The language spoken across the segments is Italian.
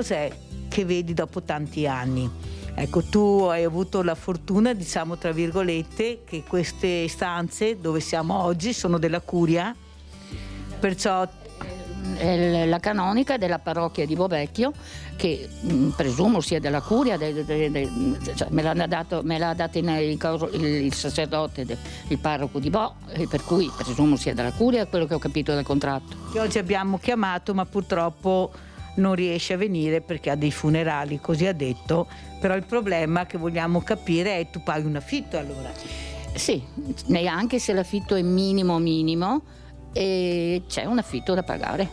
cos'è che vedi dopo tanti anni? Ecco, tu hai avuto la fortuna, diciamo tra virgolette, che queste stanze dove siamo oggi sono della Curia, perciò La canonica della parrocchia di Bovecchio, che presumo sia della Curia, cioè me l'ha data il sacerdote, il parroco di Bo, per cui presumo sia della Curia, quello che ho capito dal contratto. che oggi abbiamo chiamato, ma purtroppo non riesce a venire perché ha dei funerali, così ha detto. Però il problema che vogliamo capire è: tu paghi un affitto allora? Sì, neanche se l'affitto è minimo, e c'è un affitto da pagare.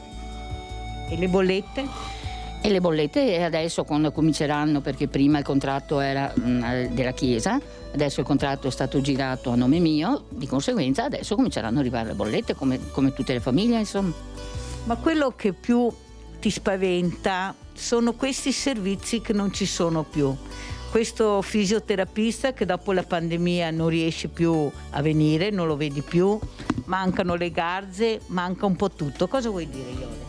E le bollette? E le bollette adesso quando cominceranno, perché prima il contratto era della Chiesa, adesso il contratto è stato girato a nome mio, di conseguenza adesso cominceranno ad arrivare le bollette come tutte le famiglie, insomma. Ma quello che più ti spaventa sono questi servizi che non ci sono più. Questo fisioterapista che dopo la pandemia non riesce più a venire, non lo vedi più, mancano le garze, manca un po' tutto. Cosa vuoi dire, Iole?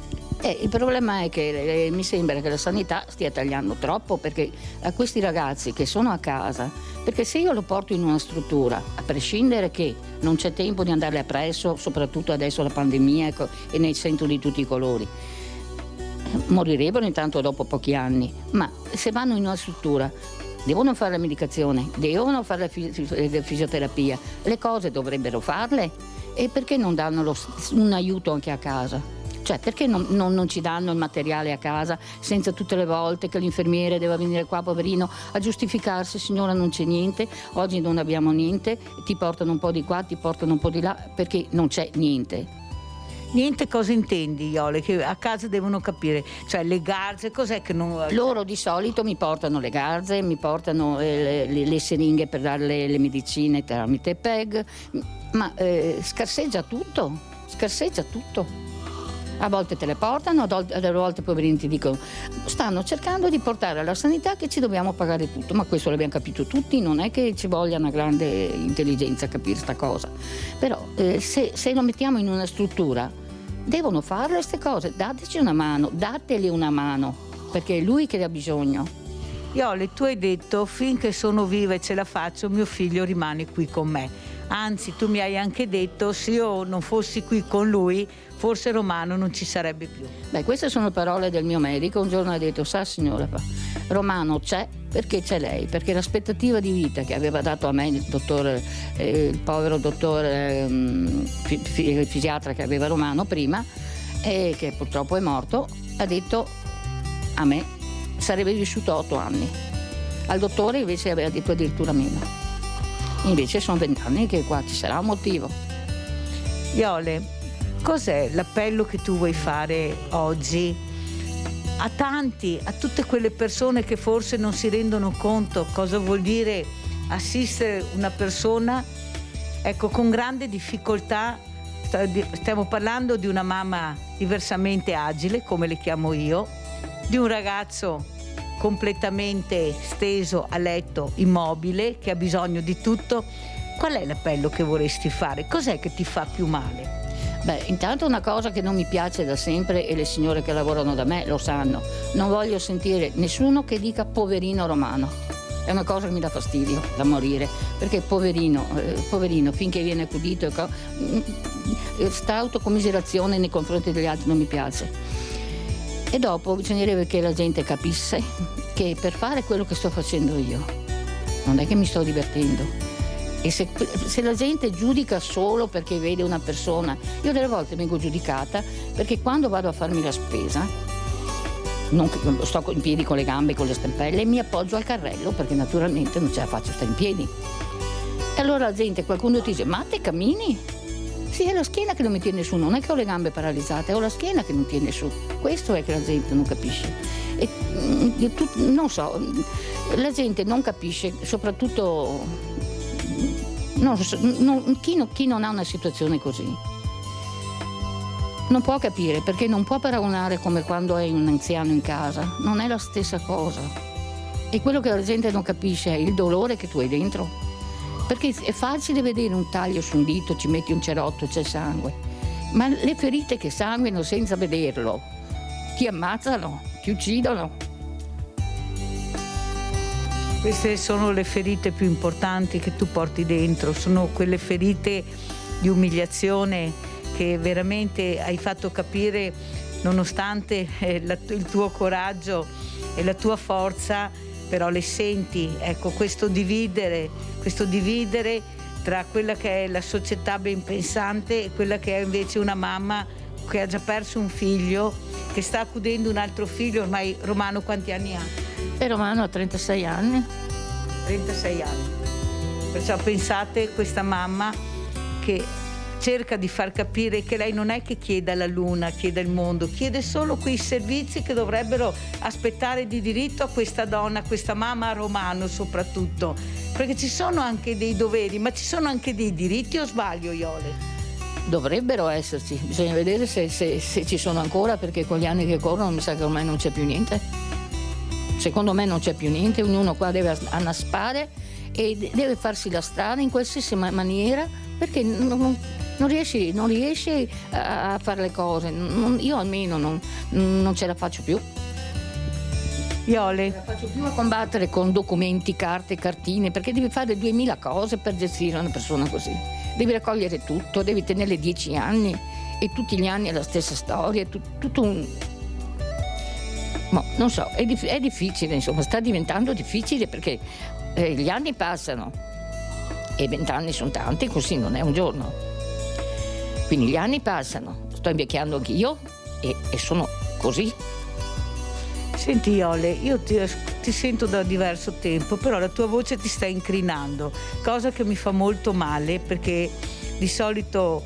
Il problema è che mi sembra che la sanità stia tagliando troppo, perché a questi ragazzi che sono a casa, perché se io lo porto in una struttura, a prescindere che non c'è tempo di andarle appresso, soprattutto adesso la pandemia e ne sento di tutti i colori, morirebbero intanto dopo pochi anni, ma se vanno in una struttura devono fare la medicazione, devono fare la fisioterapia, le cose dovrebbero farle, e perché non danno un aiuto anche a casa? Cioè, perché non ci danno il materiale a casa, senza tutte le volte che l'infermiere deve venire qua, poverino, a giustificarsi: signora, non c'è niente, oggi non abbiamo niente, ti portano un po' di qua, ti portano un po' di là, perché non c'è niente. Niente, cosa intendi, Iole? Che a casa devono capire, cioè le garze, cos'è che non... Loro di solito mi portano le garze, mi portano le siringhe per dare le medicine tramite PEG, ma scarseggia tutto. A volte te le portano, a volte poverini ti dicono: stanno cercando di portare alla sanità che ci dobbiamo pagare tutto, ma questo l'abbiamo capito tutti, non è che ci voglia una grande intelligenza a capire sta cosa. Però se lo mettiamo in una struttura, devono fare queste cose, dateci una mano, dateli una mano, perché è lui che ne ha bisogno. Iole, tu hai detto: finché sono viva e ce la faccio, mio figlio rimane qui con me. Anzi, tu mi hai anche detto: se io non fossi qui con lui, forse Romano non ci sarebbe più. Beh, queste sono parole del mio medico. Un giorno ha detto: sa signora, Romano c'è perché c'è lei, perché l'aspettativa di vita che aveva dato a me il povero dottore fisiatra che aveva Romano prima, e che purtroppo è morto, ha detto a me sarebbe vissuto 8 anni. Al dottore invece aveva detto addirittura meno. Invece sono 20 anni che qua ci sarà un motivo. Iole, cos'è l'appello che tu vuoi fare oggi a tutte quelle persone che forse non si rendono conto cosa vuol dire assistere una persona, ecco, con grande difficoltà? Stiamo parlando di una mamma diversamente agile, come le chiamo io, di un ragazzo completamente steso a letto, immobile, che ha bisogno di tutto. Qual è l'appello che vorresti fare? Cos'è che ti fa più male? Beh, intanto una cosa che non mi piace da sempre, e le signore che lavorano da me lo sanno: non voglio sentire nessuno che dica poverino Romano. È una cosa che mi dà fastidio da morire, perché poverino, finché viene accudito, sta autocommiserazione nei confronti degli altri non mi piace. E dopo bisognerebbe che la gente capisse che per fare quello che sto facendo io non è che mi sto divertendo. E se la gente giudica solo perché vede una persona, io delle volte vengo giudicata perché quando vado a farmi la spesa non sto in piedi con le gambe, con le stempelle, e mi appoggio al carrello perché naturalmente non ce la faccio stare in piedi. E allora la gente, qualcuno ti dice: ma te cammini? Sì, è la schiena che non mi tiene su, non è che ho le gambe paralizzate, ho la schiena che non tiene su. Questo è che la gente non capisce. E non so, la gente non capisce, soprattutto chi non ha una situazione così. Non può capire, perché non può paragonare come quando hai un anziano in casa, non è la stessa cosa. E quello che la gente non capisce è il dolore che tu hai dentro. Perché è facile vedere un taglio su un dito, ci metti un cerotto e c'è sangue, ma le ferite che sanguino senza vederlo ti ammazzano, ti uccidono. Queste sono le ferite più importanti che tu porti dentro, sono quelle ferite di umiliazione che veramente hai fatto capire, nonostante il tuo coraggio e la tua forza, però le senti. Ecco, questo dividere tra quella che è la società ben pensante e quella che è invece una mamma che ha già perso un figlio, che sta accudendo un altro figlio. Ormai Romano quanti anni ha? E Romano ha 36 anni. 36 anni. Perciò pensate, questa mamma che cerca di far capire che lei non è che chieda la luna, chiede il mondo, chiede solo quei servizi che dovrebbero aspettare di diritto a questa donna, a questa mamma, a Romano soprattutto. Perché ci sono anche dei doveri, ma ci sono anche dei diritti, o sbaglio, Iole? Dovrebbero esserci, bisogna vedere se ci sono ancora, perché con gli anni che corrono mi sa che ormai non c'è più niente. Secondo me non c'è più niente, ognuno qua deve annaspare e deve farsi la strada in qualsiasi maniera, perché non riesci a fare le cose. Io almeno non ce la faccio più. Iole. Non ce la faccio più a combattere con documenti, carte, cartine, perché devi fare 2000 cose per gestire una persona così. Devi raccogliere tutto, devi tenerle 10 anni e tutti gli anni è la stessa storia, tutto un... Ma non so, è difficile, insomma, sta diventando difficile perché gli anni passano e 20 anni sono tanti, così non è un giorno. Quindi gli anni passano, sto invecchiando anch'io e sono così. Senti Iole, io ti sento da diverso tempo, però la tua voce ti sta incrinando, cosa che mi fa molto male perché di solito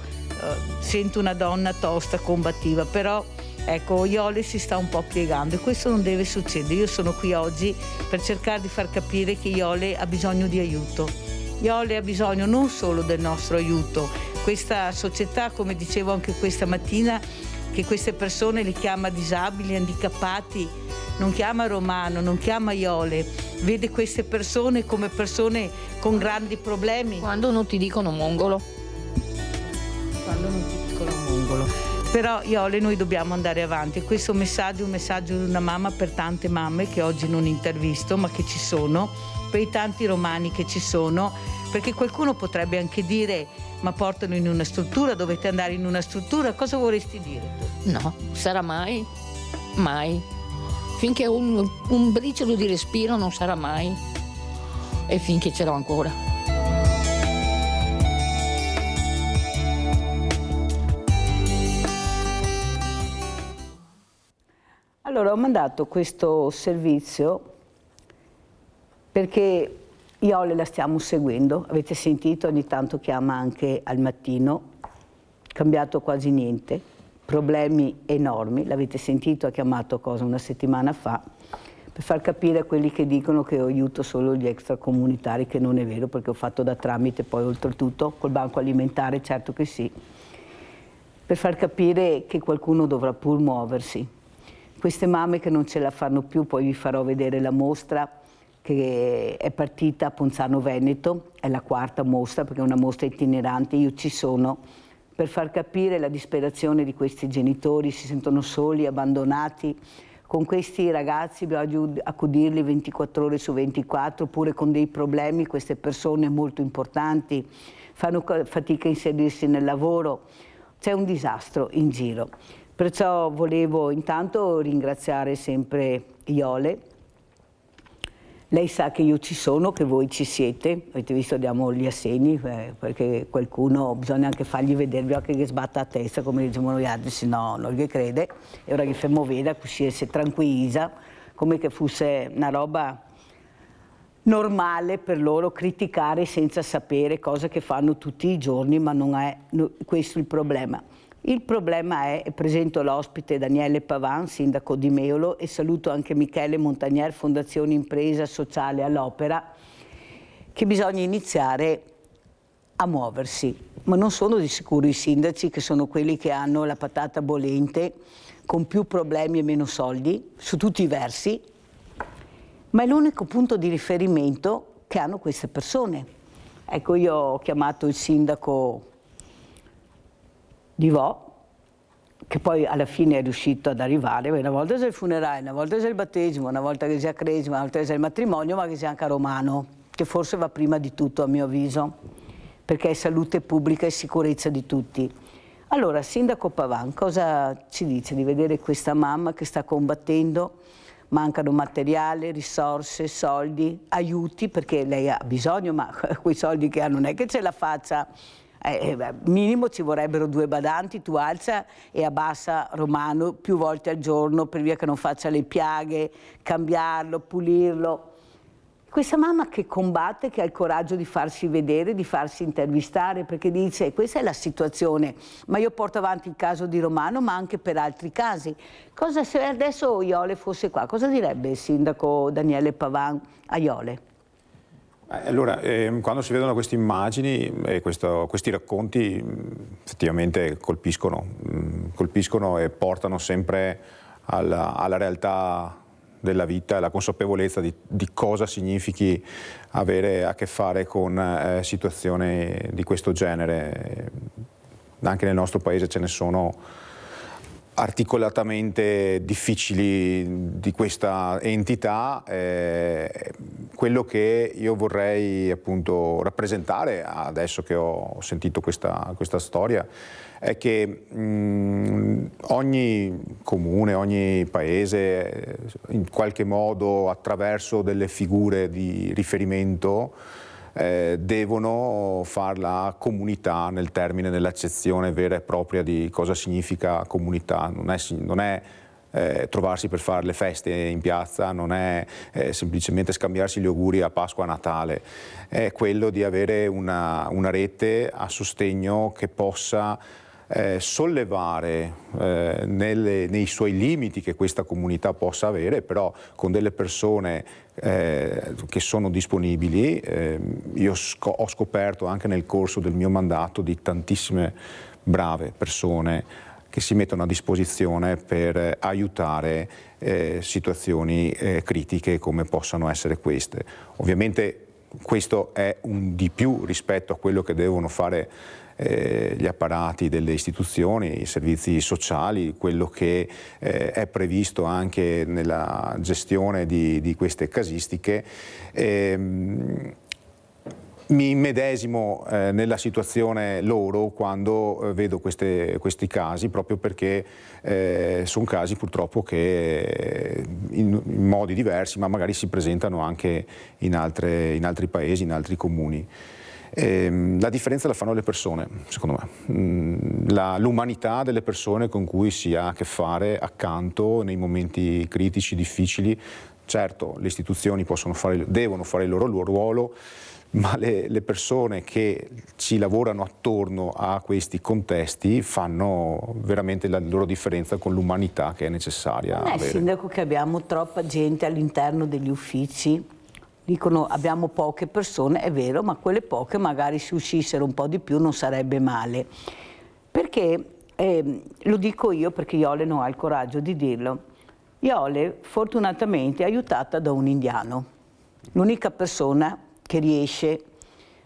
sento una donna tosta, combattiva, però ecco, Iole si sta un po' piegando e questo non deve succedere. Io sono qui oggi per cercare di far capire che Iole ha bisogno di aiuto. Iole ha bisogno non solo del nostro aiuto, questa società, come dicevo anche questa mattina, che queste persone li chiama disabili, handicappati, non chiama Romano, non chiama Iole, vede queste persone come persone con grandi problemi. Quando non ti dicono mongolo. Quando non ti dicono mongolo. Però Iole, noi dobbiamo andare avanti. Questo messaggio è un messaggio di una mamma per tante mamme che oggi non intervisto, ma che ci sono, per i tanti romani che ci sono, perché qualcuno potrebbe anche dire: ma portano in una struttura, dovete andare in una struttura, cosa vorresti dire tu? No, sarà mai, mai. Finché ho un briciolo di respiro non sarà mai, e finché ce l'ho ancora. Allora, ho mandato questo servizio perché Iole la stiamo seguendo, avete sentito, ogni tanto chiama anche al mattino, cambiato quasi niente, problemi enormi, l'avete sentito, ha chiamato una settimana fa, per far capire a quelli che dicono che io aiuto solo gli extracomunitari, che non è vero, perché ho fatto da tramite poi oltretutto col banco alimentare, certo che sì, per far capire che qualcuno dovrà pur muoversi. Queste mamme che non ce la fanno più, poi vi farò vedere la mostra che è partita a Ponzano Veneto, è la 4ª mostra perché è una mostra itinerante, io ci sono, per far capire la disperazione di questi genitori, si sentono soli, abbandonati. Con questi ragazzi bisogna accudirli 24 ore su 24, oppure con dei problemi, queste persone molto importanti fanno fatica a inserirsi nel lavoro, c'è un disastro in giro. Perciò volevo intanto ringraziare sempre Iole. Lei sa che io ci sono, che voi ci siete, avete visto, diamo gli assegni, perché qualcuno bisogna anche fargli vedere gli occhi che sbatta a testa, come diciamo noi altri, se no non gli crede, e ora che fermo veda, così si tranquillizza, come che fosse una roba normale per loro criticare senza sapere, cosa che fanno tutti i giorni, ma non è questo il problema. Il problema è, e presento l'ospite Daniele Pavan, sindaco di Meolo, e saluto anche Michele Montagnier, Fondazione Impresa Sociale all'Opera, che bisogna iniziare a muoversi. Ma non sono di sicuro i sindaci, che sono quelli che hanno la patata bollente, con più problemi e meno soldi, su tutti i versi, ma è l'unico punto di riferimento che hanno queste persone. Ecco, io ho chiamato il sindaco di Vo, che poi alla fine è riuscito ad arrivare, una volta c'è il funerale, una volta c'è il battesimo, una volta che sia cresima, una volta che sia il matrimonio, ma che sia anche romano, che forse va prima di tutto a mio avviso, perché è salute pubblica e sicurezza di tutti. Allora, Sindaco Pavan, cosa ci dice di vedere questa mamma che sta combattendo? Mancano materiale, risorse, soldi, aiuti, perché lei ha bisogno, ma quei soldi che ha non è che ce la faccia. Minimo ci vorrebbero 2 badanti, tu alza e abbassa Romano più volte al giorno per via che non faccia le piaghe, cambiarlo, pulirlo. Questa mamma che combatte, che ha il coraggio di farsi vedere, di farsi intervistare, perché dice questa è la situazione, ma io porto avanti il caso di Romano, ma anche per altri casi. Cosa, se adesso Iole fosse qua, cosa direbbe il sindaco Daniele Pavan a Iole? Allora, quando si vedono queste immagini e questi racconti effettivamente colpiscono e portano sempre alla realtà della vita e alla consapevolezza di cosa significhi avere a che fare con situazioni di questo genere. Anche nel nostro paese ce ne sono articolatamente difficili di questa entità. Quello che io vorrei appunto rappresentare adesso che ho sentito questa storia è che ogni comune, ogni paese in qualche modo attraverso delle figure di riferimento devono fare la comunità nel termine, nell'accezione vera e propria di cosa significa comunità. Non è trovarsi per fare le feste in piazza, non è semplicemente scambiarsi gli auguri a Pasqua, a Natale, è quello di avere una rete a sostegno che possa sollevare nei suoi limiti che questa comunità possa avere, però con delle persone che sono disponibili. Io ho scoperto anche nel corso del mio mandato di tantissime brave persone che si mettono a disposizione per aiutare situazioni critiche come possano essere queste. Ovviamente questo è un di più rispetto a quello che devono fare gli apparati delle istituzioni, i servizi sociali, quello che è previsto anche nella gestione di queste casistiche. Mi immedesimo nella situazione loro quando vedo questi casi, proprio perché sono casi purtroppo che in modi diversi, ma magari si presentano anche in altri paesi, in altri comuni. La differenza la fanno le persone, secondo me, l'umanità delle persone con cui si ha a che fare accanto nei momenti critici, difficili. Certo, le istituzioni devono fare il loro ruolo, ma le persone che ci lavorano attorno a questi contesti fanno veramente la loro differenza con l'umanità che è necessaria avere. Sindaco, che abbiamo troppa gente all'interno degli uffici. Dicono abbiamo poche persone, è vero, ma quelle poche magari se uscissero un po' di più non sarebbe male. Perché, lo dico io perché Iole non ha il coraggio di dirlo, Iole fortunatamente è aiutata da un indiano, l'unica persona che riesce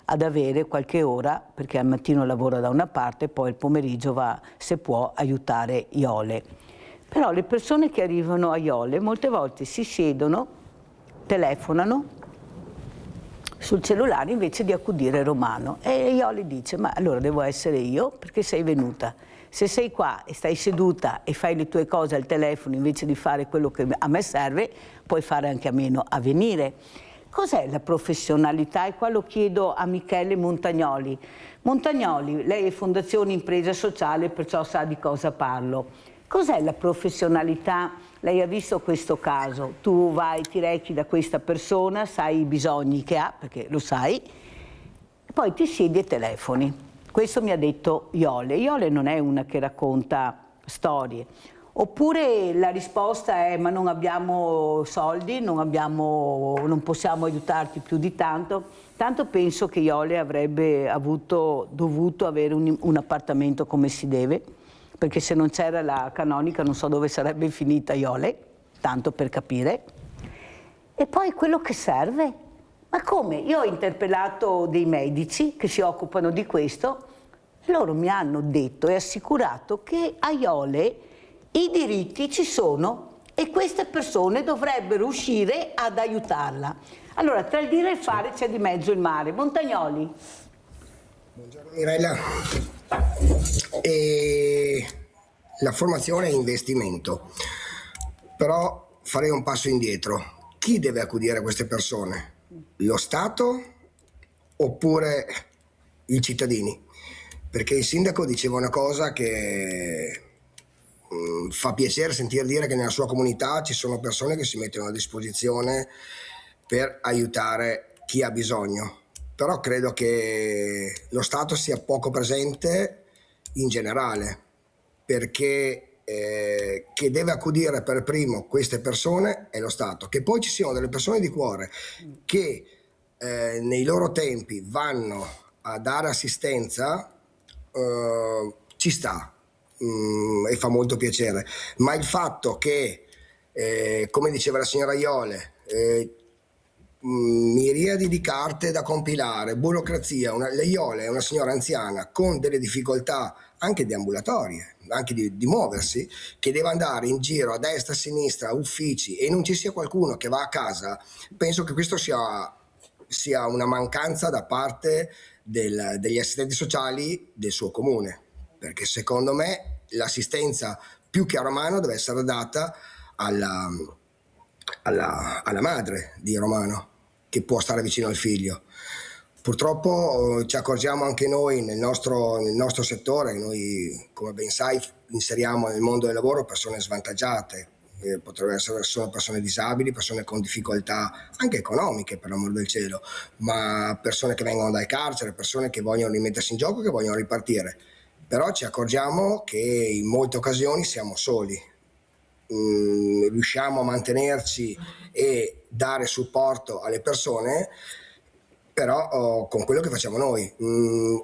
ad avere qualche ora, perché al mattino lavora da una parte e poi il pomeriggio va, se può, aiutare Iole. Però le persone che arrivano a Iole molte volte si siedono, telefonano sul cellulare invece di accudire Romano, e Iole dice ma allora devo essere io perché sei venuta, se sei qua e stai seduta e fai le tue cose al telefono invece di fare quello che a me serve, puoi fare anche a meno a venire. Cos'è la professionalità? E qua lo chiedo a Michele Montagnoli. Montagnoli, lei è Fondazione Impresa Sociale, perciò sa di cosa parlo. Cos'è la professionalità? Lei ha visto questo caso, tu vai, ti rechi da questa persona, sai i bisogni che ha, perché lo sai, poi ti siedi e telefoni. Questo mi ha detto Iole. Iole non è una che racconta storie. Oppure la risposta è ma non abbiamo soldi, non possiamo aiutarti più di tanto. Tanto penso che Iole avrebbe dovuto avere un appartamento come si deve, perché se non c'era la canonica non so dove sarebbe finita Iole, tanto per capire. E poi quello che serve. Ma come? Io ho interpellato dei medici che si occupano di questo Loro mi hanno detto e assicurato che a Iole i diritti ci sono e queste persone dovrebbero riuscire ad aiutarla. Allora, tra il dire e il fare c'è di mezzo il mare. Montagnoli. Buongiorno Mirella. La formazione è investimento, però farei un passo indietro. Chi deve accudire a queste persone? Lo Stato oppure i cittadini? Perché il sindaco diceva una cosa che fa piacere sentire dire, che nella sua comunità ci sono persone che si mettono a disposizione per aiutare chi ha bisogno, però credo che lo Stato sia poco presente in generale, perché che deve accudire per primo queste persone è lo Stato. Che poi ci siano delle persone di cuore che nei loro tempi vanno a dare assistenza, ci sta, e fa molto piacere, ma il fatto che come diceva la signora Iole, miriadi di carte da compilare, burocrazia, la Iole è una signora anziana con delle difficoltà anche deambulatorie, anche di muoversi, che deve andare in giro a destra e a sinistra, uffici, e non ci sia qualcuno che va a casa. Penso che questo sia una mancanza da parte degli assistenti sociali del suo comune, perché secondo me l'assistenza più che a Romano deve essere data alla madre di Romano, che può stare vicino al figlio. Purtroppo ci accorgiamo anche noi nel nostro settore, noi come ben sai inseriamo nel mondo del lavoro persone svantaggiate, potrebbero essere solo persone disabili, persone con difficoltà anche economiche, per l'amor del cielo, ma persone che vengono dal carcere, persone che vogliono rimettersi in gioco, che vogliono ripartire. Però ci accorgiamo che in molte occasioni siamo soli, riusciamo a mantenerci e dare supporto alle persone, però con quello che facciamo noi.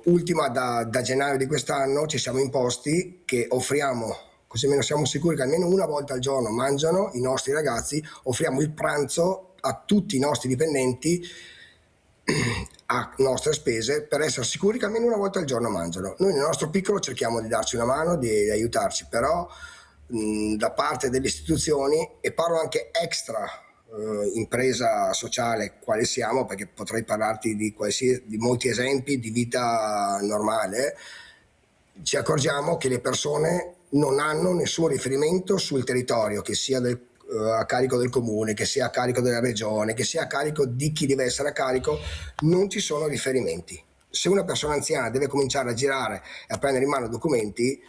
Ultima, da gennaio di quest'anno ci siamo imposti che offriamo, così almeno siamo sicuri che almeno una volta al giorno mangiano i nostri ragazzi, offriamo il pranzo a tutti i nostri dipendenti a nostre spese, per essere sicuri che almeno una volta al giorno mangiano. Noi nel nostro piccolo cerchiamo di darci una mano, di aiutarci, però da parte delle istituzioni, e parlo anche extra impresa sociale quale siamo, perché potrei parlarti di molti esempi di vita normale, ci accorgiamo che le persone non hanno nessun riferimento sul territorio, che sia a carico del comune, che sia a carico della regione, che sia a carico di chi deve essere a carico, non ci sono riferimenti. Se una persona anziana deve cominciare a girare e a prendere in mano documenti,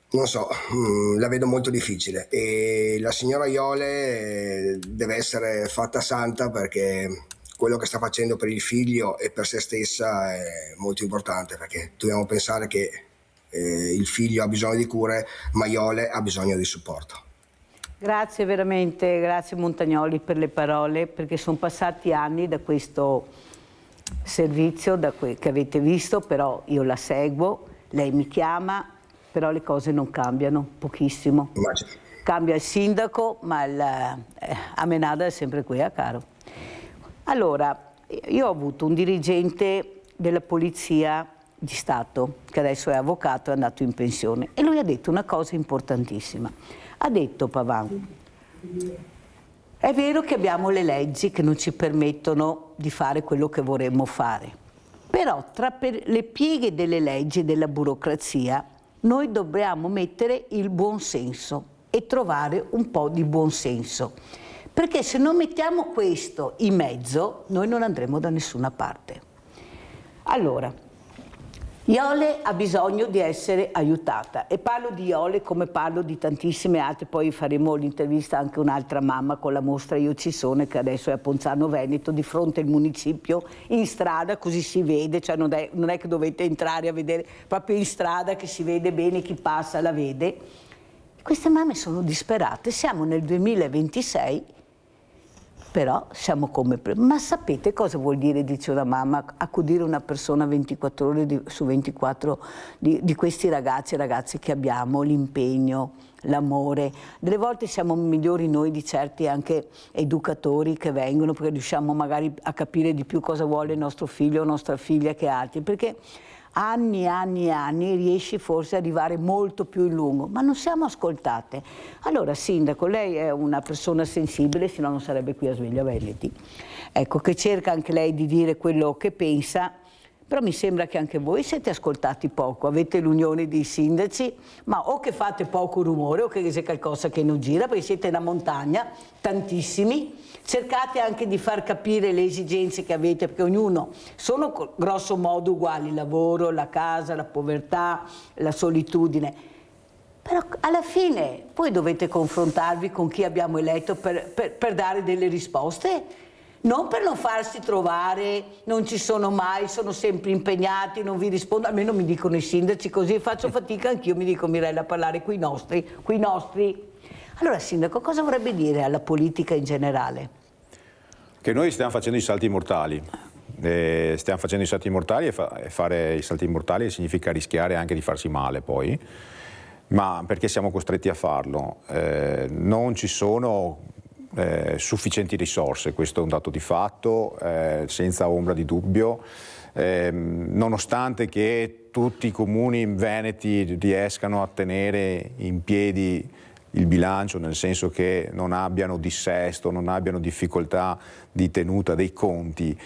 non so, la vedo molto difficile, e la signora Iole deve essere fatta santa, perché quello che sta facendo per il figlio e per se stessa è molto importante, perché dobbiamo pensare che il figlio ha bisogno di cure, ma Iole ha bisogno di supporto. Grazie veramente, grazie Montagnoli per le parole, perché sono passati anni da questo servizio che avete visto, però io la seguo, lei mi chiama, però le cose non cambiano, pochissimo. Immagino. Cambia il sindaco, ma Amenada è sempre qui, caro. Allora, io ho avuto un dirigente della Polizia di Stato, che adesso è avvocato, è andato in pensione, e lui ha detto una cosa importantissima. Ha detto Pavan, è vero che abbiamo le leggi che non ci permettono di fare quello che vorremmo fare, però tra le pieghe delle leggi e della burocrazia noi dobbiamo mettere il buonsenso e trovare un po' di buonsenso, perché se non mettiamo questo in mezzo noi non andremo da nessuna parte. Allora, Iole ha bisogno di essere aiutata, e parlo di Iole come parlo di tantissime altre, poi faremo l'intervista anche un'altra mamma con la mostra Io ci sono, che adesso è a Ponzano Veneto, di fronte al municipio, in strada, così si vede, cioè non è che dovete entrare a vedere, proprio in strada che si vede bene, chi passa la vede. Queste mamme sono disperate, siamo nel 2026, però siamo come prima. Ma sapete cosa vuol dire, dice una mamma, accudire una persona 24 ore su 24 di questi ragazzi e ragazze che abbiamo, l'impegno, l'amore. Delle volte siamo migliori noi di certi anche educatori che vengono, perché riusciamo magari a capire di più cosa vuole il nostro figlio o nostra figlia che altri, perché anni e anni e anni riesci forse ad arrivare molto più in lungo, ma non siamo ascoltate. Allora, sindaco, lei è una persona sensibile, se no non sarebbe qui a Sveglia Veneti, ecco, che cerca anche lei di dire quello che pensa, però mi sembra che anche voi siete ascoltati poco, avete l'unione dei sindaci, ma o che fate poco rumore o che c'è qualcosa che non gira, perché siete una montagna, tantissimi, cercate anche di far capire le esigenze che avete, perché ognuno sono grosso modo uguali, il lavoro, la casa, la povertà, la solitudine, però alla fine poi dovete confrontarvi con chi abbiamo eletto per dare delle risposte. Non per non farsi trovare, non ci sono mai, sono sempre impegnati, non vi rispondo, almeno mi dicono i sindaci, così faccio fatica anch'io, mi dico Mirella, a parlare coi nostri. Allora, sindaco, cosa vorrebbe dire alla politica in generale? Che noi stiamo facendo i salti mortali. Stiamo facendo i salti mortali e fare i salti mortali significa rischiare anche di farsi male poi, ma perché siamo costretti a farlo. Non ci sono sufficienti risorse, questo è un dato di fatto, senza ombra di dubbio, nonostante che tutti i comuni veneti riescano a tenere in piedi il bilancio, nel senso che non abbiano dissesto, non abbiano difficoltà di tenuta dei conti,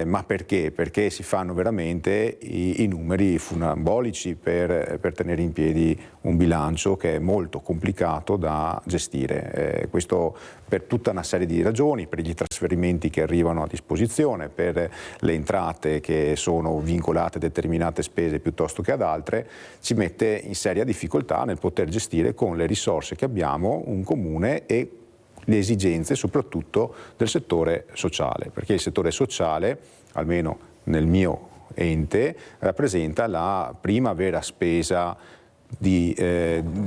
ma perché? Perché si fanno veramente i numeri funambolici per tenere in piedi un bilancio che è molto complicato da gestire. Questo per tutta una serie di ragioni, per gli trasferimenti che arrivano a disposizione, per le entrate che sono vincolate a determinate spese piuttosto che ad altre, ci mette in seria difficoltà nel poter gestire con le risorse che abbiamo un comune e le esigenze soprattutto del settore sociale, perché il settore sociale, almeno nel mio ente, rappresenta la prima vera spesa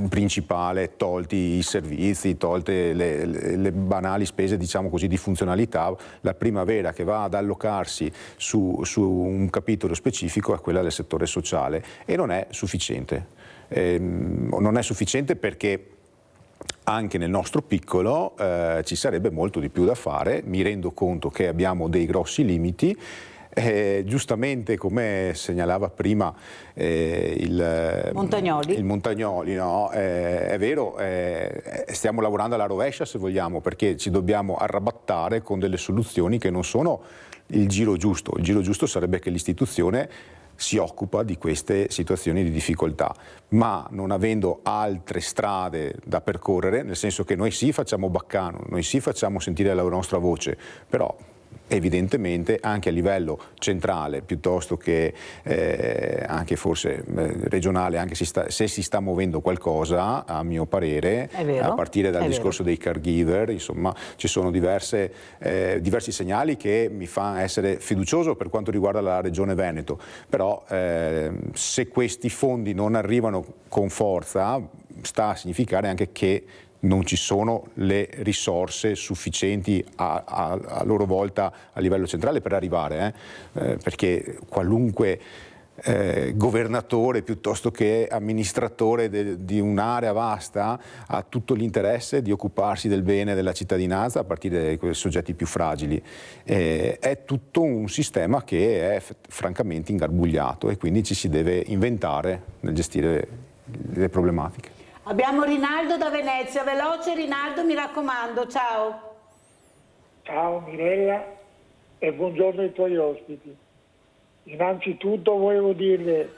principale, tolti i servizi, tolte le banali spese, diciamo così, di funzionalità. La prima vera che va ad allocarsi su un capitolo specifico è quella del settore sociale e non è sufficiente. Non è sufficiente perché anche nel nostro piccolo ci sarebbe molto di più da fare. Mi rendo conto che abbiamo dei grossi limiti. Giustamente, come segnalava prima il Montagnoli, no? È vero, stiamo lavorando alla rovescia se vogliamo, perché ci dobbiamo arrabattare con delle soluzioni che non sono il giro giusto. Il giro giusto sarebbe che l'istituzione si occupa di queste situazioni di difficoltà, ma non avendo altre strade da percorrere, nel senso che noi sì facciamo baccano, noi sì facciamo sentire la nostra voce, però evidentemente anche a livello centrale piuttosto che anche forse regionale, anche se si sta muovendo qualcosa, a mio parere, a partire dal discorso dei caregiver, insomma ci sono diversi segnali che mi fa essere fiducioso per quanto riguarda la Regione Veneto, però se questi fondi non arrivano con forza sta a significare anche che non ci sono le risorse sufficienti a loro volta a livello centrale per arrivare, perché qualunque governatore piuttosto che amministratore di un'area vasta ha tutto l'interesse di occuparsi del bene della cittadinanza a partire dai soggetti più fragili. È tutto un sistema che è francamente ingarbugliato e quindi ci si deve inventare nel gestire le problematiche. Abbiamo Rinaldo da Venezia, veloce Rinaldo, mi raccomando, ciao. Ciao Mirella e buongiorno ai tuoi ospiti. Innanzitutto volevo dirle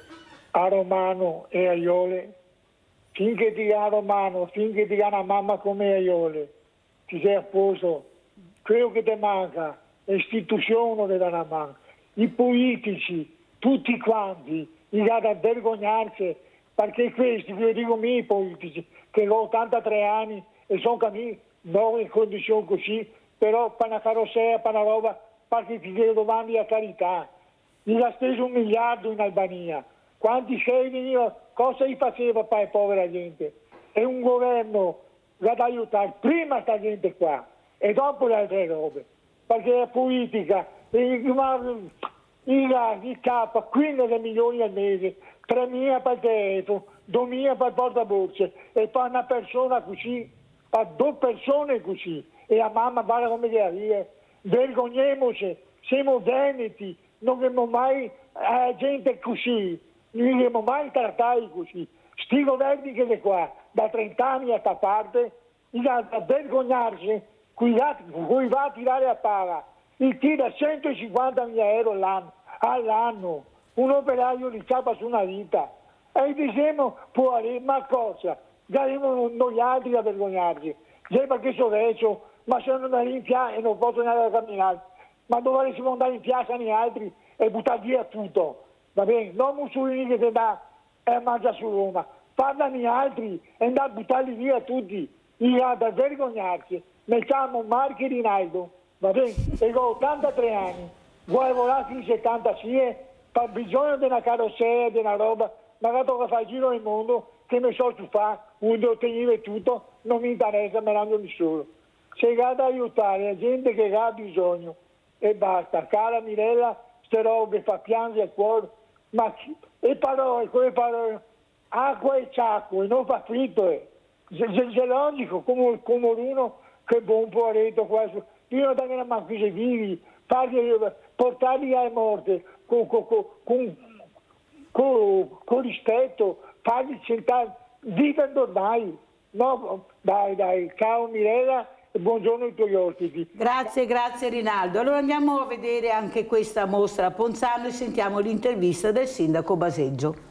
a Romano e a Iole, finché ti ha Romano, finché ti ha una mamma come a Iole, ti sei a posto, quello che ti manca è l'istituzione che dà mano. I politici, tutti quanti, gli dà da vergognarsi, perché questi, io dico miei politici, che ho 83 anni e sono non in condizioni così, però per una carrozzeria, per una roba, perché ti chiedo domande a carità. Gli ha speso 1 miliardo in Albania. Quanti soldi, cosa gli faceva per la povera gente? È un governo che da aiutare prima questa gente qua e dopo le altre robe, perché la politica, il capo 15 milioni al mese, 3.000 per telefono, 2.000 per portaborse e per una persona così, per 2 persone così, e a mamma guarda come che arriva, vergogniamoci, siamo veneti, non abbiamo mai gente così, non li abbiamo mai trattati così. Sti governi che è qua, da 30 anni a sta parte, da vergognarsi, cui va a tirare a paga, il tira 150.000 euro all'anno, un operaio li ciapa su una vita, e diciamo, ma cosa? Daremo noi altri a vergognarci, perché so adesso, ma se non andare in piazza e non posso andare a camminare, ma dovremmo andare in piazza noi altri e buttare via tutto, va bene? Non Mussolini che ti dà e mangia su Roma, parlami altri e andare a buttarli via tutti, da vergognarsi. Mi chiamo Marchi Rinaldo, va bene? E ho 83 anni, vuoi lavorare fino a 76, ho bisogno di una carrozzeria, di una roba, ma dato che fa il giro del mondo, che mi so fare, uno ottenere tutto, non mi interessa, me l'hanno nessuno. Se vado ad aiutare la gente che ha bisogno e basta, cara Mirella, queste robe fa piangere il cuore, ma e parole, quelle parole, acqua e ciacco, e non fa fritto, è logico, come uno che buon poveretto qua, io da me ma qui sei vivi, portarli alle morte con rispetto, farli sentare, vivendo ormai. No, dai, ciao Mirella e buongiorno ai tuoi ospiti. Grazie Rinaldo. Allora andiamo a vedere anche questa mostra a Ponzano e sentiamo l'intervista del sindaco Baseggio.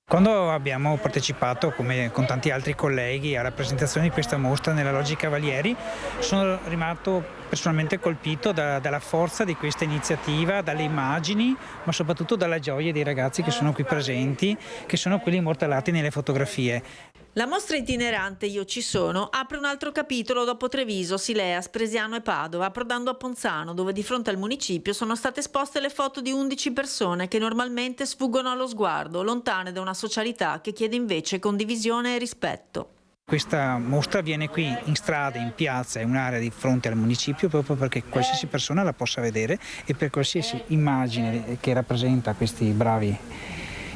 Quando abbiamo partecipato, come con tanti altri colleghi, alla presentazione di questa mostra nella Loggia Cavalieri, sono rimasto personalmente colpito dalla forza di questa iniziativa, dalle immagini, ma soprattutto dalla gioia dei ragazzi che sono qui presenti, che sono quelli immortalati nelle fotografie. La mostra itinerante Io ci sono apre un altro capitolo dopo Treviso, Silea, Spresiano e Padova, approdando a Ponzano, dove di fronte al municipio sono state esposte le foto di 11 persone che normalmente sfuggono allo sguardo, lontane da una socialità che chiede invece condivisione e rispetto. Questa mostra viene qui in strada, in piazza, è un'area di fronte al municipio proprio perché qualsiasi persona la possa vedere e per qualsiasi immagine che rappresenta questi bravi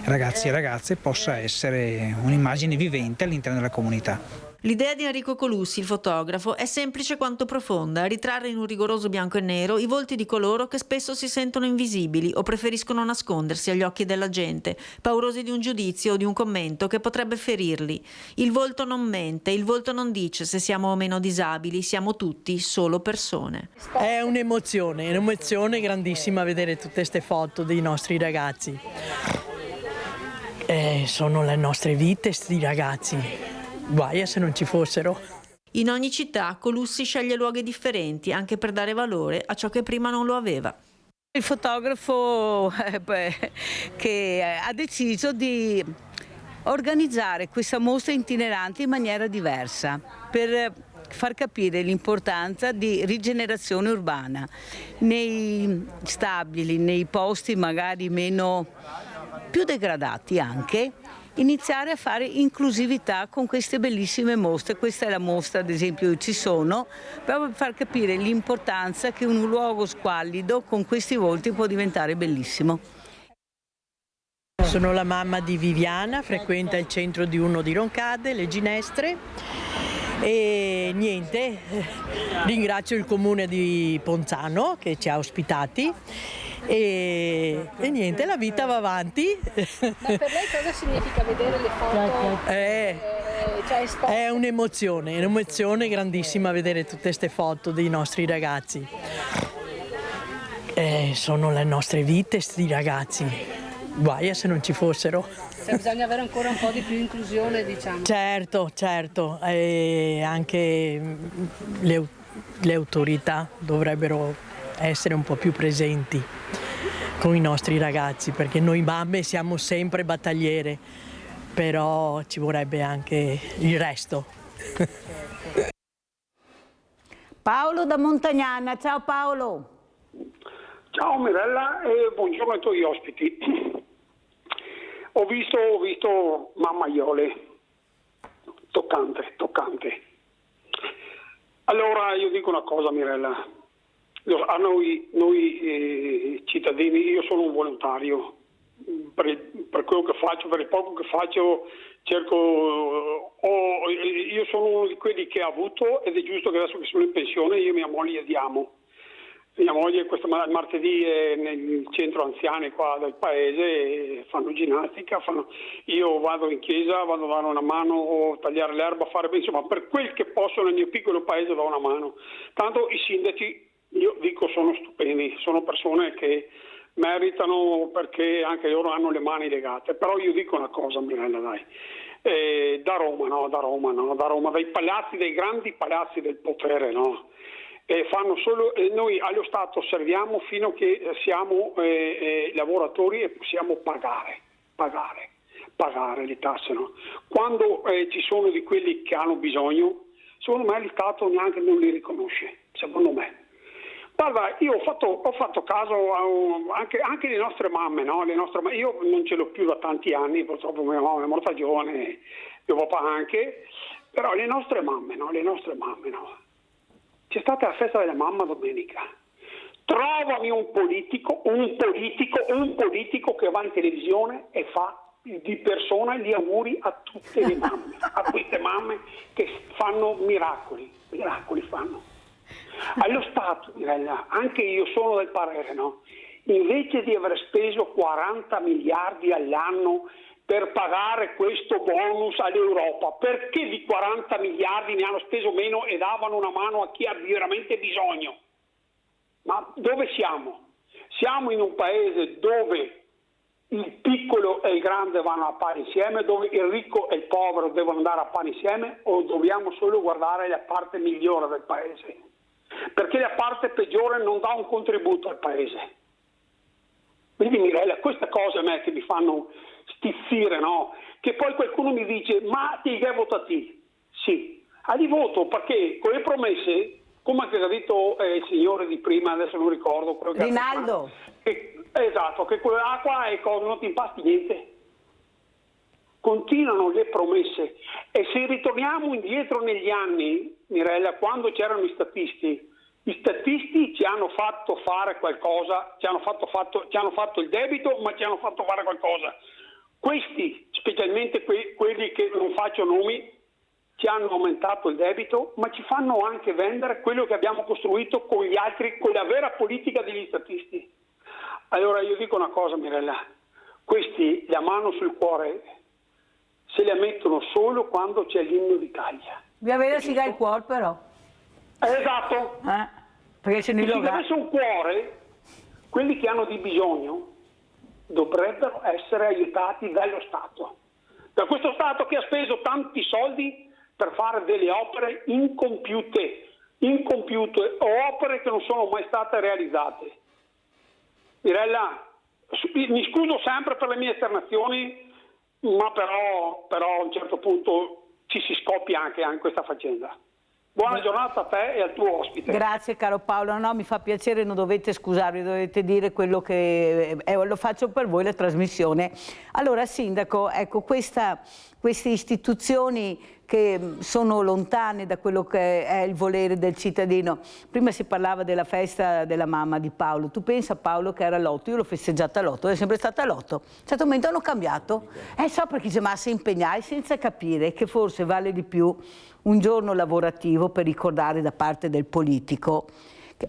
ragazzi e ragazze possa essere un'immagine vivente all'interno della comunità. L'idea di Enrico Colussi, il fotografo, è semplice quanto profonda: ritrarre in un rigoroso bianco e nero i volti di coloro che spesso si sentono invisibili o preferiscono nascondersi agli occhi della gente, paurosi di un giudizio o di un commento che potrebbe ferirli. Il volto non mente, il volto non dice se siamo o meno disabili, siamo tutti solo persone. È un'emozione grandissima vedere tutte queste foto dei nostri ragazzi. Sono le nostre vite, sti ragazzi. Guai se non ci fossero. In ogni città Colussi sceglie luoghi differenti anche per dare valore a ciò che prima non lo aveva. Il fotografo che ha deciso di organizzare questa mostra itinerante in maniera diversa per far capire l'importanza di rigenerazione urbana nei stabili, nei posti magari più degradati anche. Iniziare a fare inclusività con queste bellissime mostre. Questa è la mostra, ad esempio, Ci sono, proprio per far capire l'importanza che un luogo squallido con questi volti può diventare bellissimo. Sono la mamma di Viviana, frequenta il centro di uno di Roncade, le Ginestre, e niente, ringrazio il comune di Ponzano che ci ha ospitati. E niente, la vita va avanti. Ma per lei cosa significa vedere le foto? È un'emozione grandissima vedere tutte queste foto dei nostri ragazzi. Sono le nostre vite, sti ragazzi. Guai se non ci fossero. Bisogna avere ancora un po' di più inclusione, diciamo. Certo. E anche le autorità dovrebbero essere un po' più presenti con i nostri ragazzi, perché noi mamme siamo sempre battagliere, però ci vorrebbe anche il resto. Paolo da Montagnana, ciao Paolo. Ciao Mirella e buongiorno ai tuoi ospiti. Ho visto Mamma Iole, toccante. Allora io dico una cosa Mirella. A noi cittadini, io sono un volontario, per quello che faccio, per il poco che faccio, io sono uno di quelli che ha avuto ed è giusto che adesso che sono in pensione io e mia moglie diamo. Mia moglie questo martedì è nel centro anziani qua del paese, fanno ginnastica, io vado in chiesa, vado a dare una mano o tagliare l'erba, insomma per quel che posso nel mio piccolo paese do una mano. Tanto i sindaci, io dico, sono stupendi, sono persone che meritano perché anche loro hanno le mani legate, però io dico una cosa, Mirella, dai. Da Roma, dai palazzi, dai grandi palazzi del potere, no? Fanno solo, noi allo Stato serviamo fino a che siamo lavoratori e possiamo pagare le tasse, no? Quando ci sono di quelli che hanno bisogno, secondo me lo Stato neanche non li riconosce, secondo me. Guarda, io ho fatto caso anche le nostre mamme, no? Io non ce l'ho più da tanti anni, purtroppo mia mamma è morta giovane, mio papà anche, però le nostre mamme, no? C'è stata la festa della mamma domenica. Trovami un politico che va in televisione e fa di persona gli auguri a tutte le mamme, a queste mamme che fanno miracoli fanno. Allo Stato, Mirella, anche io sono del parere, no? Invece di aver speso 40 miliardi all'anno per pagare questo bonus all'Europa, perché di 40 miliardi ne hanno speso meno e davano una mano a chi ha veramente bisogno? Ma dove siamo? Siamo in un paese dove il piccolo e il grande vanno a pari insieme, dove il ricco e il povero devono andare a pari insieme, o dobbiamo solo guardare la parte migliore del paese? Perché la parte peggiore non dà un contributo al paese. Quindi Mirella, queste cose a me che mi fanno stizzire, no? Che poi qualcuno mi dice, ma ti hai votato? Sì, li voto perché con le promesse, come ha detto il signore di prima, adesso non ricordo quello che Rinaldo. Esatto, che con l'acqua e non ti impasti niente. Continuano le promesse e se ritorniamo indietro negli anni, Mirella, quando c'erano i statisti ci hanno fatto fare qualcosa, ci hanno fatto il debito, ma ci hanno fatto fare qualcosa. Questi, specialmente quelli che non faccio nomi, ci hanno aumentato il debito, ma ci fanno anche vendere quello che abbiamo costruito con gli altri, con la vera politica degli statisti. Allora io dico una cosa, Mirella, questi la mano sul cuore se la mettono solo quando c'è l'inno d'Italia. Vi avete siga il cuore però. Esatto. Perché se ne se avesse un cuore, quelli che hanno di bisogno dovrebbero essere aiutati dallo Stato. Da questo Stato che ha speso tanti soldi per fare delle opere incompiute o opere che non sono mai state realizzate. Mirella, mi scuso sempre per le mie esternazioni, ma però a un certo punto ci si scoppia anche in questa faccenda. Buona giornata a te e al tuo ospite. Grazie caro Paolo, no, mi fa piacere, non dovete scusarvi, dovete dire quello che lo faccio per voi la trasmissione. Allora Sindaco, ecco queste istituzioni che sono lontane da quello che è il volere del cittadino. Prima si parlava della festa della mamma di Paolo, tu pensa Paolo che era l'8, io l'ho festeggiata all'8, è sempre stata l'8, a un certo momento hanno cambiato, so perché si massa a impegnare senza capire che forse vale di più un giorno lavorativo per ricordare da parte del politico,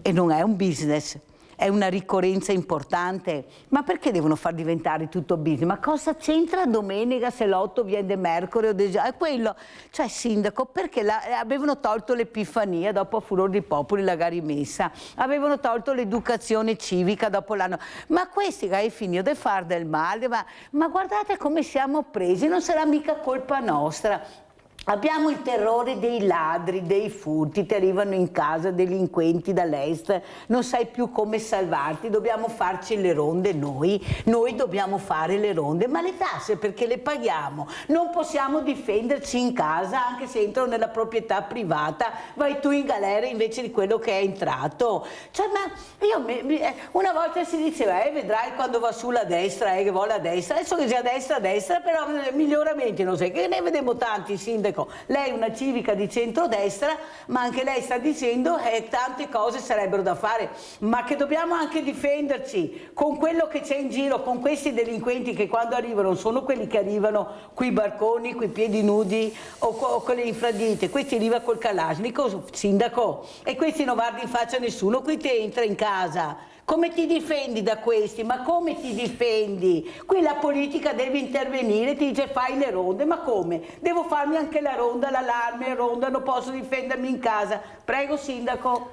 e non è un business, è una ricorrenza importante, ma perché devono far diventare tutto business? Ma cosa c'entra domenica se l'8 viene di Mercurio? È quello, cioè Sindaco, perché avevano tolto l'Epifania dopo a furor di popoli la garimessa, avevano tolto l'educazione civica dopo l'anno, ma questi che hai finito di fare del male, ma guardate come siamo presi, non sarà mica colpa nostra. Abbiamo il terrore dei ladri, dei furti, ti arrivano in casa delinquenti dall'est, non sai più come salvarti, dobbiamo farci le ronde noi dobbiamo fare le ronde, ma le tasse perché le paghiamo? Non possiamo difenderci in casa anche se entrano nella proprietà privata, vai tu in galera invece di quello che è entrato. Cioè, una volta si diceva, vedrai quando va sulla destra, che vuole a destra, adesso che sia a destra, però miglioramenti non sai, che ne vediamo tanti, Sindaco. sindaco, lei è una civica di centrodestra, ma anche lei sta dicendo che tante cose sarebbero da fare, ma che dobbiamo anche difenderci con quello che c'è in giro, con questi delinquenti che quando arrivano sono quelli che arrivano coi barconi, coi piedi nudi o con le infradite. Questi arriva col Kalashnikov, sindaco, e questi non guardi in faccia a nessuno, qui ti entra in casa. Come ti difendi da questi? Ma come ti difendi? Qui la politica deve intervenire, ti dice fai le ronde, ma come? Devo farmi anche la ronda, l'allarme, ronda, non posso difendermi in casa. Prego, sindaco.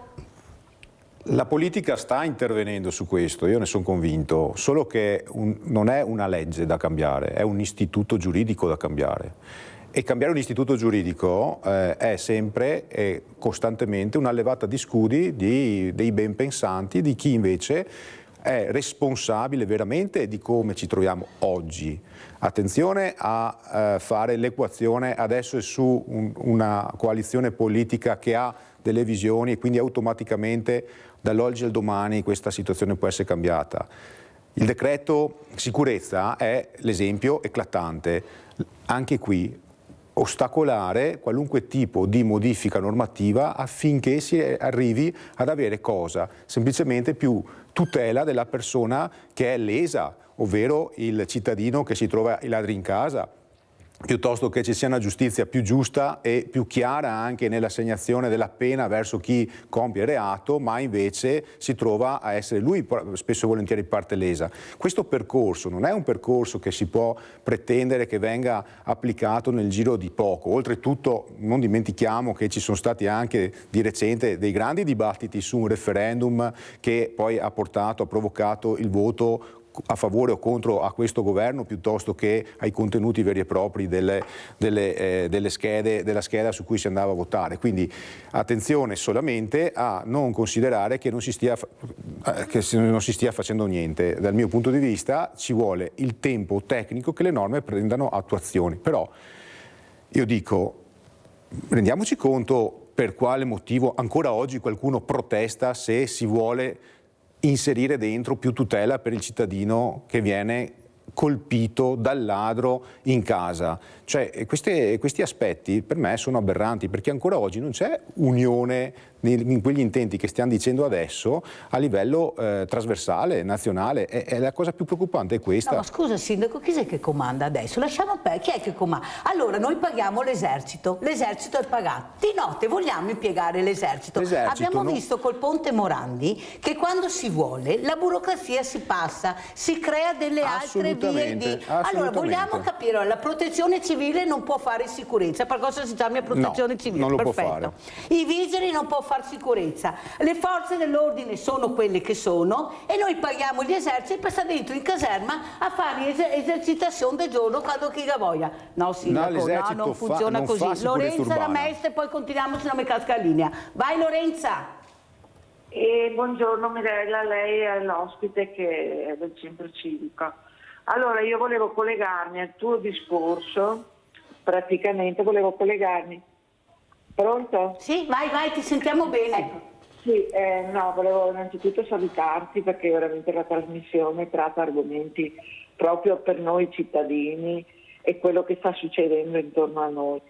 La politica sta intervenendo su questo, io ne sono convinto, solo che non è una legge da cambiare, è un istituto giuridico da cambiare. E cambiare un istituto giuridico è sempre e costantemente una levata di scudi dei ben pensanti, di chi invece è responsabile veramente di come ci troviamo oggi. Attenzione a fare l'equazione adesso è su una coalizione politica che ha delle visioni e quindi automaticamente dall'oggi al domani questa situazione può essere cambiata. Il decreto sicurezza è l'esempio eclatante. Anche qui ostacolare qualunque tipo di modifica normativa affinché si arrivi ad avere cosa? Semplicemente più tutela della persona che è lesa, ovvero il cittadino che si trova i ladri in casa, piuttosto che ci sia una giustizia più giusta e più chiara anche nell'assegnazione della pena verso chi compie reato, ma invece si trova a essere lui spesso e volentieri parte lesa. Questo percorso non è un percorso che si può pretendere che venga applicato nel giro di poco. Oltretutto non dimentichiamo che ci sono stati anche di recente dei grandi dibattiti su un referendum che poi ha provocato il voto a favore o contro a questo governo piuttosto che ai contenuti veri e propri della scheda su cui si andava a votare. Quindi attenzione solamente a non considerare che non si stia facendo niente. Dal mio punto di vista ci vuole il tempo tecnico che le norme prendano attuazione. Però io dico, rendiamoci conto per quale motivo ancora oggi qualcuno protesta se si vuole inserire dentro più tutela per il cittadino che viene colpito dal ladro in casa. Cioè questi aspetti per me sono aberranti, perché ancora oggi non c'è unione in quegli intenti che stiamo dicendo adesso a livello trasversale, nazionale. E la cosa più preoccupante è questa. No, ma scusa sindaco, chi è che comanda adesso? Lasciamo perdere, chi è che comanda? Allora noi paghiamo l'esercito è pagato, di notte vogliamo impiegare l'esercito. Abbiamo visto col ponte Morandi che quando si vuole la burocrazia si passa, si crea delle altre vie di... Allora vogliamo capire, la protezione civile non può fare sicurezza, per cosa si chiama protezione civile? Non lo perfetto. può fare. I vigili non può fare sicurezza, le forze dell'ordine sono quelle che sono e noi paghiamo gli eserciti per stare dentro in caserma a fare esercitazione del giorno quando chi la voglia. No sindaco, no, non funziona così. Lorenza la Mestre, poi continuiamo se non mi casca la linea. Vai Lorenza! Buongiorno Mirella, lei è l'ospite che è del centro civico. Allora io volevo collegarmi al tuo discorso, praticamente volevo collegarmi. Pronto? Sì, vai, ti sentiamo bene. Sì, no, volevo innanzitutto salutarti perché veramente la trasmissione tratta argomenti proprio per noi cittadini e quello che sta succedendo intorno a noi.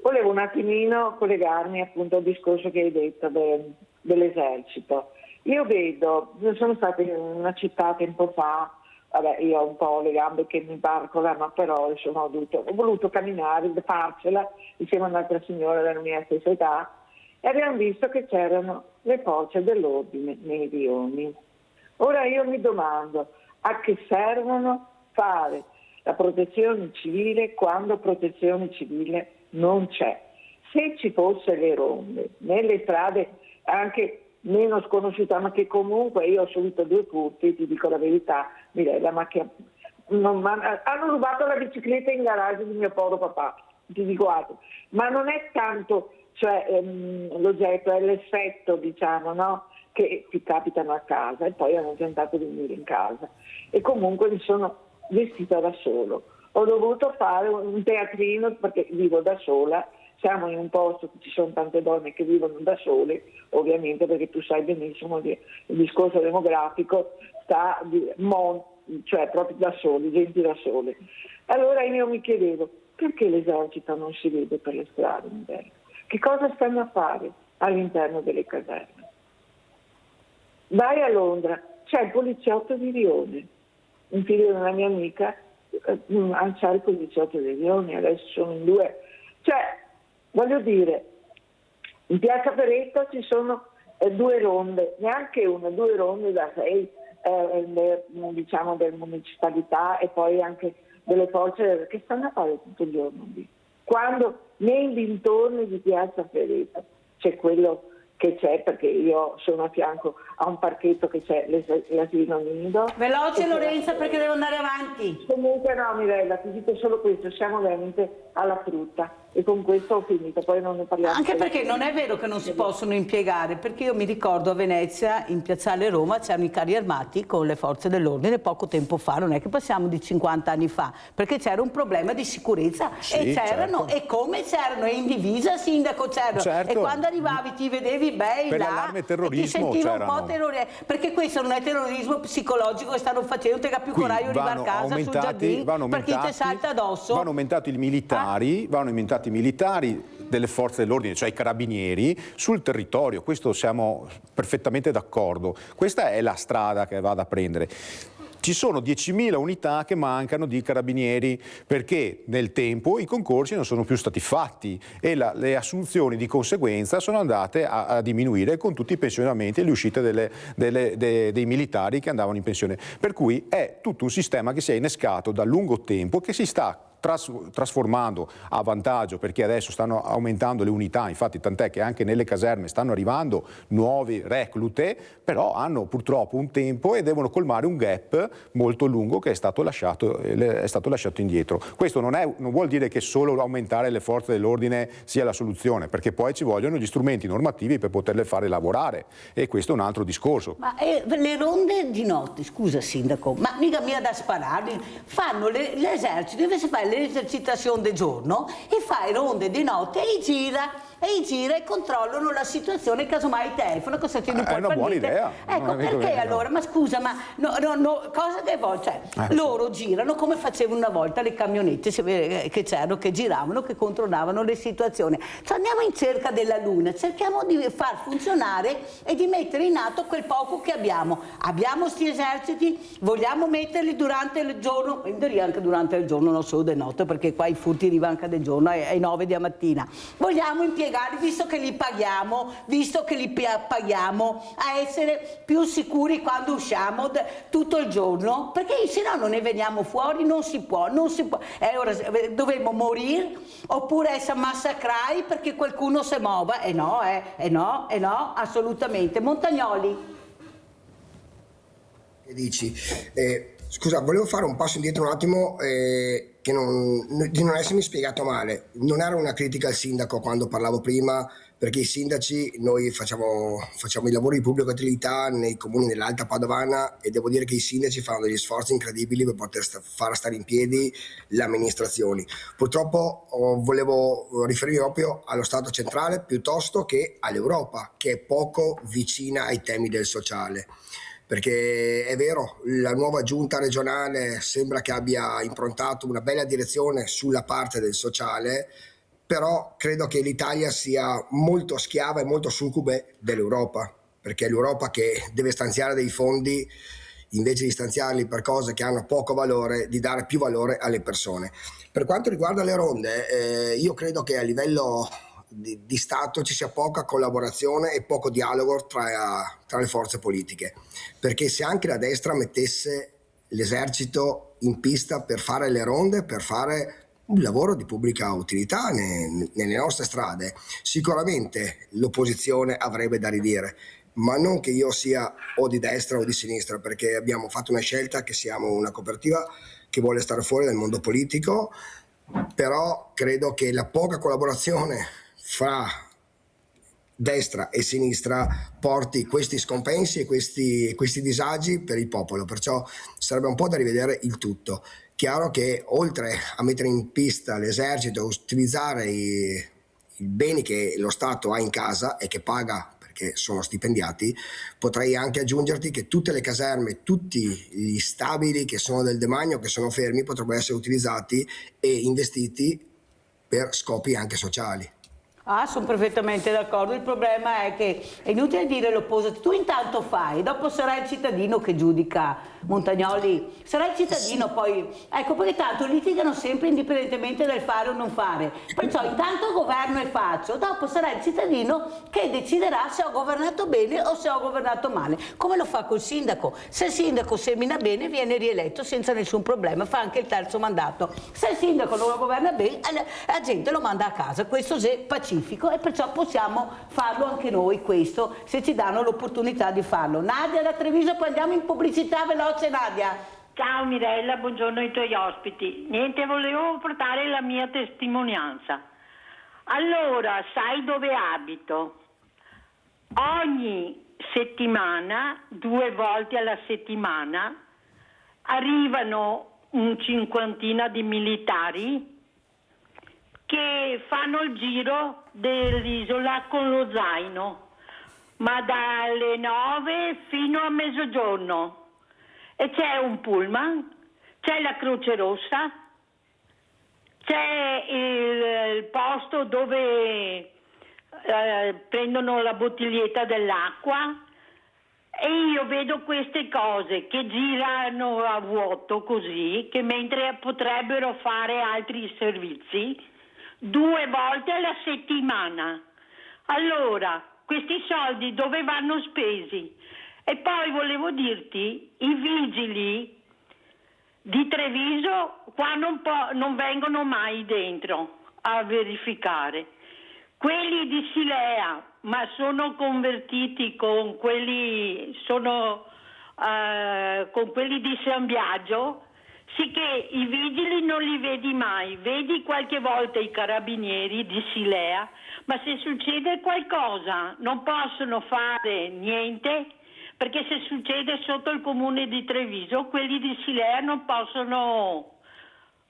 Volevo un attimino collegarmi appunto al discorso che hai detto dell'esercito. Io vedo, sono stata in una città tempo fa, vabbè io ho un po' le gambe che mi barcolano, però insomma ho voluto camminare, farcela insieme a un'altra signora della mia stessa età e abbiamo visto che c'erano le forze dell'ordine nei rioni. Ora io mi domando a che servono fare la protezione civile quando protezione civile non c'è. Se ci fosse le ronde nelle strade anche meno sconosciuta, ma che comunque io ho subito 2 furti, ti dico la verità, Mirella, ma che hanno rubato la bicicletta in garage di mio povero papà, ti dico altro, ma non è tanto l'oggetto, è l'effetto, diciamo, no? Che ti capitano a casa e poi hanno tentato di venire in casa e comunque mi sono vestita da solo. Ho dovuto fare un teatrino perché vivo da sola. Siamo in un posto che ci sono tante donne che vivono da sole, ovviamente perché tu sai benissimo che il discorso demografico cioè proprio da soli, gente da sole. Allora io mi chiedevo, Perché l'esercito non si vede per le strade, Mirella? Che cosa stanno a fare all'interno delle caserme? Vai a Londra, c'è il poliziotto di Lione, un figlio di una mia amica, c'è il poliziotto di Lione, adesso sono in 2. Cioè, voglio dire, in Piazza Peretto ci sono 2 ronde, neanche una, 2 ronde da 6, diciamo, delle municipalità e poi anche delle forze che stanno a fare tutto il giorno lì. Quando nei dintorni di Piazza Peretto c'è quello che c'è, perché io sono a fianco a un parchetto che c'è l'asilo nido. Veloce Lorenza, perché devo andare avanti. Comunque no, Mirella, ti dico solo questo, siamo veramente alla frutta e con questo ho finito, poi non ne parliamo. Anche perché non è vero che non si possono impiegare, perché io mi ricordo a Venezia, in Piazzale Roma, c'erano i carri armati con le forze dell'ordine poco tempo fa, non è che passiamo di 50 anni fa, perché c'era un problema di sicurezza, sì, e c'erano, certo. E come c'erano, e in divisa, sindaco, c'erano, certo. E quando arrivavi ti vedevi bei per là, l'allarme terrorismo, ti sentivi un po' perché questo non è terrorismo psicologico che stanno facendo, te che ha più coraggio di arrivare a casa sul giardino perché ti salta addosso. Vanno aumentati i militari, delle forze dell'ordine, cioè i carabinieri, sul territorio. Questo siamo perfettamente d'accordo. Questa è la strada che va da prendere. Ci sono 10.000 unità che mancano di carabinieri perché nel tempo i concorsi non sono più stati fatti e le assunzioni di conseguenza sono andate a diminuire con tutti i pensionamenti e le uscite dei militari che andavano in pensione. Per cui è tutto un sistema che si è innescato da lungo tempo, che si sta trasformando a vantaggio, perché adesso stanno aumentando le unità, infatti tant'è che anche nelle caserme stanno arrivando nuovi reclute, però hanno purtroppo un tempo e devono colmare un gap molto lungo che è stato lasciato indietro. Questo non vuol dire che solo aumentare le forze dell'ordine sia la soluzione, perché poi ci vogliono gli strumenti normativi per poterle fare lavorare e questo è un altro discorso. Ma le ronde di notte, scusa sindaco, ma mica da spararli, fanno l'esercito, invece fare l'esercitazione del giorno e fai ronde di notte e gira e controllano la situazione, casomai telefono, cosa ti è una buona idea. Ecco, perché allora? Ma scusa, ma cosa che vuoi? Cioè, loro girano come facevano una volta le camionette che c'erano, che giravano, che controllavano le situazioni. Cioè, andiamo in cerca della luna, cerchiamo di far funzionare e di mettere in atto quel poco che abbiamo. Abbiamo sti eserciti, vogliamo metterli durante il giorno, in teoria anche durante il giorno, non solo di notte, perché qua i furti arrivano anche del giorno ai 9 di mattina. Vogliamo impiegare, visto che li paghiamo, a essere più sicuri quando usciamo tutto il giorno, perché se no non ne veniamo fuori, non si può. Ora dovremmo morire oppure essere massacrati perché qualcuno si muova. No, assolutamente. Montagnoli. Che dici? Scusa, volevo fare un passo indietro un attimo, di non essermi spiegato male. Non era una critica al sindaco quando parlavo prima, perché i sindaci, noi facciamo i lavori di pubblica utilità nei comuni dell'Alta Padovana e devo dire che i sindaci fanno degli sforzi incredibili per poter far stare in piedi le amministrazioni. Purtroppo volevo riferirmi proprio allo Stato centrale piuttosto che all'Europa, che è poco vicina ai temi del sociale. Perché è vero, la nuova giunta regionale sembra che abbia improntato una bella direzione sulla parte del sociale, però credo che l'Italia sia molto schiava e molto succube dell'Europa, perché è l'Europa che deve stanziare dei fondi, invece di stanziarli per cose che hanno poco valore, di dare più valore alle persone. Per quanto riguarda le ronde, io credo che a livello di Stato ci sia poca collaborazione e poco dialogo tra le forze politiche, perché se anche la destra mettesse l'esercito in pista per fare le ronde, per fare un lavoro di pubblica utilità nelle nostre strade, sicuramente l'opposizione avrebbe da ridire, ma non che io sia o di destra o di sinistra, perché abbiamo fatto una scelta che siamo una cooperativa che vuole stare fuori dal mondo politico, però credo che la poca collaborazione fra destra e sinistra porti questi scompensi e questi disagi per il popolo, perciò sarebbe un po' da rivedere il tutto. Chiaro che oltre a mettere in pista l'esercito, utilizzare i beni che lo Stato ha in casa e che paga perché sono stipendiati, potrei anche aggiungerti che tutte le caserme, tutti gli stabili che sono del demanio, che sono fermi, potrebbero essere utilizzati e investiti per scopi anche sociali. Ah, sono perfettamente d'accordo. Il problema è che è inutile dire l'opposto. Tu intanto fai, dopo sarà il cittadino che giudica. Montagnoli, sarà il cittadino poi. Ecco, perché tanto litigano sempre indipendentemente dal fare o non fare. Perciò intanto governo e faccio, dopo sarà il cittadino che deciderà se ho governato bene o se ho governato male. Come lo fa col sindaco? Se il sindaco semina bene viene rieletto senza nessun problema, fa anche il terzo mandato. Se il sindaco non lo governa bene, la gente lo manda a casa. Questo è pacifico. E perciò possiamo farlo anche noi questo, se ci danno l'opportunità di farlo. Nadia da Treviso, poi andiamo in pubblicità, veloce Nadia. Ciao Mirella, buongiorno ai tuoi ospiti. Niente, volevo portare la mia testimonianza. Allora, sai dove abito? Ogni settimana, 2 volte alla settimana, arrivano un 50 di militari che fanno il giro dell'isola con lo zaino, ma dalle 9 fino a mezzogiorno. E c'è un pullman, c'è la Croce Rossa, c'è il posto dove prendono la bottiglietta dell'acqua, e io vedo queste cose che girano a vuoto così, che mentre potrebbero fare altri servizi 2 volte alla settimana. Allora, questi soldi dove vanno spesi? E poi volevo dirti, i vigili di Treviso qua non vengono mai dentro a verificare. Quelli di Silea, ma sono convertiti con quelli di San Biagio, sicché i vigili non li vedi mai, vedi qualche volta i carabinieri di Silea, ma se succede qualcosa non possono fare niente, perché se succede sotto il comune di Treviso, quelli di Silea non possono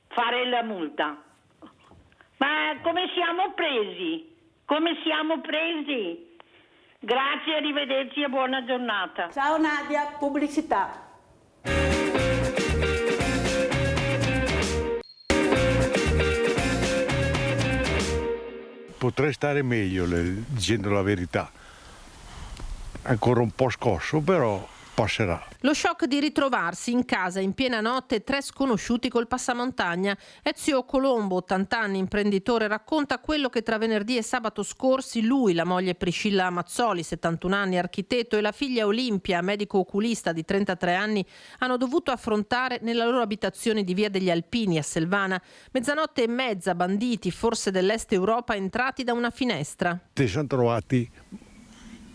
fare la multa. Ma come siamo presi? Come siamo presi? Grazie, arrivederci e buona giornata. Ciao Nadia, pubblicità. Potrei stare meglio, dicendo la verità. Ancora un po' scosso, però passerà. Lo shock di ritrovarsi in casa in piena notte 3 sconosciuti col passamontagna. Ezio Colombo, 80 anni, imprenditore, racconta quello che tra venerdì e sabato scorsi lui, la moglie Priscilla Mazzoli, 71 anni, architetto, e la figlia Olimpia, medico oculista di 33 anni, hanno dovuto affrontare nella loro abitazione di Via degli Alpini a Selvana. 00:30, banditi, forse dell'est Europa, entrati da una finestra. Si sono trovati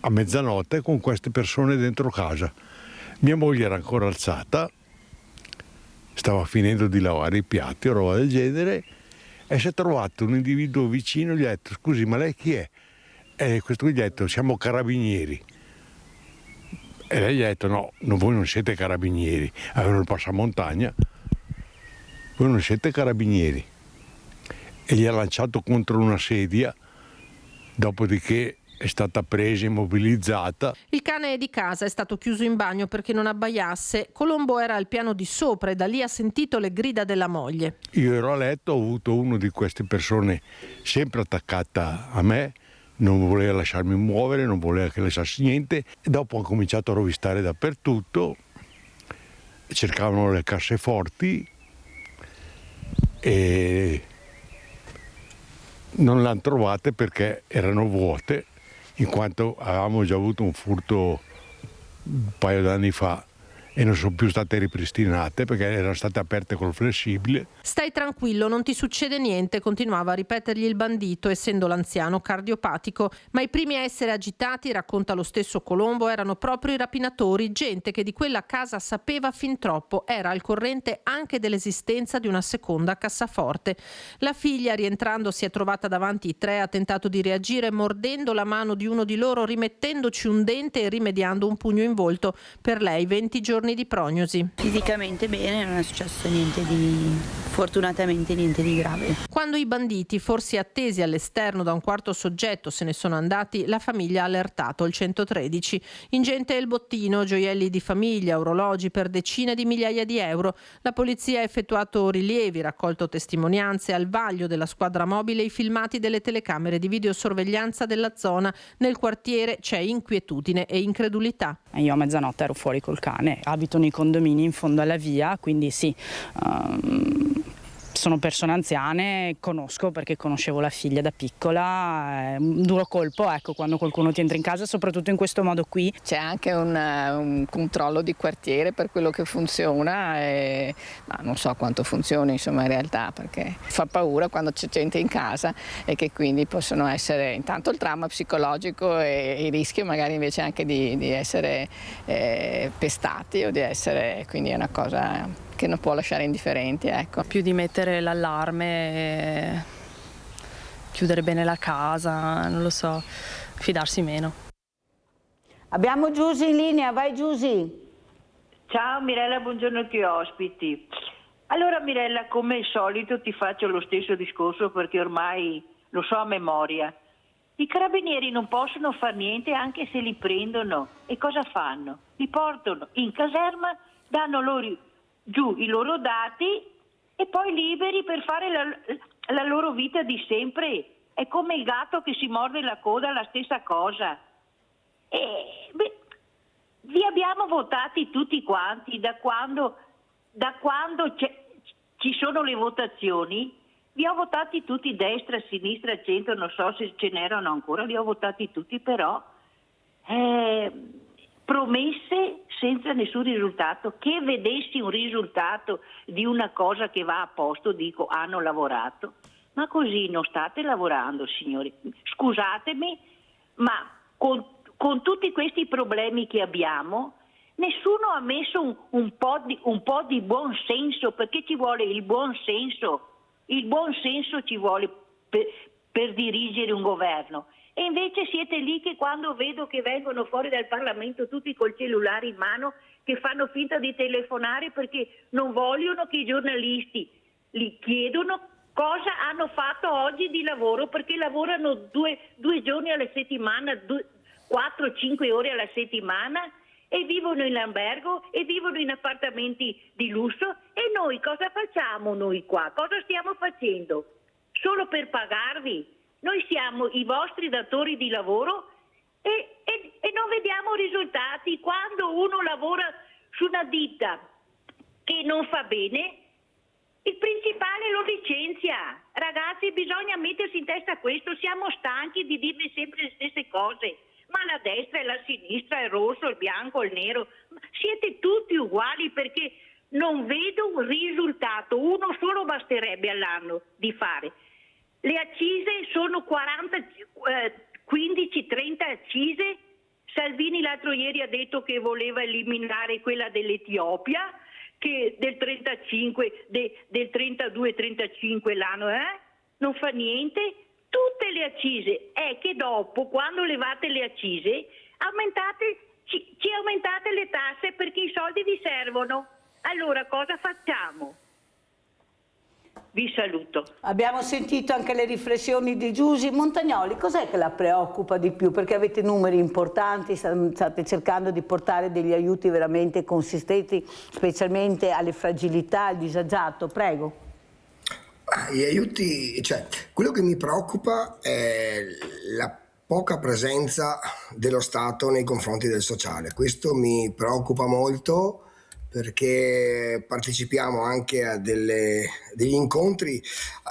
a mezzanotte con queste persone dentro casa. Mia moglie era ancora alzata, stava finendo di lavare i piatti o roba del genere, e si è trovato un individuo vicino e gli ha detto: scusi, ma lei chi è? E questo gli ha detto: siamo carabinieri. E lei gli ha detto: no, voi non siete carabinieri, avevano il passamontagna, voi non siete carabinieri. E gli ha lanciato contro una sedia, dopodiché è stata presa, immobilizzata. Il cane di casa è stato chiuso in bagno perché non abbaiasse. Colombo era al piano di sopra e da lì ha sentito le grida della moglie. Io ero a letto, ho avuto una di queste persone sempre attaccata a me, non voleva lasciarmi muovere, non voleva che lasciassi niente, e dopo ho cominciato a rovistare dappertutto, cercavano le casseforti e non le hanno trovate perché erano vuote, in quanto avevamo già avuto un furto un paio d'anni fa e non sono più state ripristinate perché erano state aperte col flessibile. Stai tranquillo, non ti succede niente, continuava a ripetergli il bandito, essendo l'anziano cardiopatico. Ma i primi a essere agitati, racconta lo stesso Colombo, erano proprio i rapinatori, gente che di quella casa sapeva fin troppo, era al corrente anche dell'esistenza di una seconda cassaforte. La figlia, rientrando, si è trovata davanti i 3, ha tentato di reagire mordendo la mano di uno di loro, rimettendoci un dente e rimediando un pugno in volto. Per lei 20 giorni giorni di prognosi. Fisicamente bene, non è successo fortunatamente niente di grave. Quando i banditi, forse attesi all'esterno da un quarto soggetto, se ne sono andati, la famiglia ha allertato il 113. Ingente è il bottino, gioielli di famiglia, orologi per decine di migliaia di euro. La polizia ha effettuato rilievi, raccolto testimonianze, al vaglio della squadra mobile i filmati delle telecamere di videosorveglianza della zona. Nel quartiere c'è inquietudine e incredulità. Io a mezzanotte ero fuori col cane, abito nei condomini in fondo alla via, quindi sì, sono persone anziane, conosco perché conoscevo la figlia da piccola, è un duro colpo, ecco, quando qualcuno ti entra in casa, soprattutto in questo modo qui. C'è anche un controllo di quartiere per quello che funziona e non so quanto funzioni insomma in realtà, perché fa paura quando c'è gente in casa e che quindi possono essere intanto il trauma psicologico e il rischio magari invece anche di essere pestati o di essere, quindi è una cosa che non può lasciare indifferenti, ecco. Più di mettere l'allarme, chiudere bene la casa, non lo so, fidarsi meno. Abbiamo Giusy in linea, vai Giusy. Ciao Mirella, buongiorno ai tuoi ospiti. Allora Mirella, come al solito ti faccio lo stesso discorso perché ormai lo so a memoria. I carabinieri non possono fare niente anche se li prendono. E cosa fanno? Li portano in caserma, danno loro giù i loro dati e poi liberi per fare la loro vita di sempre. È come il gatto che si morde la coda, la stessa cosa. Vi abbiamo votati tutti quanti da quando ci sono le votazioni. Vi ho votati tutti destra, sinistra, centro, non so se ce n'erano ancora, li ho votati tutti, però promesse senza nessun risultato. Che vedessi un risultato di una cosa che va a posto, dico hanno lavorato, ma così non state lavorando, signori. Scusatemi, ma con tutti questi problemi che abbiamo, nessuno ha messo un po' di buon senso, perché ci vuole il buon senso. Il buon senso ci vuole per dirigere un governo. E invece siete lì che quando vedo che vengono fuori dal Parlamento tutti col cellulare in mano, che fanno finta di telefonare perché non vogliono che i giornalisti li chiedono cosa hanno fatto oggi di lavoro, perché lavorano due giorni alla settimana, 4-5 ore alla settimana, e vivono in albergo e vivono in appartamenti di lusso. E noi cosa facciamo noi qua? Cosa stiamo facendo? Solo per pagarvi? Noi siamo i vostri datori di lavoro e non vediamo risultati. Quando uno lavora su una ditta che non fa bene, il principale lo licenzia. Ragazzi, bisogna mettersi in testa questo. Siamo stanchi di dirvi sempre le stesse cose. Ma la destra e la sinistra, il rosso, il bianco, il nero, siete tutti uguali, perché non vedo un risultato. Uno solo basterebbe all'anno di fare. Le accise sono 15-30 accise. Salvini l'altro ieri ha detto che voleva eliminare quella dell'Etiopia, che del 32-35 l'anno, non fa niente. Tutte le accise, è che dopo, quando levate le accise, ci aumentate le tasse perché i soldi vi servono. Allora cosa facciamo? Vi saluto. Abbiamo sentito anche le riflessioni di Giusy. Montagnoli, cos'è che la preoccupa di più? Perché avete numeri importanti, state cercando di portare degli aiuti veramente consistenti, specialmente alle fragilità, al disagiato. Prego. Gli aiuti, quello che mi preoccupa è la poca presenza dello Stato nei confronti del sociale. Questo mi preoccupa molto, perché partecipiamo anche a degli incontri.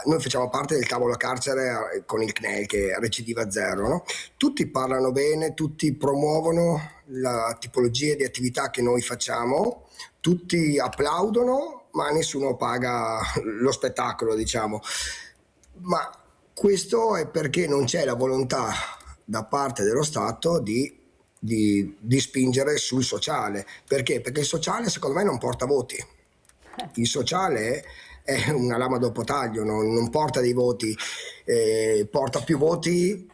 Noi facciamo parte del tavolo carcere con il CNEL, che è Recidiva Zero, no? Tutti parlano bene, tutti promuovono la tipologia di attività che noi facciamo, tutti applaudono, ma nessuno paga lo spettacolo, diciamo. Ma questo è perché non c'è la volontà da parte dello Stato di spingere sul sociale. Perché? Perché il sociale secondo me non porta voti. Il sociale è una lama dopo taglio, non porta dei voti, porta più voti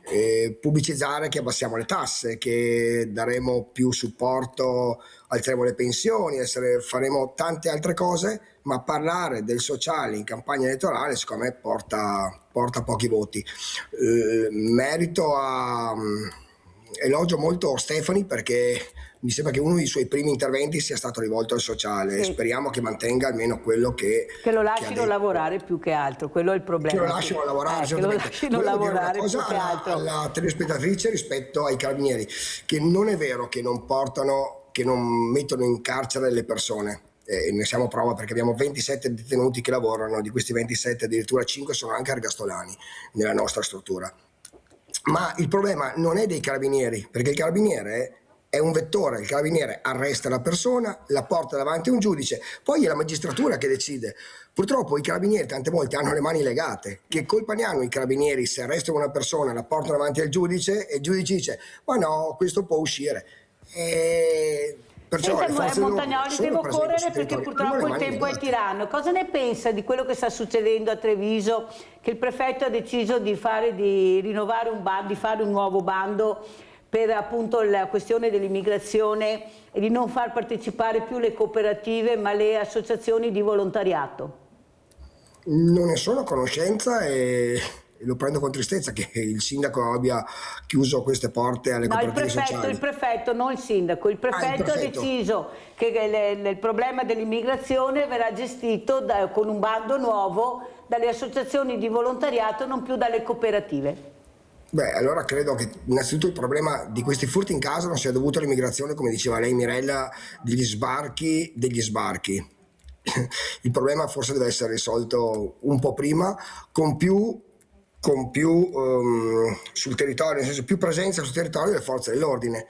pubblicizzare che abbassiamo le tasse, che daremo più supporto, alzeremo le pensioni, faremo tante altre cose, ma parlare del sociale in campagna elettorale secondo me porta pochi voti. Elogio molto Stefani perché mi sembra che uno dei suoi primi interventi sia stato rivolto al sociale. Sì. Speriamo che mantenga almeno quello che lo lasciano lavorare più che altro, quello è il problema. Che lo lasciano lavorare, che lo lasciano lavorare più che altro. Alla telespettatrice rispetto ai carabinieri, che non è vero che non mettono in carcere le persone. Ne siamo prova perché abbiamo 27 detenuti che lavorano, di questi 27 addirittura 5 sono anche ergastolani nella nostra struttura. Ma il problema non è dei carabinieri, perché il carabiniere è un vettore, il carabiniere arresta la persona, la porta davanti a un giudice, poi è la magistratura che decide. Purtroppo i carabinieri tante volte hanno le mani legate. Che colpa ne hanno i carabinieri se arrestano una persona, la portano davanti al giudice e il giudice dice ma no, questo può uscire. Perciò Montagnoli, devo correre perché purtroppo il tempo è tiranno. Cosa ne pensa di quello che sta succedendo a Treviso, che il prefetto ha deciso di rinnovare un bando, di fare un nuovo bando per appunto la questione dell'immigrazione e di non far partecipare più le cooperative ma le associazioni di volontariato? Non ne sono a conoscenza e lo prendo con tristezza che il sindaco abbia chiuso queste porte alle cooperative sociali. Il prefetto, non il sindaco, il prefetto ha deciso che il problema dell'immigrazione verrà gestito con un bando nuovo dalle associazioni di volontariato, non più dalle cooperative. Beh, allora credo che innanzitutto il problema di questi furti in casa non sia dovuto all'immigrazione, come diceva lei Mirella, degli sbarchi. Il problema forse deve essere risolto un po' prima, con più sul territorio, nel senso più presenza sul territorio delle forze dell'ordine.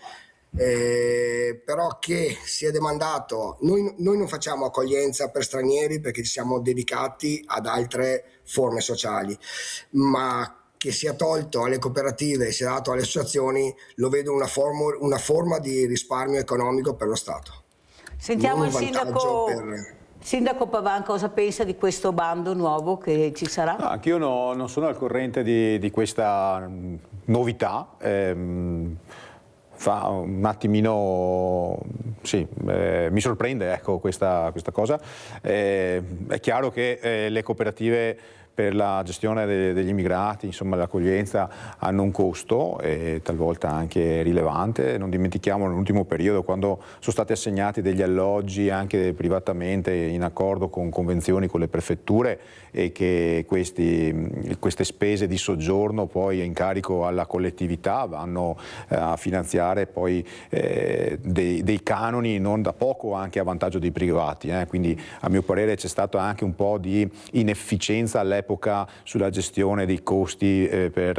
Però che sia demandato, noi non facciamo accoglienza per stranieri perché ci siamo dedicati ad altre forme sociali, ma che sia tolto alle cooperative e sia dato alle associazioni lo vedo una forma di risparmio economico per lo Stato. Sentiamo il Sindaco Pavan, cosa pensa di questo bando nuovo che ci sarà? No, anch'io non sono al corrente di questa novità. Fa un attimino, sì, mi sorprende ecco, questa cosa. È chiaro che le cooperative per la gestione degli immigrati, insomma l'accoglienza, hanno un costo talvolta anche rilevante. Non dimentichiamo nell'ultimo periodo quando sono stati assegnati degli alloggi anche privatamente in accordo con convenzioni con le prefetture e che queste spese di soggiorno poi in carico alla collettività vanno a finanziare poi dei canoni non da poco anche a vantaggio dei privati. Quindi a mio parere c'è stato anche un po' di inefficienza all'epoca sulla gestione dei costi per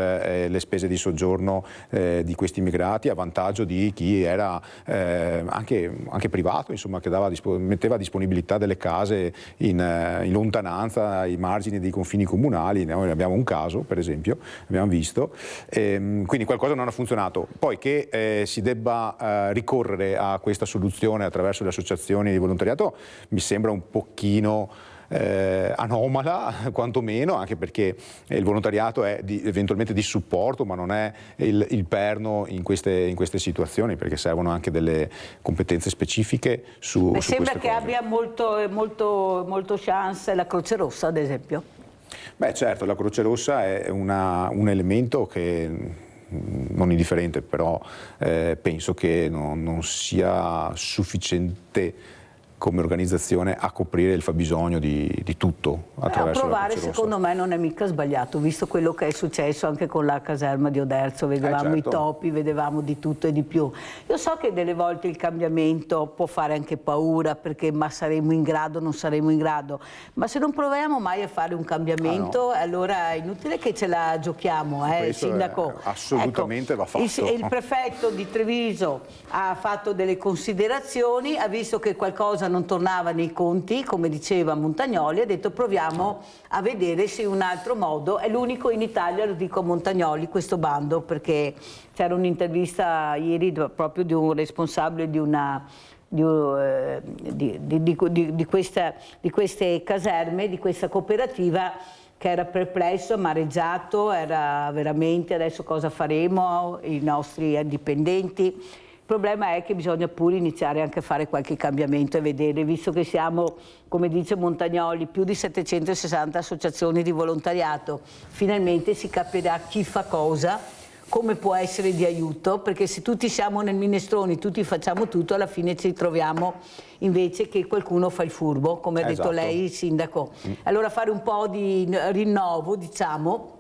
le spese di soggiorno di questi immigrati a vantaggio di chi era anche privato, insomma, che metteva a disponibilità delle case in lontananza ai margini dei confini comunali. Noi abbiamo un caso, per esempio, abbiamo visto, quindi qualcosa non ha funzionato. Poi che si debba ricorrere a questa soluzione attraverso le associazioni di volontariato mi sembra un pochino anomala, quantomeno, anche perché il volontariato è eventualmente di supporto, ma non è il perno in queste situazioni, perché servono anche delle competenze specifiche su queste sembra che cose. Abbia molto chance la Croce Rossa, ad esempio. Beh, certo, la Croce Rossa è un elemento che non indifferente, però penso che non sia sufficiente come organizzazione a coprire il fabbisogno di tutto attraverso a provare, la Croce Rossa. secondo me non è mica sbagliato, visto quello che è successo anche con la caserma di Oderzo, vedevamo certo. I topi, vedevamo di tutto e di più. Io so che delle volte il cambiamento può fare anche paura, perché ma saremo in grado, non saremo in grado, ma se non proviamo mai a fare un cambiamento, allora è inutile che ce la giochiamo, Sindaco. Assolutamente va fatto. Il prefetto di Treviso ha fatto delle considerazioni, ha visto che qualcosa non tornava nei conti, come diceva Montagnoli, ha detto proviamo a vedere se in un altro modo, è l'unico in Italia, lo dico a Montagnoli, questo bando, perché c'era un'intervista ieri proprio di un responsabile di una di queste caserme, di questa cooperativa, che era perplesso, amareggiato, era veramente adesso cosa faremo, i nostri dipendenti. Il problema è che bisogna pure iniziare anche a fare qualche cambiamento e vedere, visto che siamo, come dice Montagnoli, più di 760 associazioni di volontariato, finalmente si capirà chi fa cosa, come può essere di aiuto, perché se tutti siamo nel minestrone, tutti facciamo tutto, alla fine ci troviamo invece che qualcuno fa il furbo, come ha detto lei, Sindaco. Allora fare un po' di rinnovo, diciamo,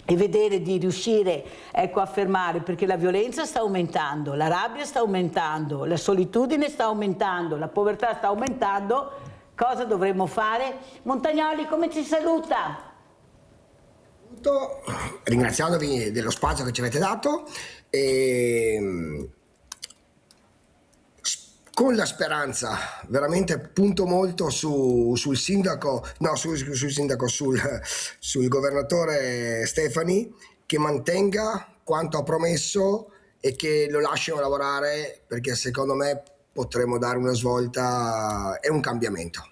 e vedere di riuscire, ecco, a fermare, perché la violenza sta aumentando, la rabbia sta aumentando, la solitudine sta aumentando, la povertà sta aumentando. Cosa dovremmo fare? Montagnoli, come ci saluta? Ringraziandovi dello spazio che ci avete dato e con la speranza, veramente punto molto sul sindaco, no, sul governatore Stefani, che mantenga quanto ha promesso e che lo lasciano lavorare, perché secondo me potremo dare una svolta e un cambiamento.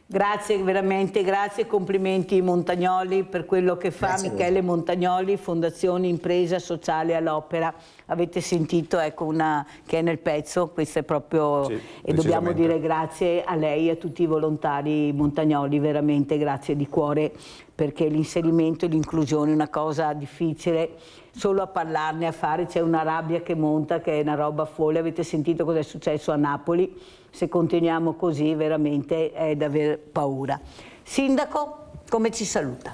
Grazie, veramente grazie, complimenti Montagnoli per quello che fa. Grazie. Michele Montagnoli, Fondazione Impresa Sociale all'Opera. Avete sentito, ecco, una che è nel pezzo, questo è proprio, sì, e dobbiamo dire grazie a lei e a tutti i volontari Montagnoli, veramente grazie di cuore, perché l'inserimento e l'inclusione è una cosa difficile, solo a parlarne, a fare, c'è una rabbia che monta, che è una roba folle. Avete sentito cosa è successo a Napoli? Se continuiamo così veramente è da aver paura. Sindaco, come ci saluta?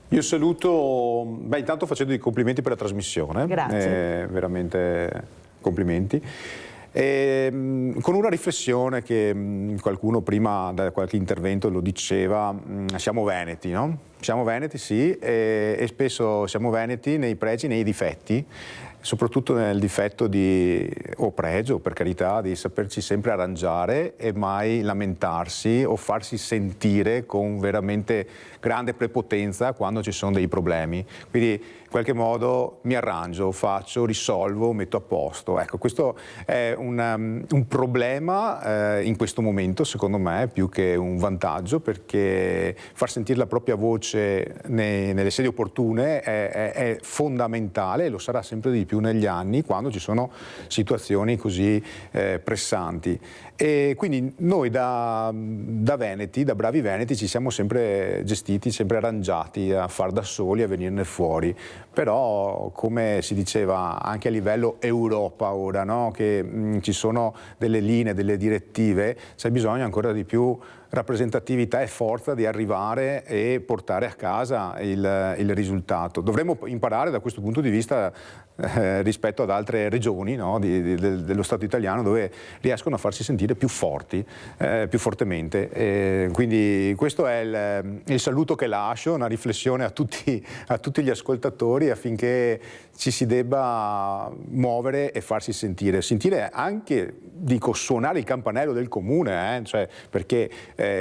Io saluto, intanto facendo i complimenti per la trasmissione. Grazie. Veramente complimenti. Con una riflessione che qualcuno prima da qualche intervento lo diceva, siamo veneti, no? Siamo veneti, sì, e spesso siamo veneti nei pregi e nei difetti, soprattutto nel difetto o pregio, per carità, di saperci sempre arrangiare e mai lamentarsi o farsi sentire con veramente grande prepotenza quando ci sono dei problemi. Quindi in qualche modo mi arrangio, faccio, risolvo, metto a posto. Ecco, questo è un problema in questo momento, secondo me, più che un vantaggio, perché far sentire la propria voce nelle sedi opportune è fondamentale, e lo sarà sempre di più negli anni quando ci sono situazioni così pressanti. E quindi noi da veneti, da bravi veneti, ci siamo sempre gestiti, sempre arrangiati a far da soli, a venirne fuori. Però, come si diceva anche a livello Europa ora, no? Che ci sono delle linee, delle direttive, c'è bisogno ancora di più rappresentatività e forza di arrivare e portare a casa il risultato. Dovremmo imparare da questo punto di vista rispetto ad altre regioni, no? dello Stato italiano, dove riescono a farsi sentire più forti, più fortemente. Quindi questo è il saluto che lascio, una riflessione a tutti gli ascoltatori, affinché ci si debba muovere e farsi sentire anche, dico, suonare il campanello del comune, cioè, perché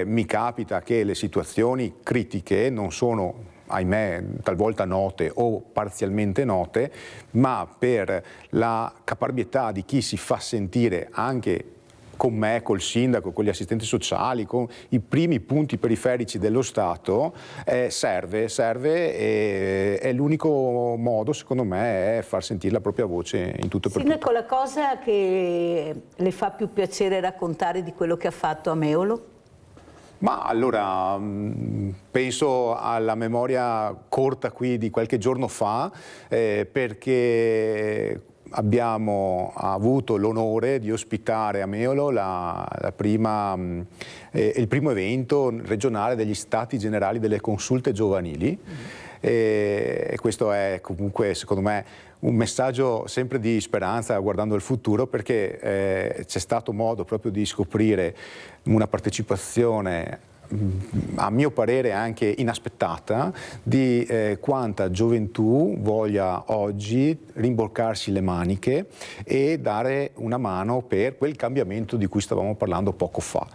mi capita che le situazioni critiche non sono, ahimè, talvolta note o parzialmente note, ma per la caparbietà di chi si fa sentire anche con me, col sindaco, con gli assistenti sociali, con i primi punti periferici dello Stato, serve e è l'unico modo, secondo me, è far sentire la propria voce in tutto e per tutto. Sindaco, la cosa che le fa più piacere raccontare di quello che ha fatto a Meolo? Ma allora, penso alla memoria corta qui di qualche giorno fa, perché abbiamo avuto l'onore di ospitare a Meolo il primo evento regionale degli Stati Generali delle Consulte Giovanili. E questo è comunque, secondo me, un messaggio sempre di speranza guardando al futuro, perché c'è stato modo proprio di scoprire una partecipazione a mio parere anche inaspettata, di quanta gioventù voglia oggi rimborcarsi le maniche e dare una mano per quel cambiamento di cui stavamo parlando poco fa.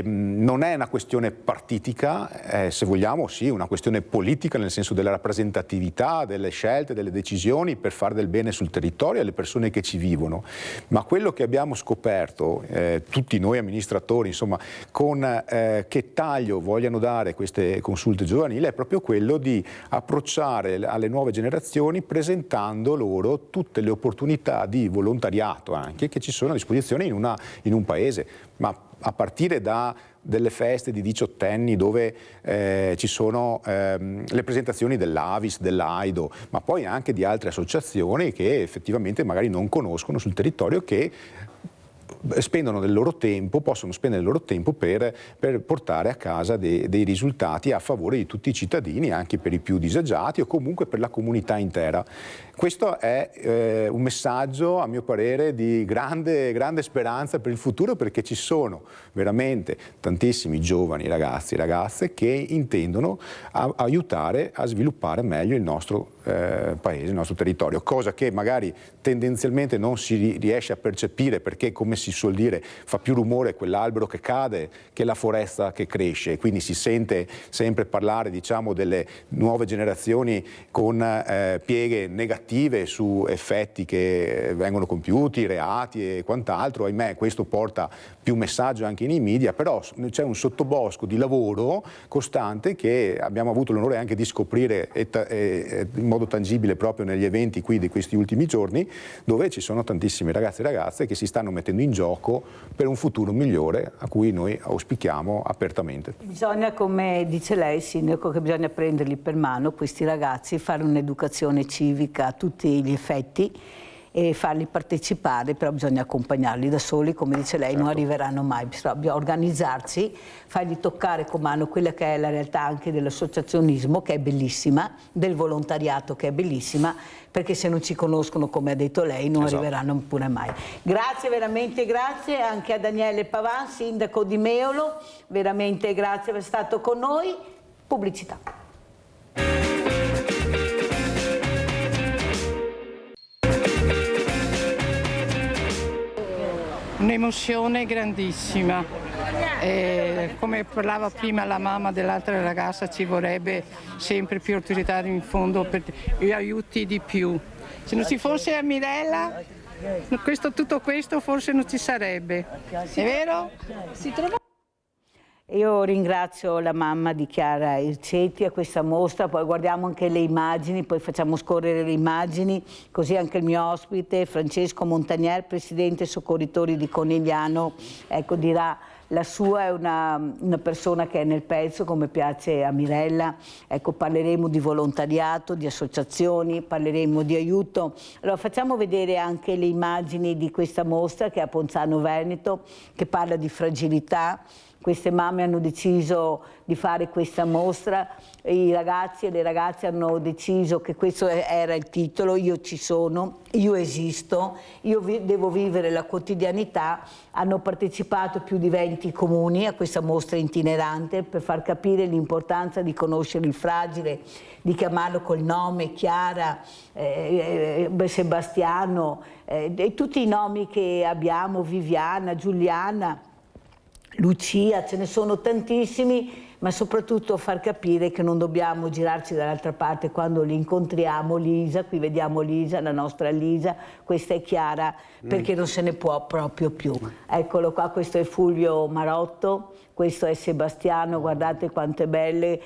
Non è una questione partitica, se vogliamo sì, una questione politica nel senso della rappresentatività, delle scelte, delle decisioni per fare del bene sul territorio alle persone che ci vivono, ma quello che abbiamo scoperto, tutti noi amministratori, insomma, con che taglio vogliano dare queste consulte giovanili è proprio quello di approcciare alle nuove generazioni presentando loro tutte le opportunità di volontariato anche che ci sono a disposizione in un paese, ma a partire da delle feste di diciottenni dove ci sono le presentazioni dell'Avis, dell'Aido, ma poi anche di altre associazioni che effettivamente magari non conoscono sul territorio, che spendono del loro tempo, possono spendere il loro tempo per portare a casa dei risultati a favore di tutti i cittadini, anche per i più disagiati o comunque per la comunità intera. Questo è un messaggio, a mio parere, di grande speranza per il futuro, perché ci sono veramente tantissimi giovani ragazzi e ragazze che intendono aiutare a sviluppare meglio il nostro paese, il nostro territorio, cosa che magari tendenzialmente non si riesce a percepire, perché, come si suol dire, fa più rumore quell'albero che cade che la foresta che cresce, quindi si sente sempre parlare, diciamo, delle nuove generazioni con pieghe negative su effetti che vengono compiuti, reati e quant'altro. Ahimè, questo porta più messaggio anche nei media, però c'è un sottobosco di lavoro costante che abbiamo avuto l'onore anche di scoprire in modo tangibile proprio negli eventi qui di questi ultimi giorni, dove ci sono tantissimi ragazzi e ragazze che si stanno mettendo in gioco per un futuro migliore a cui noi auspichiamo apertamente. Bisogna, come dice lei, Sindaco, che bisogna prenderli per mano questi ragazzi, fare un'educazione civica a tutti gli effetti e farli partecipare, però bisogna accompagnarli. Da soli, come dice lei, non arriveranno mai, bisogna organizzarsi, fargli toccare con mano quella che è la realtà anche dell'associazionismo, che è bellissima, del volontariato, che è bellissima, perché se non ci conoscono, come ha detto lei, non arriveranno pure mai. Grazie, veramente grazie anche a Daniele Pavan, sindaco di Meolo, veramente grazie per essere stato con noi. Pubblicità. Un'emozione grandissima, come parlava prima la mamma dell'altra ragazza, ci vorrebbe sempre più autorità in fondo per aiuti di più. Se non ci fosse Mirella, tutto questo forse non ci sarebbe, è vero? Io ringrazio la mamma di Chiara Ircetti a questa mostra, poi guardiamo anche le immagini, poi facciamo scorrere le immagini, così anche il mio ospite Francesco Montagnier, presidente Soccorritori di Conegliano, ecco, dirà la sua, è una persona che è nel pezzo, come piace a Mirella. Ecco, parleremo di volontariato, di associazioni, parleremo di aiuto. Allora facciamo vedere anche le immagini di questa mostra che è a Ponzano Veneto, che parla di fragilità. Queste mamme hanno deciso di fare questa mostra, i ragazzi e le ragazze hanno deciso che questo era il titolo: io ci sono, io esisto, io devo vivere la quotidianità. Hanno partecipato più di 20 comuni a questa mostra itinerante per far capire l'importanza di conoscere il fragile, di chiamarlo col nome, Chiara, Sebastiano, e tutti i nomi che abbiamo, Viviana, Giuliana, Lucia, ce ne sono tantissimi, ma soprattutto far capire che non dobbiamo girarci dall'altra parte quando li incontriamo. Lisa, qui vediamo Lisa, la nostra Lisa, questa è Chiara, perché non se ne può proprio più. Eccolo qua, questo è Fulvio Marotto, questo è Sebastiano, guardate quante belle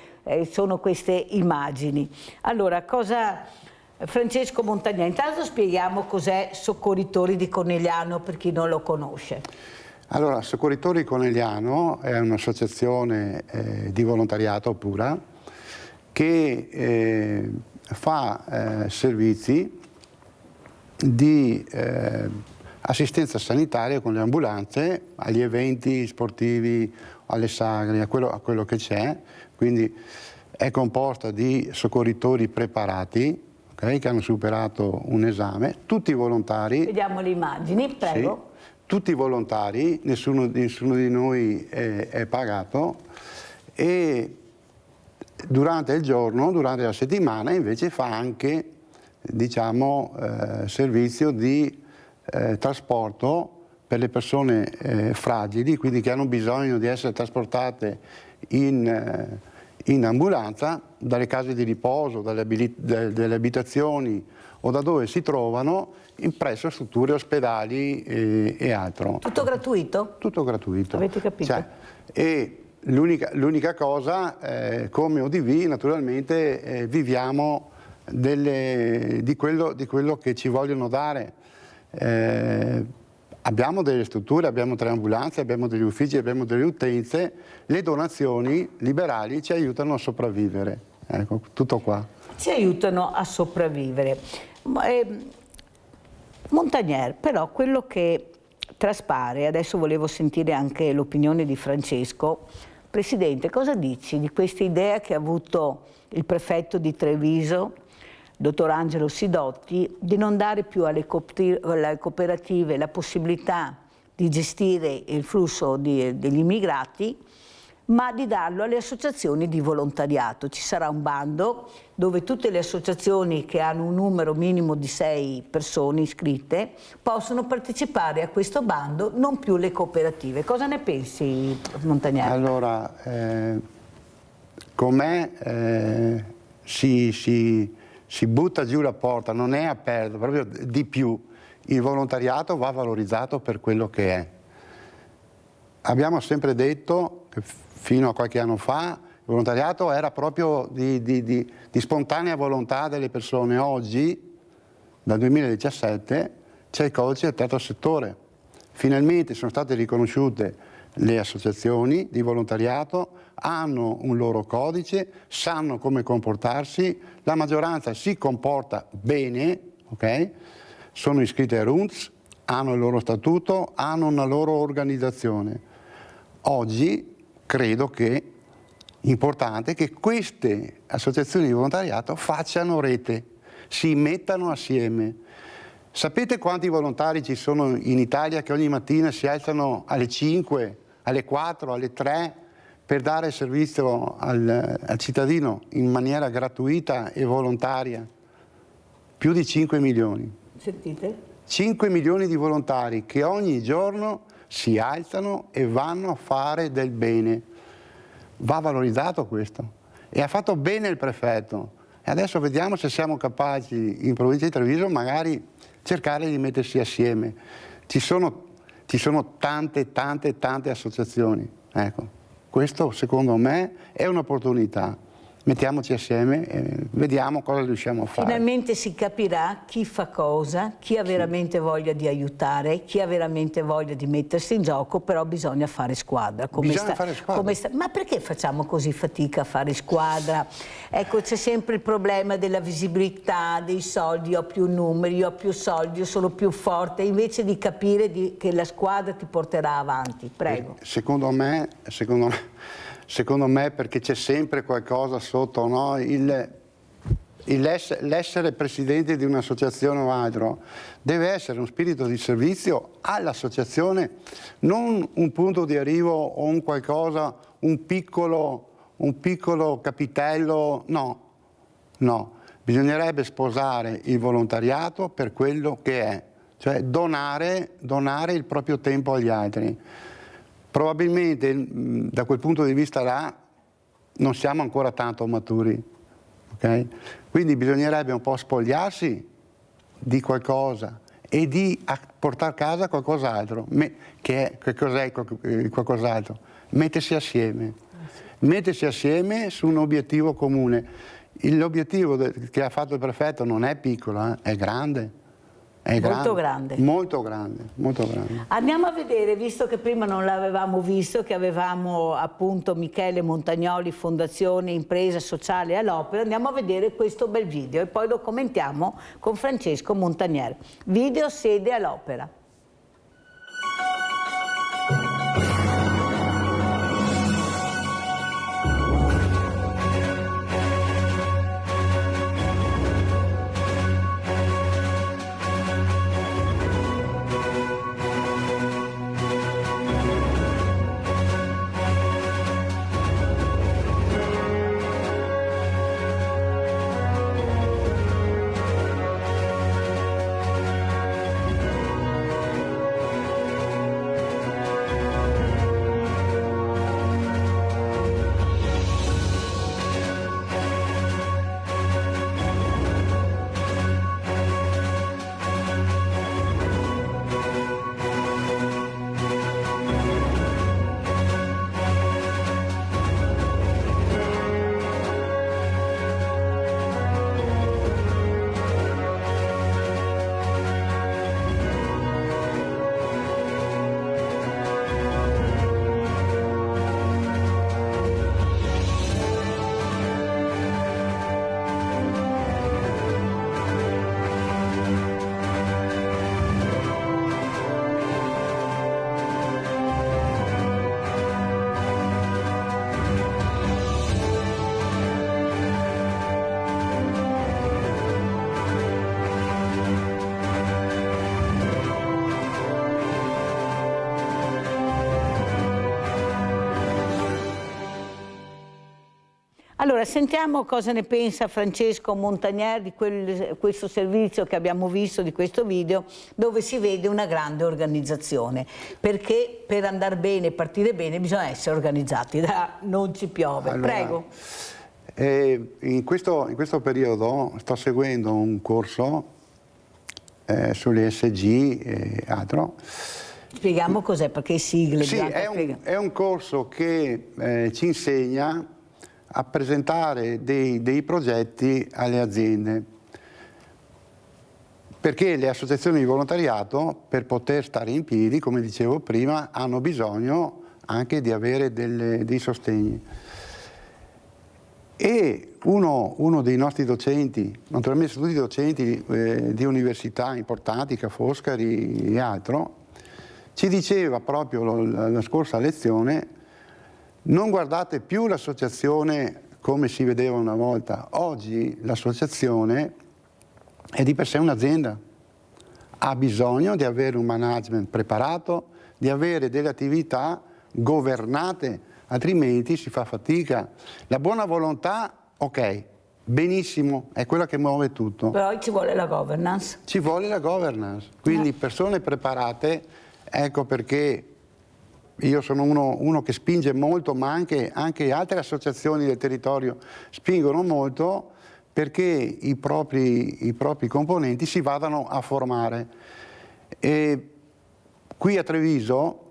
sono queste immagini. Allora, Francesco Montagnier, intanto spieghiamo cos'è Soccorritori di Conegliano per chi non lo conosce. Allora, Soccorritori Conegliano è un'associazione di volontariato pura che fa servizi di assistenza sanitaria con le ambulanze agli eventi sportivi, alle sagre, a quello che c'è. Quindi è composta di soccorritori preparati, okay, che hanno superato un esame, tutti volontari. Vediamo le immagini, prego. Sì. Tutti volontari, nessuno di noi è pagato, e durante il giorno, durante la settimana invece fa anche, diciamo, servizio di trasporto per le persone fragili, quindi che hanno bisogno di essere trasportate in ambulanza dalle case di riposo, dalle abitazioni o da dove si trovano presso strutture ospedali e altro. Tutto gratuito? Tutto gratuito. Avete capito? Cioè, e l'unica cosa, come ODV naturalmente viviamo di quello che ci vogliono dare. Abbiamo delle strutture, abbiamo 3 ambulanze, abbiamo degli uffici, abbiamo delle utenze, le donazioni liberali ci aiutano a sopravvivere. Ecco, tutto qua. Ci aiutano a sopravvivere. Montagnier, però quello che traspare, adesso volevo sentire anche l'opinione di Francesco. Presidente, cosa dici di questa idea che ha avuto il prefetto di Treviso, dottor Angelo Sidotti, di non dare più alle cooperative la possibilità di gestire il flusso degli immigrati, ma di darlo alle associazioni di volontariato? Ci sarà un bando dove tutte le associazioni che hanno un numero minimo di 6 persone iscritte possono partecipare a questo bando, non più le cooperative. Cosa ne pensi, Montagnier? Allora, com'è si butta giù la porta, non è aperto, proprio di più. Il volontariato va valorizzato per quello che è. Abbiamo sempre detto che fino a qualche anno fa il volontariato era proprio di spontanea volontà delle persone. Oggi, dal 2017, c'è il codice del terzo settore. Finalmente sono state riconosciute le associazioni di volontariato, hanno un loro codice, sanno come comportarsi, la maggioranza si comporta bene, ok? Sono iscritte a RUNTS, hanno il loro statuto, hanno una loro organizzazione. Oggi credo che è importante che queste associazioni di volontariato facciano rete, si mettano assieme. Sapete quanti volontari ci sono in Italia che ogni mattina si alzano alle 5, alle 4, alle 3 per dare servizio al cittadino in maniera gratuita e volontaria? Più di 5 milioni. Sentite? 5 milioni di volontari che ogni giorno si alzano e vanno a fare del bene. Va valorizzato questo. E ha fatto bene il prefetto. E adesso vediamo se siamo capaci in provincia di Treviso magari cercare di mettersi assieme. Ci sono tante associazioni. Ecco, questo secondo me è un'opportunità. Mettiamoci assieme e vediamo cosa riusciamo a fare. Finalmente si capirà chi fa cosa, chi ha veramente voglia di aiutare, chi ha veramente voglia di mettersi in gioco, però bisogna fare squadra. Ma perché facciamo così fatica a fare squadra? Ecco, c'è sempre il problema della visibilità, dei soldi, io ho più numeri, io ho più soldi, io sono più forte, invece di capire che la squadra ti porterà avanti. Prego. Secondo me perché c'è sempre qualcosa sotto, no? L'essere presidente di un'associazione o altro deve essere uno spirito di servizio all'associazione, non un punto di arrivo o un qualcosa, un piccolo capitello, no. Bisognerebbe sposare il volontariato per quello che è, cioè donare il proprio tempo agli altri. Probabilmente da quel punto di vista là non siamo ancora tanto maturi, okay? Quindi bisognerebbe un po' spogliarsi di qualcosa e di portare a casa qualcos'altro. Che cos'è qualcos'altro? Mettersi assieme su un obiettivo comune. L'obiettivo che ha fatto il prefetto non è piccolo, è grande. Molto grande. Molto grande, molto grande. Andiamo a vedere, visto che prima non l'avevamo visto, che avevamo appunto Michele Montagnoli, Fondazione Impresa Sociale all'Opera, andiamo a vedere questo bel video e poi lo commentiamo con Francesco Montagnier. Video Sede all'Opera. Allora, sentiamo cosa ne pensa Francesco Montagnier di questo servizio che abbiamo visto, di questo video, dove si vede una grande organizzazione, perché per andare bene, partire bene, bisogna essere organizzati, non ci piove. Allora, prego. In questo periodo sto seguendo un corso sulle ESG e altro. Spieghiamo cos'è, perché sigle. Sì, è un corso che ci insegna a presentare dei progetti alle aziende, perché le associazioni di volontariato, per poter stare in piedi, come dicevo prima, hanno bisogno anche di avere dei sostegni. E uno dei nostri docenti, naturalmente tutti docenti di università importanti, Ca' Foscari e altro, ci diceva proprio la scorsa lezione: non guardate più l'associazione come si vedeva una volta. Oggi l'associazione è di per sé un'azienda. Ha bisogno di avere un management preparato, di avere delle attività governate, altrimenti si fa fatica. La buona volontà, ok, benissimo, è quella che muove tutto. Però ci vuole la governance. Ci vuole la governance. Quindi persone preparate, ecco perché io sono uno che spinge molto, ma anche altre associazioni del territorio spingono molto perché i propri componenti si vadano a formare. E qui a Treviso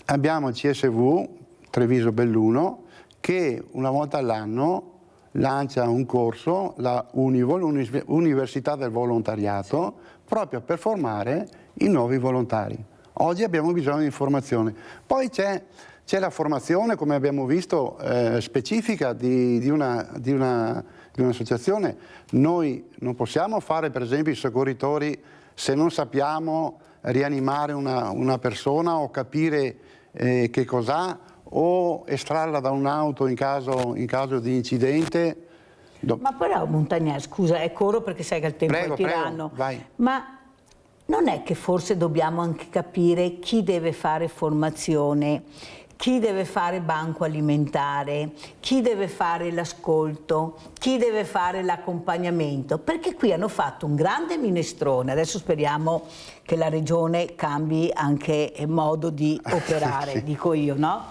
abbiamo il CSV, Treviso Belluno, che una volta all'anno lancia un corso, la Univol, Università del Volontariato, proprio per formare i nuovi volontari. Oggi abbiamo bisogno di informazione. Poi c'è la formazione, come abbiamo visto, specifica di un'associazione. Noi non possiamo fare, per esempio, i soccorritori se non sappiamo rianimare una persona o capire che cos'ha, o estrarla da un'auto in caso di incidente. Ma però, Montagnier, scusa, corro perché sai che il tempo è tiranno. Vai. Ma non è che forse dobbiamo anche capire chi deve fare formazione, chi deve fare banco alimentare, chi deve fare l'ascolto, chi deve fare l'accompagnamento? Perché qui hanno fatto un grande minestrone, adesso speriamo che la Regione cambi anche modo di operare, sì. Dico io, no?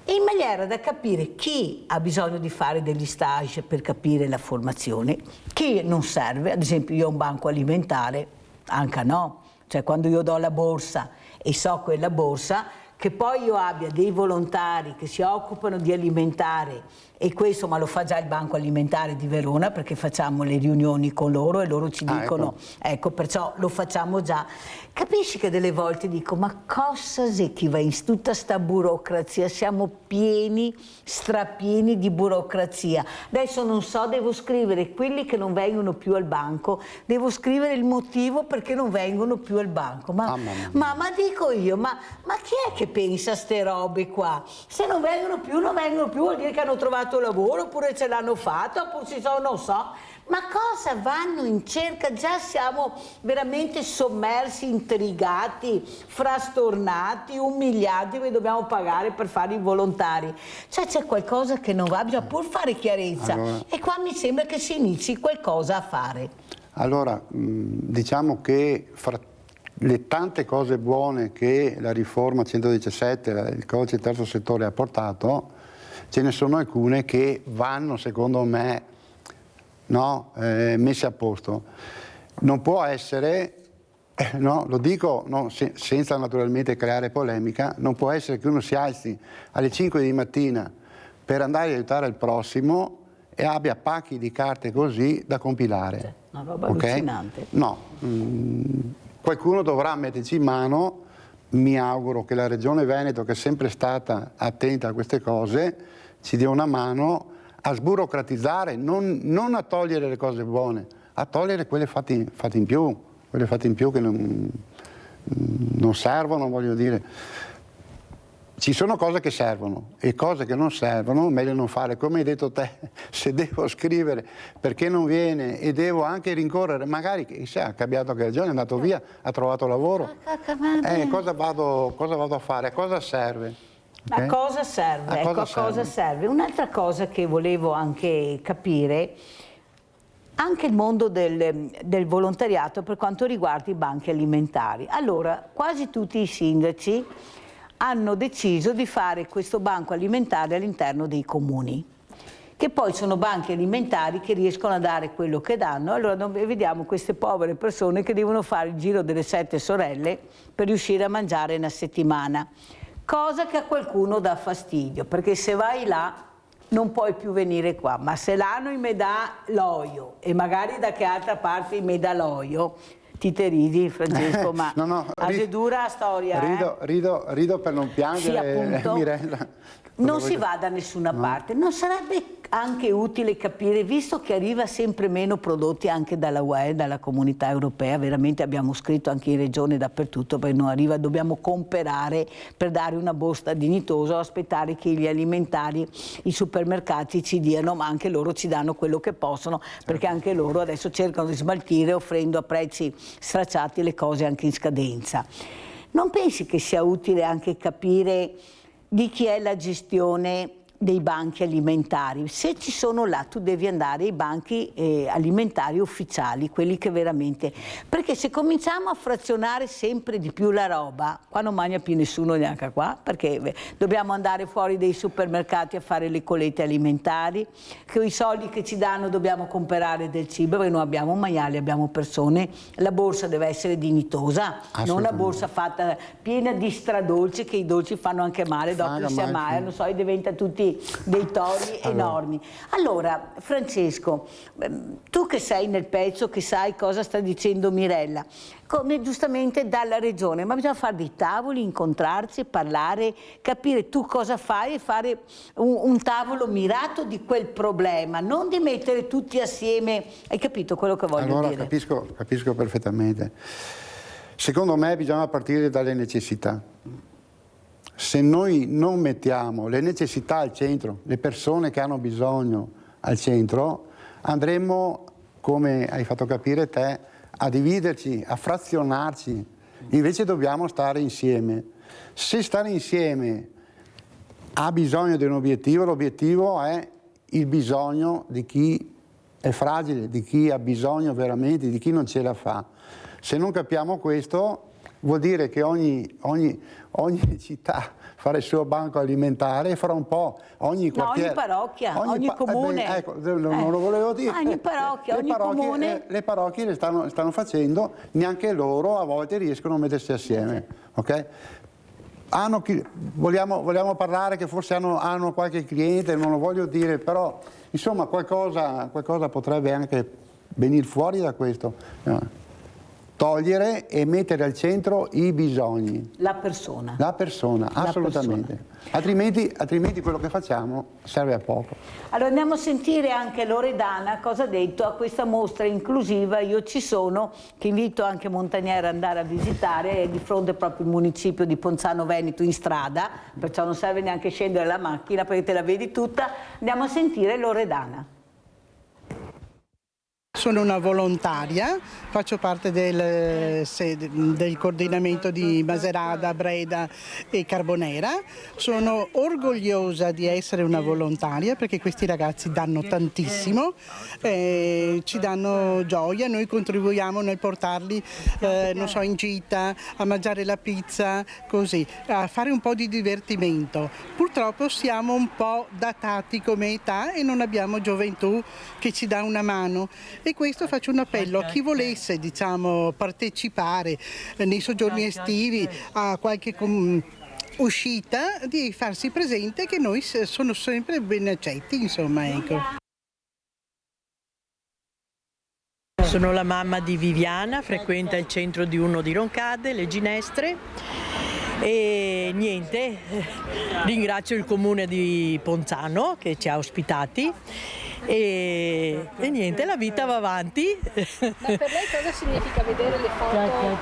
In maniera da capire chi ha bisogno di fare degli stage per capire la formazione, chi non serve. Ad esempio io ho un banco alimentare, anche no, cioè quando io do la borsa e so quella borsa, che poi io abbia dei volontari che si occupano di alimentare, e questo ma lo fa già il Banco Alimentare di Verona, perché facciamo le riunioni con loro e loro ci dicono, ecco, perciò lo facciamo già. Capisci che delle volte dico, ma cosa è che va in tutta sta burocrazia? Siamo pieni, strapieni di burocrazia. Adesso non so, devo scrivere quelli che non vengono più al banco, devo scrivere il motivo perché non vengono più al banco. Ma dico io, ma chi è che pensa a ste robe qua? Se non vengono più, vuol dire che hanno trovato lavoro, oppure ce l'hanno fatto, oppure ci sono, non so. Ma cosa vanno in cerca? Già siamo veramente sommersi, intrigati, frastornati, umiliati, che dobbiamo pagare per fare i volontari. Cioè c'è qualcosa che non va, bisogna pur fare chiarezza. Allora, e qua mi sembra che si inizi qualcosa a fare. Allora, diciamo che fra le tante cose buone che la riforma 117, il codice terzo settore ha portato, ce ne sono alcune che vanno, secondo me, messe a posto. Non può essere, lo dico senza naturalmente creare polemica, non può essere che uno si alzi alle 5 di mattina per andare a aiutare il prossimo e abbia pacchi di carte così da compilare. Una roba allucinante. No, qualcuno dovrà metterci in mano. Mi auguro che la Regione Veneto, che è sempre stata attenta a queste cose, ci dia una mano a sburocratizzare, non a togliere le cose buone, a togliere quelle fatte in più, che non servono, voglio dire. Ci sono cose che servono e cose che non servono, meglio non fare. Come hai detto te, se devo scrivere perché non viene e devo anche rincorrere, magari ha cambiato anche Regione, è andato via, ha trovato lavoro. Cosa vado a fare? A cosa serve? A cosa serve? A cosa serve? Un'altra cosa che volevo anche capire, anche il mondo del volontariato per quanto riguarda i banchi alimentari. Allora, quasi tutti i sindaci hanno deciso di fare questo banco alimentare all'interno dei comuni, che poi sono banchi alimentari che riescono a dare quello che danno. Allora vediamo queste povere persone che devono fare il giro delle 7 sorelle per riuscire a mangiare una settimana. Cosa che a qualcuno dà fastidio, perché se vai là non puoi più venire qua, ma se l'hanno in Medaloio e magari da che altra parte in Medaloio, ti te ridi, Francesco, ma asedura storia. Rido per non piangere, sì, Mirella. Non si va da nessuna parte. Non sarebbe anche utile capire, visto che arriva sempre meno prodotti anche dalla UE, dalla comunità europea, veramente abbiamo scritto anche in regione dappertutto, perché non arriva, dobbiamo comprare per dare una borsa dignitosa o aspettare che gli alimentari, i supermercati ci diano, ma anche loro ci danno quello che possono, perché anche loro adesso cercano di smaltire offrendo a prezzi stracciati le cose anche in scadenza. Non pensi che sia utile anche capire di chi è la gestione dei banchi alimentari? Se ci sono là, tu devi andare ai banchi alimentari ufficiali, quelli che veramente... Perché se cominciamo a frazionare sempre di più la roba, qua non mangia più nessuno neanche qua, perché dobbiamo andare fuori dai supermercati a fare le collette alimentari, che i soldi che ci danno dobbiamo comprare del cibo, perché non abbiamo maiali, abbiamo persone. La borsa deve essere dignitosa, non una borsa fatta piena di stradolci, che i dolci fanno anche male, dopo si ammalano, non so, e diventa tutti dei tori enormi. Allora, Francesco, tu che sei nel pezzo, che sai cosa sta dicendo Mirella, come giustamente dalla regione, ma bisogna fare dei tavoli, incontrarsi, parlare, capire tu cosa fai e fare un tavolo mirato di quel problema, non di mettere tutti assieme. Hai capito quello che voglio dire? Capisco perfettamente. Secondo me bisogna partire dalle necessità. Se noi non mettiamo le necessità al centro, le persone che hanno bisogno al centro, andremo, come hai fatto capire te, a dividerci, a frazionarci. Invece dobbiamo stare insieme. Se stare insieme ha bisogno di un obiettivo, l'obiettivo è il bisogno di chi è fragile, di chi ha bisogno veramente, di chi non ce la fa. Se non capiamo questo, vuol dire che ogni città farà il suo banco alimentare e farà un po' ogni quartiere. Ogni parrocchia, ogni comune. Ecco, non lo volevo dire. Ogni parrocchia, ogni comune. Le parrocchie le stanno facendo, neanche loro a volte riescono a mettersi assieme. Okay? Vogliamo parlare che forse hanno qualche cliente, non lo voglio dire, però insomma qualcosa potrebbe anche venire fuori da questo. No. Togliere e mettere al centro i bisogni. La persona. La persona, assolutamente. Altrimenti quello che facciamo serve a poco. Allora andiamo a sentire anche Loredana cosa ha detto a questa mostra inclusiva Io ci sono, che invito anche Montaniera ad andare a visitare, è di fronte proprio al municipio di Ponzano Veneto in strada, perciò non serve neanche scendere la macchina perché te la vedi tutta. Andiamo a sentire Loredana. Sono una volontaria, faccio parte del coordinamento di Macerata, Breda e Carbonera. Sono orgogliosa di essere una volontaria perché questi ragazzi danno tantissimo, ci danno gioia, noi contribuiamo nel portarli non so, in gita, a mangiare la pizza, così, a fare un po' di divertimento. Purtroppo siamo un po' datati come età e non abbiamo gioventù che ci dà una mano. E questo faccio un appello a chi volesse, diciamo, partecipare nei soggiorni estivi a qualche uscita, di farsi presente che noi sono sempre ben accetti, insomma, ecco. Sono la mamma di Viviana, frequenta il centro di Uno di Roncade, le Ginestre. E niente, ringrazio il comune di Ponzano che ci ha ospitati. E niente, la vita va avanti. Ma per lei cosa significa vedere le foto?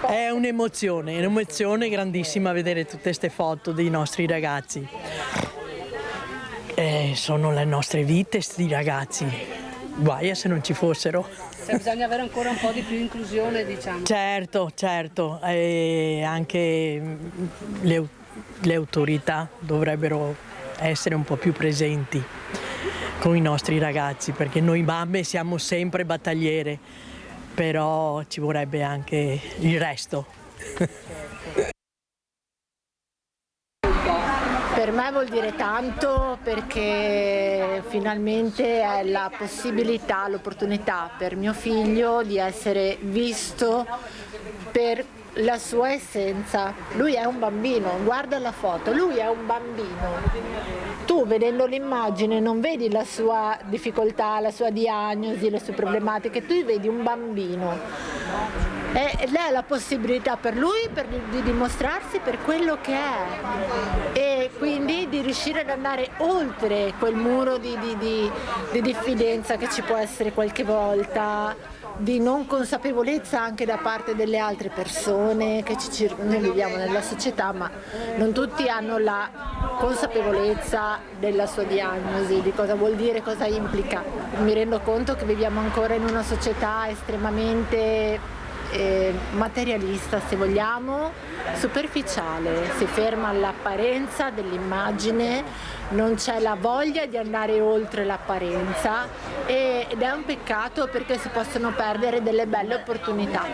È un'emozione grandissima vedere tutte queste foto dei nostri ragazzi. Sono le nostre vite, sti ragazzi. Guai se non ci fossero. Bisogna avere ancora un po' di più inclusione, diciamo. Certo, anche le autorità dovrebbero essere un po' più presenti con i nostri ragazzi, perché noi mamme siamo sempre battagliere, però ci vorrebbe anche il resto. Per me vuol dire tanto, perché finalmente è la possibilità, l'opportunità per mio figlio di essere visto per la sua essenza. Lui è un bambino, guarda la foto, lui è un bambino. Tu vedendo l'immagine non vedi la sua difficoltà, la sua diagnosi, le sue problematiche, tu vedi un bambino. E lei ha la possibilità per lui di dimostrarsi per quello che è, e quindi di riuscire ad andare oltre quel muro di diffidenza che ci può essere qualche volta, di non consapevolezza anche da parte delle altre persone che noi viviamo nella società, ma non tutti hanno la consapevolezza della sua diagnosi, di cosa vuol dire, cosa implica. Mi rendo conto che viviamo ancora in una società estremamente materialista, se vogliamo, superficiale, si ferma all'apparenza dell'immagine, non c'è la voglia di andare oltre l'apparenza, ed è un peccato, perché si possono perdere delle belle opportunità.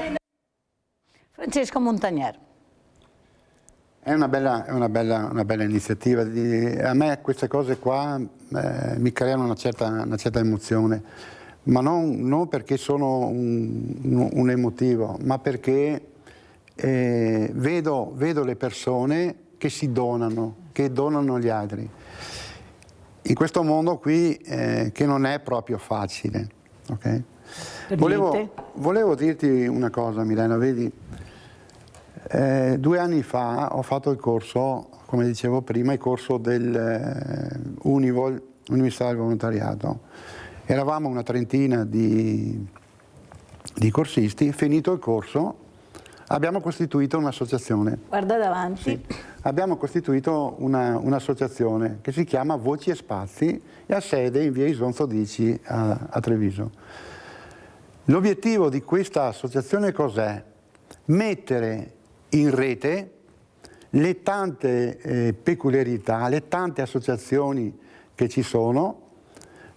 Francesco Montagnier. È una bella iniziativa. A me queste cose qua mi creano una certa emozione. Ma non perché sono un emotivo, ma perché vedo le persone che si donano, che donano agli altri. In questo mondo qui che non è proprio facile. Okay? Volevo dirti una cosa, Milena, vedi, 2 anni fa ho fatto il corso, come dicevo prima, il corso del Univol, Università del Volontariato. Eravamo una trentina di corsisti. Finito il corso abbiamo costituito un'associazione. Guarda davanti. Sì. Abbiamo costituito un'associazione che si chiama Voci e Spazi e ha sede in via Isonzo 10 a Treviso. L'obiettivo di questa associazione cos'è? Mettere in rete le tante peculiarità, le tante associazioni che ci sono,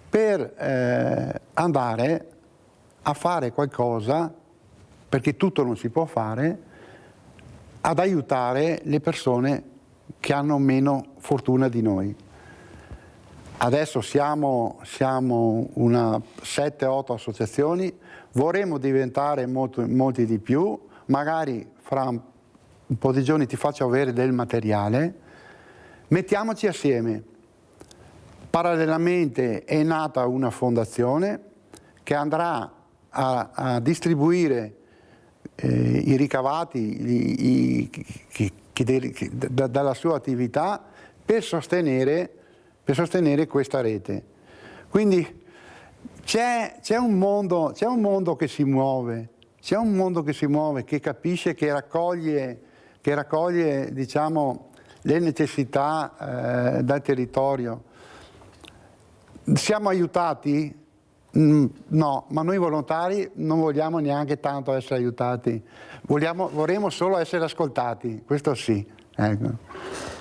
per andare a fare qualcosa, perché tutto non si può fare, ad aiutare le persone che hanno meno fortuna di noi. Adesso siamo una 7-8 associazioni, vorremmo diventare molti di più, magari fra un po' di giorni ti faccio avere del materiale, mettiamoci assieme. Parallelamente è nata una fondazione che andrà a distribuire i ricavati dalla sua attività per sostenere questa rete. Quindi c'è un mondo che si muove, che capisce, che raccoglie diciamo, le necessità dal territorio. Siamo aiutati? No, ma noi volontari non vogliamo neanche tanto essere aiutati, vorremmo solo essere ascoltati, questo sì. Ecco.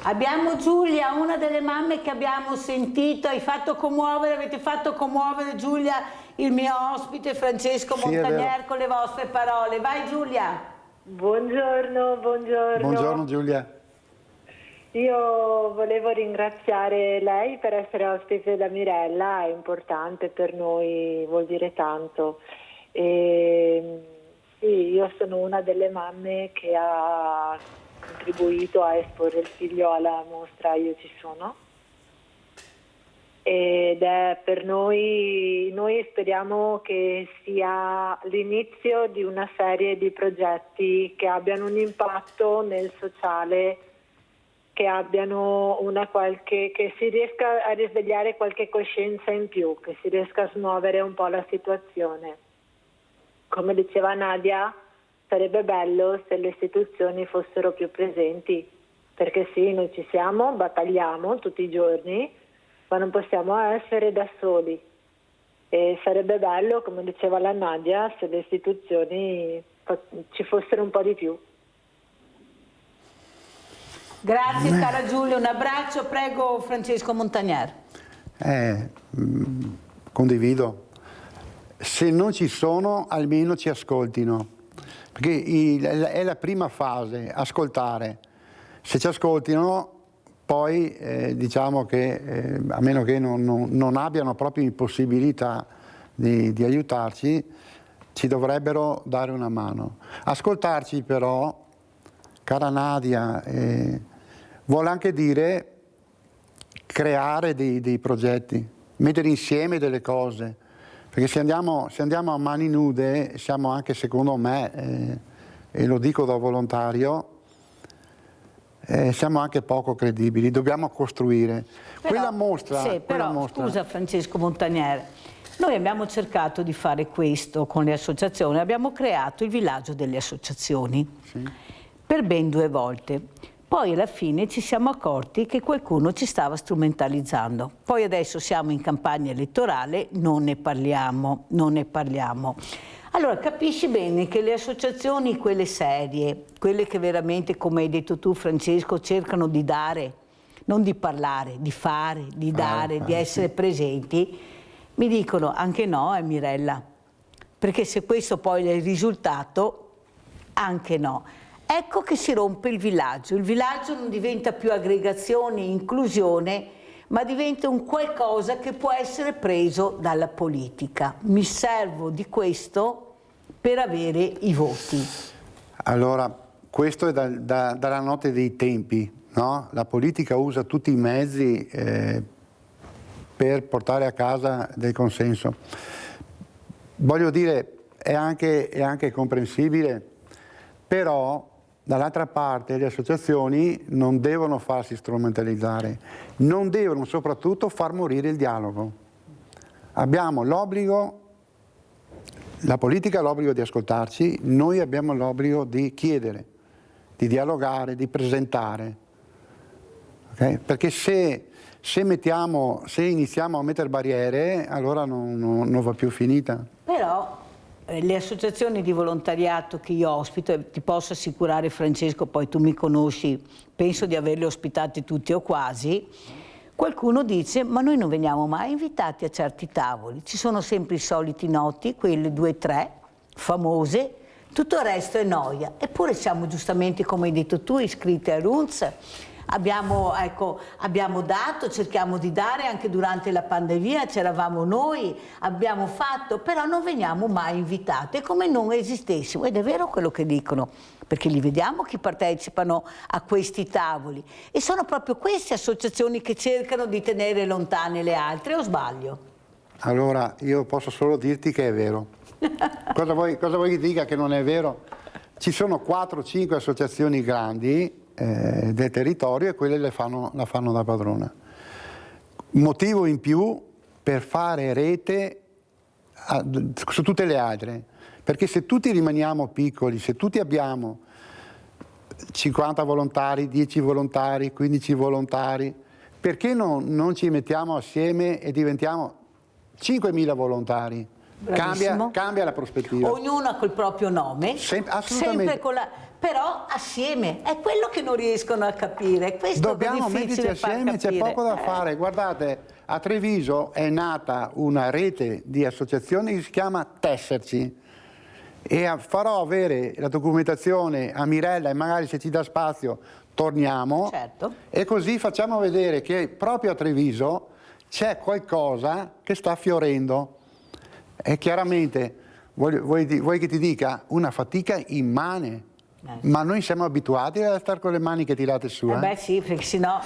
Abbiamo Giulia, una delle mamme che abbiamo sentito, avete fatto commuovere Giulia, il mio ospite Francesco Montagnier con le vostre parole. Vai Giulia. Buongiorno. Buongiorno Giulia. Io volevo ringraziare lei per essere ospite da Mirella, è importante per noi, vuol dire tanto. Sì, io sono una delle mamme che ha contribuito a esporre il figlio alla mostra Io ci sono, ed è per noi speriamo che sia l'inizio di una serie di progetti che abbiano un impatto nel sociale, che abbiano che si riesca a risvegliare qualche coscienza in più, che si riesca a smuovere un po' la situazione. Come diceva Nadia, sarebbe bello se le istituzioni fossero più presenti, perché sì, noi ci siamo, battagliamo tutti i giorni, ma non possiamo essere da soli. E sarebbe bello, come diceva la Nadia, se le istituzioni ci fossero un po' di più. Grazie cara Giulia, un abbraccio, prego Francesco Montagnier. Condivido. Se non ci sono, almeno ci ascoltino, perché è la prima fase, ascoltare. Se ci ascoltino, poi diciamo che a meno che non abbiano proprio impossibilità di aiutarci, ci dovrebbero dare una mano. Ascoltarci però, cara Nadia, vuole anche dire creare dei progetti, mettere insieme delle cose, perché se andiamo a mani nude siamo anche, secondo me, e lo dico da volontario, siamo anche poco credibili, dobbiamo costruire. Però, quella mostra... Scusa Francesco Montagnier, noi abbiamo cercato di fare questo con le associazioni, abbiamo creato il villaggio delle associazioni per ben 2 volte. Poi alla fine ci siamo accorti che qualcuno ci stava strumentalizzando. Poi adesso siamo in campagna elettorale, non ne parliamo. Allora capisci bene che le associazioni, quelle serie, quelle che veramente, come hai detto tu Francesco, cercano di dare, non di parlare, di fare, di dare, di essere presenti, mi dicono anche no, Mirella, perché se questo poi è il risultato, anche no. Ecco che si rompe il villaggio non diventa più aggregazione, inclusione, ma diventa un qualcosa che può essere preso dalla politica. Mi servo di questo per avere i voti. Allora, questo è dalla notte dei tempi, no? La politica usa tutti i mezzi per portare a casa del consenso. Voglio dire, è anche comprensibile, però dall'altra parte le associazioni non devono farsi strumentalizzare, non devono soprattutto far morire il dialogo. Abbiamo l'obbligo, la politica ha l'obbligo di ascoltarci, noi abbiamo l'obbligo di chiedere, di dialogare, di presentare. Okay? Perché se iniziamo a mettere barriere, allora non va più finita. Però le associazioni di volontariato che io ospito, e ti posso assicurare Francesco, poi tu mi conosci, penso di averle ospitate tutti o quasi, qualcuno dice ma noi non veniamo mai invitati a certi tavoli, ci sono sempre i soliti noti, quelle 2 o 3 famose, tutto il resto è noia, eppure siamo giustamente, come hai detto tu, iscritti a RUNTS. Abbiamo dato, cerchiamo di dare anche durante la pandemia, c'eravamo noi, abbiamo fatto, però non veniamo mai invitati, è come non esistessimo, ed è vero quello che dicono, perché li vediamo chi partecipano a questi tavoli e sono proprio queste associazioni che cercano di tenere lontane le altre, o sbaglio? Allora, io posso solo dirti che è vero. Cosa vuoi che dica che non è vero? Ci sono 4 o 5 associazioni grandi del territorio e quelle la fanno da padrona. Motivo in più per fare rete su tutte le altre, perché se tutti rimaniamo piccoli, se tutti abbiamo 50 volontari, 10 volontari, 15 volontari, perché non ci mettiamo assieme e diventiamo 5.000 volontari? Cambia la prospettiva. Ognuno col proprio nome, assolutamente. sempre però assieme, è quello che non riescono a capire. Questo dobbiamo metterci assieme, c'è poco da fare. Guardate, a Treviso è nata una rete di associazioni che si chiama Tesserci e farò avere la documentazione a Mirella e magari se ci dà spazio torniamo, e così facciamo vedere che proprio a Treviso c'è qualcosa che sta fiorendo. E chiaramente, vuoi che ti dica, una fatica immane, ma noi siamo abituati a stare con le maniche tirate su. Beh sì, perché sennò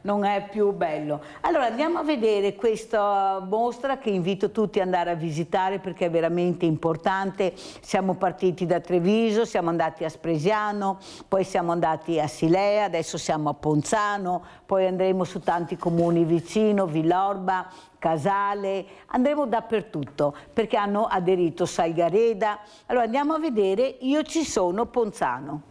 non è più bello. Allora andiamo a vedere questa mostra che invito tutti ad andare a visitare perché è veramente importante. Siamo partiti da Treviso, siamo andati a Spresiano, poi siamo andati a Silea, adesso siamo a Ponzano, poi andremo su tanti comuni vicino, Villorba, Casale, andremo dappertutto perché hanno aderito Salgareda. Allora andiamo a vedere Io ci sono Ponzano.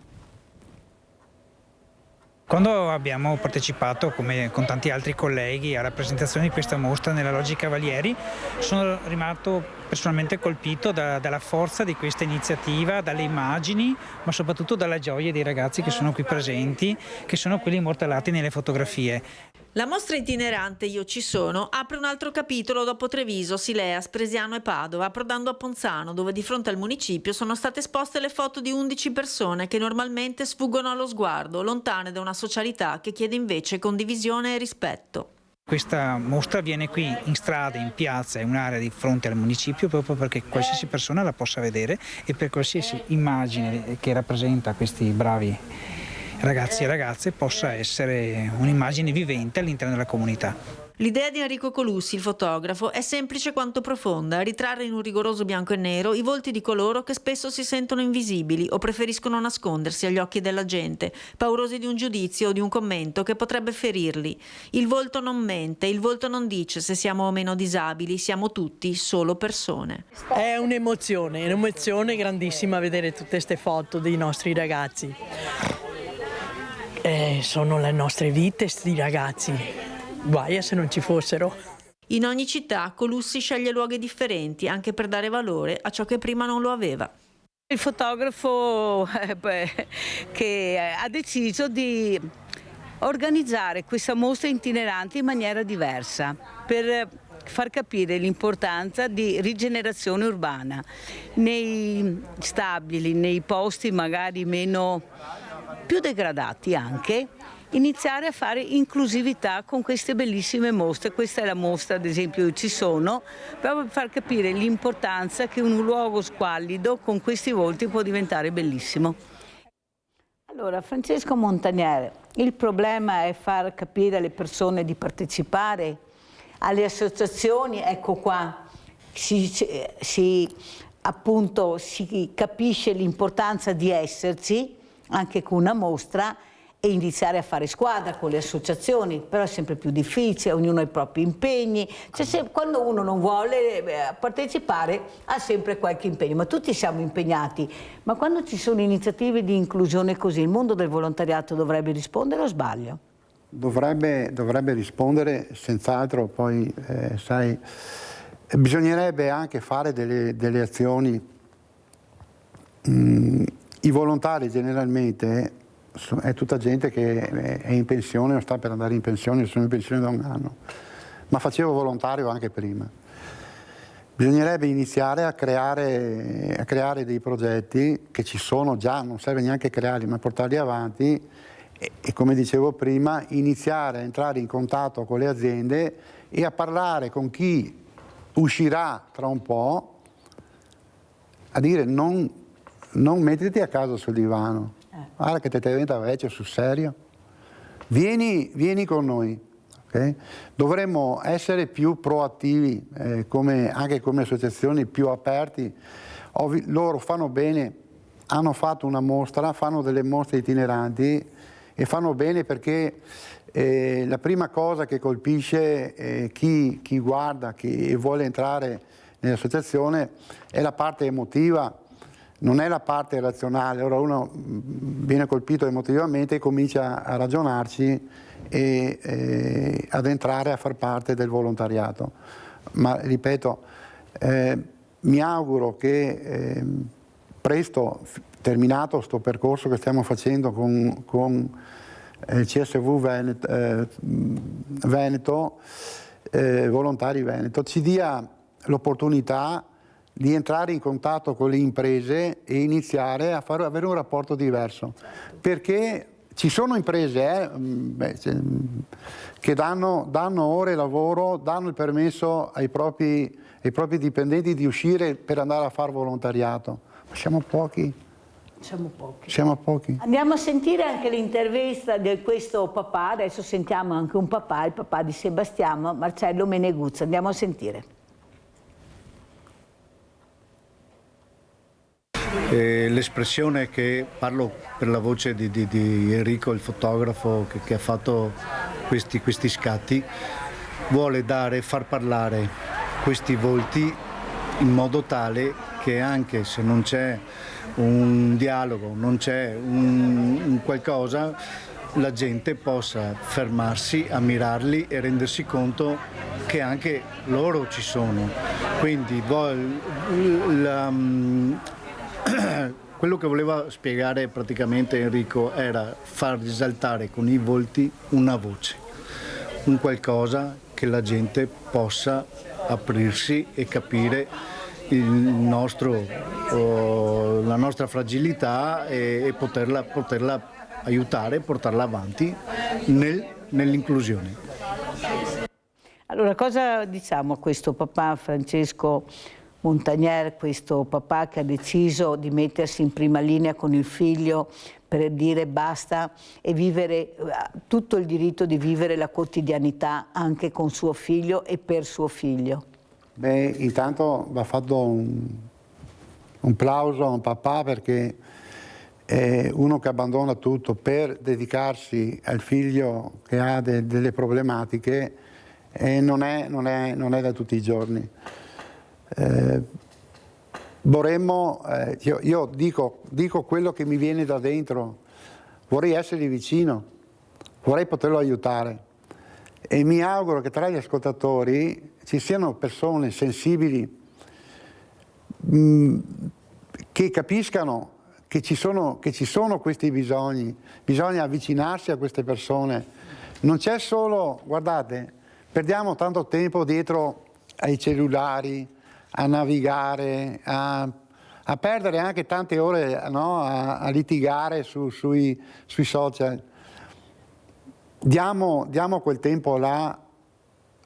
Quando abbiamo partecipato, come con tanti altri colleghi, alla presentazione di questa mostra nella Loggia Cavalieri, sono rimasto personalmente colpito dalla forza di questa iniziativa, dalle immagini, ma soprattutto dalla gioia dei ragazzi che sono qui presenti, che sono quelli immortalati nelle fotografie. La mostra itinerante Io ci sono apre un altro capitolo dopo Treviso, Silea, Spresiano e Padova, approdando a Ponzano, dove di fronte al municipio sono state esposte le foto di 11 persone che normalmente sfuggono allo sguardo, lontane da una socialità che chiede invece condivisione e rispetto. Questa mostra viene qui in strada, in piazza, è un'area di fronte al municipio proprio perché qualsiasi persona la possa vedere e per qualsiasi immagine che rappresenta questi bravi ragazzi e ragazze possa essere un'immagine vivente all'interno della comunità. L'idea di Enrico Colussi, il fotografo, è semplice quanto profonda: ritrarre in un rigoroso bianco e nero i volti di coloro che spesso si sentono invisibili o preferiscono nascondersi agli occhi della gente, paurosi di un giudizio o di un commento che potrebbe ferirli. Il volto non mente, il volto non dice se siamo o meno disabili, siamo tutti solo persone. È un'emozione grandissima vedere tutte queste foto dei nostri ragazzi. Sono le nostre vite, sti ragazzi. Guai se non ci fossero. In ogni città Colussi sceglie luoghi differenti anche per dare valore a ciò che prima non lo aveva. Il fotografo che ha deciso di organizzare questa mostra itinerante in maniera diversa per far capire l'importanza di rigenerazione urbana nei stabili, nei posti magari più degradati anche, iniziare a fare inclusività con queste bellissime mostre. Questa è la mostra, ad esempio, Io ci sono, proprio per far capire l'importanza che un luogo squallido con questi volti può diventare bellissimo. Allora, Francesco Montaniere, il problema è far capire alle persone di partecipare alle associazioni. Ecco qua, si capisce l'importanza di esserci anche con una mostra e iniziare a fare squadra con le associazioni, però è sempre più difficile, ognuno ha i propri impegni, quando uno non vuole partecipare ha sempre qualche impegno, ma tutti siamo impegnati. Ma quando ci sono iniziative di inclusione così, il mondo del volontariato dovrebbe rispondere o sbaglio? Dovrebbe rispondere senz'altro, poi sai, bisognerebbe anche fare delle azioni. I volontari generalmente è tutta gente che è in pensione o sta per andare in pensione, sono in pensione da un anno, ma facevo volontario anche prima. Bisognerebbe iniziare a creare dei progetti che ci sono già, non serve neanche crearli, ma portarli avanti e come dicevo prima, iniziare a entrare in contatto con le aziende e a parlare con chi uscirà tra un po', a dire non mettiti a casa sul divano, guarda che te diventa vecchio sul serio, vieni con noi, okay? Dovremmo essere più proattivi, anche come associazioni, più aperti. Loro fanno bene, hanno fatto una mostra, fanno delle mostre itineranti e fanno bene perché la prima cosa che colpisce chi guarda, chi vuole entrare nell'associazione è la parte emotiva, non è la parte razionale. Ora uno viene colpito emotivamente e comincia a ragionarci e ad entrare a far parte del volontariato. Ma ripeto, mi auguro che presto, terminato questo percorso che stiamo facendo con il CSV Veneto, Volontari Veneto, ci dia l'opportunità di entrare in contatto con le imprese e iniziare a avere un rapporto diverso, perché ci sono imprese che danno ore di lavoro, danno il permesso ai propri dipendenti di uscire per andare a fare volontariato, ma siamo pochi. Siamo pochi. Andiamo a sentire anche l'intervista di questo papà, adesso sentiamo anche un papà, il papà di Sebastiano, Marcello Meneguzza, andiamo a sentire. L'espressione che parlo per la voce di Enrico, il fotografo che ha fatto questi scatti, vuole far parlare questi volti in modo tale che anche se non c'è un dialogo, non c'è un qualcosa, la gente possa fermarsi, ammirarli e rendersi conto che anche loro ci sono. Quindi quello che voleva spiegare praticamente Enrico era far risaltare con i volti una voce, un qualcosa che la gente possa aprirsi e capire la nostra fragilità e poterla aiutare, portarla avanti nell'inclusione. Allora, cosa diciamo a questo papà Francesco Montagnier, questo papà che ha deciso di mettersi in prima linea con il figlio per dire basta e vivere tutto il diritto di vivere la quotidianità anche con suo figlio e per suo figlio? Beh, intanto va fatto un plauso a un papà, perché uno che abbandona tutto per dedicarsi al figlio che ha delle problematiche non è da tutti i giorni. Vorremmo, io dico quello che mi viene da dentro, vorrei essergli vicino, vorrei poterlo aiutare, e mi auguro che tra gli ascoltatori ci siano persone sensibili che capiscano che ci sono questi bisogni, bisogna avvicinarsi a queste persone. Non c'è solo, guardate, perdiamo tanto tempo dietro ai cellulari, a navigare, a perdere anche tante ore, no, a litigare sui social. Diamo quel tempo là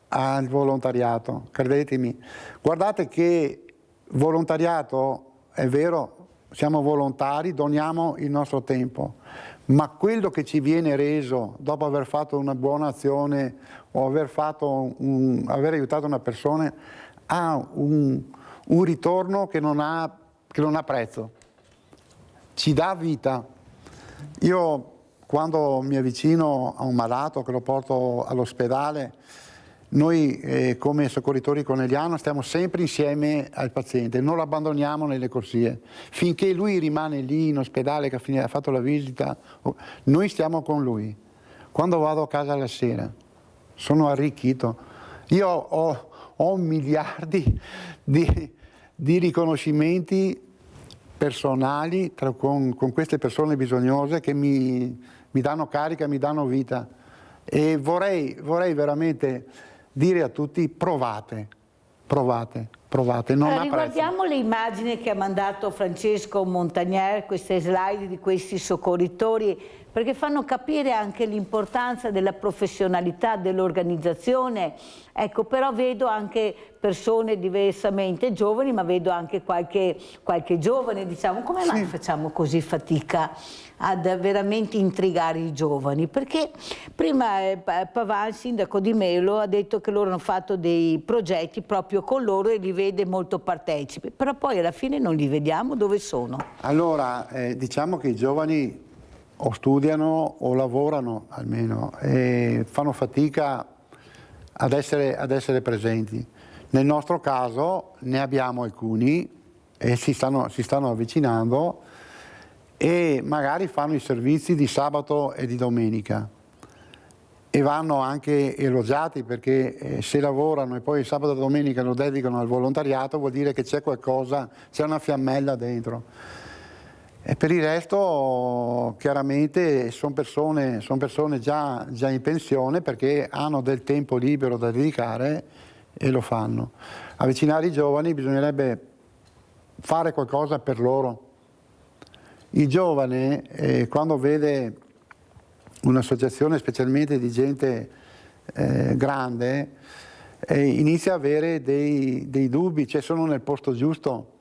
al volontariato, credetemi. Guardate che volontariato, è vero, siamo volontari, doniamo il nostro tempo, ma quello che ci viene reso dopo aver fatto una buona azione o aver aiutato una persona ha un ritorno che non ha prezzo, ci dà vita. Io quando mi avvicino a un malato che lo porto all'ospedale, noi come soccorritori Corneliano stiamo sempre insieme al paziente, non lo abbandoniamo nelle corsie. Finché lui rimane lì in ospedale che ha fatto la visita, noi stiamo con lui. Quando vado a casa la sera sono arricchito. Io ho miliardi di riconoscimenti personali con queste persone bisognose che mi danno carica, mi danno vita, e vorrei veramente dire a tutti: provate, non ha prezzo. Riguardiamo le immagini che ha mandato Francesco Montagnier, queste slide di questi soccorritori, perché fanno capire anche l'importanza della professionalità dell'organizzazione. Ecco, però vedo anche persone diversamente giovani, ma vedo anche qualche giovane, diciamo. Come mai facciamo così fatica ad veramente intrigare i giovani? Perché prima Pavan, sindaco di Melo, ha detto che loro hanno fatto dei progetti proprio con loro e li vede molto partecipi, però poi alla fine non li vediamo. Dove sono? Allora, diciamo che i giovani o studiano o lavorano almeno e fanno fatica ad essere presenti. Nel nostro caso ne abbiamo alcuni e si stanno avvicinando e magari fanno i servizi di sabato e di domenica e vanno anche elogiati, perché se lavorano e poi il sabato e domenica lo dedicano al volontariato vuol dire che c'è qualcosa, c'è una fiammella dentro. E per il resto chiaramente sono persone già in pensione, perché hanno del tempo libero da dedicare e lo fanno. Avvicinare i giovani bisognerebbe fare qualcosa per loro. Il giovane quando vede un'associazione specialmente di gente grande inizia a avere dei dubbi, cioè sono nel posto giusto.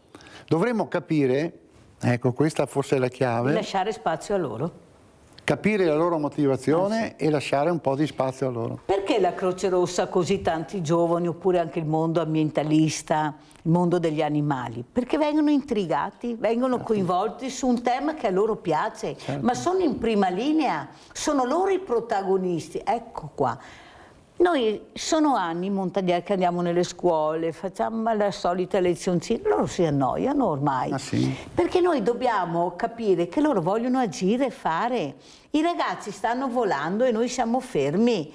Dovremmo capire, ecco, questa forse è la chiave. E lasciare spazio a loro. Capire la loro motivazione e lasciare un po' di spazio a loro. Perché la Croce Rossa ha così tanti giovani, oppure anche il mondo ambientalista, il mondo degli animali? Perché vengono intrigati, vengono coinvolti su un tema che a loro piace, ma sono in prima linea, sono loro i protagonisti. Ecco qua. Noi sono anni, Montagnier, che andiamo nelle scuole, facciamo la solita lezioncina, loro si annoiano ormai, perché noi dobbiamo capire che loro vogliono agire e fare. I ragazzi stanno volando e noi siamo fermi,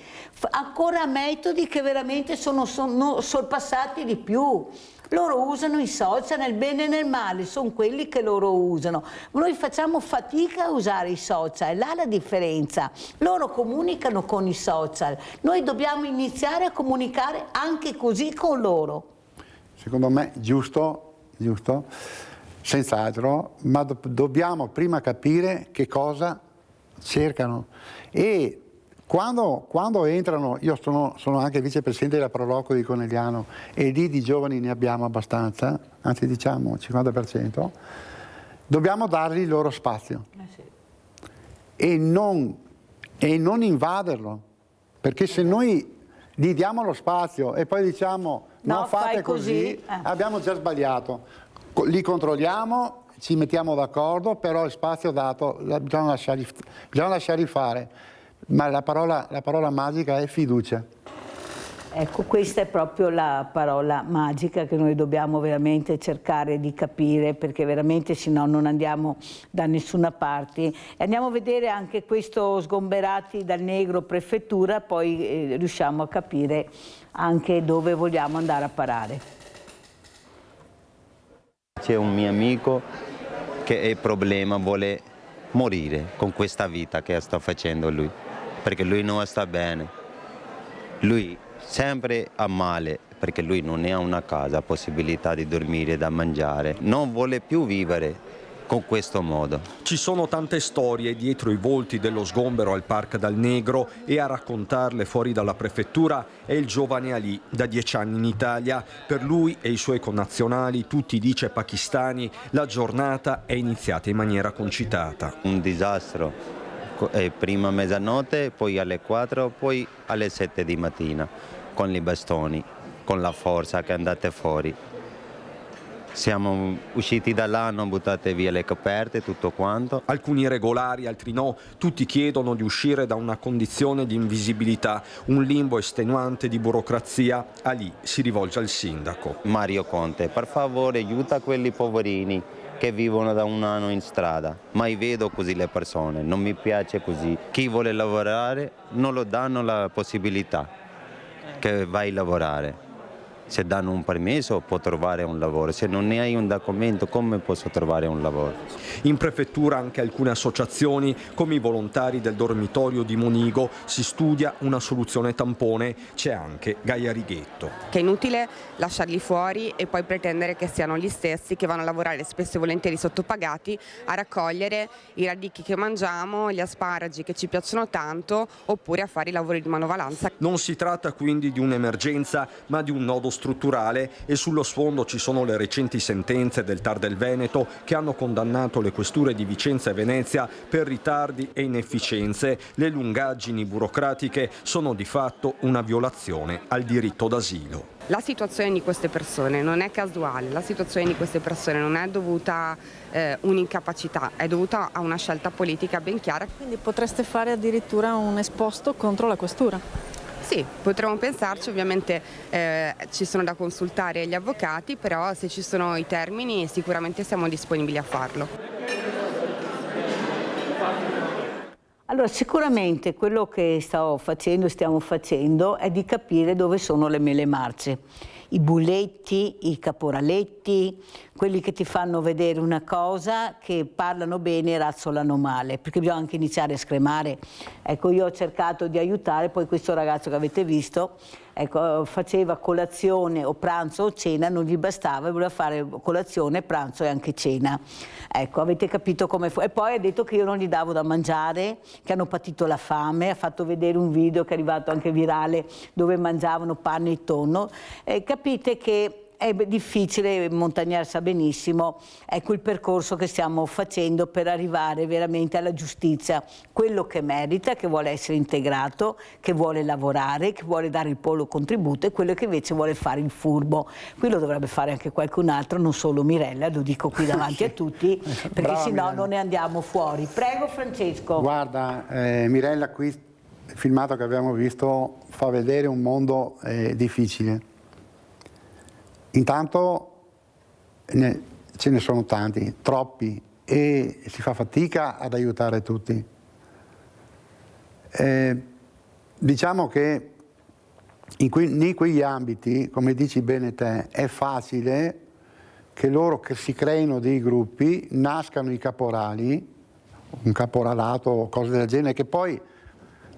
ancora a metodi che veramente sono sorpassati di più. Loro usano i social nel bene e nel male, sono quelli che loro usano. Noi facciamo fatica a usare i social, là la differenza. Loro comunicano con i social, noi dobbiamo iniziare a comunicare anche così con loro. Secondo me giusto, senz'altro, ma dobbiamo prima capire che cosa cercano. E quando entrano, io sono anche vicepresidente della Proloco di Conegliano e lì di giovani ne abbiamo abbastanza, anzi diciamo 50%, dobbiamo dargli il loro spazio e non invaderlo, perché se noi gli diamo lo spazio e poi diciamo no, fate così, abbiamo già sbagliato. Li controlliamo, ci mettiamo d'accordo, però il spazio dato bisogna lasciarli fare. Ma la parola magica è fiducia. Ecco, questa è proprio la parola magica che noi dobbiamo veramente cercare di capire, perché veramente se no non andiamo da nessuna parte. E andiamo a vedere anche questo Sgomberati dal Negro prefettura, poi riusciamo a capire anche dove vogliamo andare a parare. C'è un mio amico che è problema, vuole morire con questa vita che sta facendo lui, perché lui non sta bene, lui sempre ha male, perché lui non ha una casa, possibilità di dormire, da mangiare, non vuole più vivere con questo modo. Ci sono tante storie dietro i volti dello sgombero al Park dal Negro e a raccontarle fuori dalla prefettura è il giovane Ali, da 10 anni in Italia. Per lui e i suoi connazionali, tutti dice pakistani, la giornata è iniziata in maniera concitata. Un disastro, prima mezzanotte, poi alle 4, poi alle 7 di mattina, con i bastoni, con la forza che andate fuori. Siamo usciti da là, hanno buttato via le coperte, tutto quanto. Alcuni regolari, altri no, tutti chiedono di uscire da una condizione di invisibilità, un limbo estenuante di burocrazia. Ali si rivolge al sindaco. Mario Conte, per favore aiuta quelli poverini che vivono da un anno in strada. Mai vedo così le persone, non mi piace così. Chi vuole lavorare non lo danno la possibilità che vai a lavorare. Se danno un permesso può trovare un lavoro, se non ne hai un documento come posso trovare un lavoro? In prefettura anche alcune associazioni, come i volontari del dormitorio di Monigo, si studia una soluzione tampone. C'è anche Gaia Righetto. Che è inutile lasciarli fuori e poi pretendere che siano gli stessi che vanno a lavorare spesso e volentieri sottopagati a raccogliere i radicchi che mangiamo, gli asparagi che ci piacciono tanto, oppure a fare i lavori di manovalanza. Non si tratta quindi di un'emergenza, ma di un nodo strutturale, e sullo sfondo ci sono le recenti sentenze del TAR del Veneto che hanno condannato le questure di Vicenza e Venezia per ritardi e inefficienze. Le lungaggini burocratiche sono di fatto una violazione al diritto d'asilo. La situazione di queste persone non è casuale, la situazione di queste persone non è dovuta a un'incapacità, è dovuta a una scelta politica ben chiara. Quindi potreste fare addirittura un esposto contro la questura? Sì, potremmo pensarci, ovviamente ci sono da consultare gli avvocati, però se ci sono i termini sicuramente siamo disponibili a farlo. Allora, sicuramente quello che stiamo facendo è di capire dove sono le mele marce. I bulletti, i caporaletti, quelli che ti fanno vedere una cosa, che parlano bene e razzolano male, perché bisogna anche iniziare a scremare. Ecco, io ho cercato di aiutare, poi questo ragazzo che avete visto, ecco, faceva colazione o pranzo o cena, non gli bastava, voleva fare colazione, pranzo e anche cena. Ecco, avete capito come fu. E poi ha detto che io non gli davo da mangiare, che hanno patito la fame, ha fatto vedere un video che è arrivato anche virale dove mangiavano panne e tonno. Capite che è difficile, Montagnier sa benissimo, ecco il percorso che stiamo facendo per arrivare veramente alla giustizia, quello che merita, che vuole essere integrato, che vuole lavorare, che vuole dare il polo contributo, e quello che invece vuole fare il furbo. Qui lo dovrebbe fare anche qualcun altro, non solo Mirella, lo dico qui davanti a tutti, perché Brava, sennò Mirella. non ne andiamo fuori. Prego Francesco. Guarda, Mirella, qui il filmato che abbiamo visto fa vedere un mondo difficile. Intanto ce ne sono tanti, troppi, e si fa fatica ad aiutare tutti. Diciamo che in quegli ambiti, come dici bene te, è facile che loro che si creino dei gruppi, nascano i caporali, un caporalato o cose del genere, che poi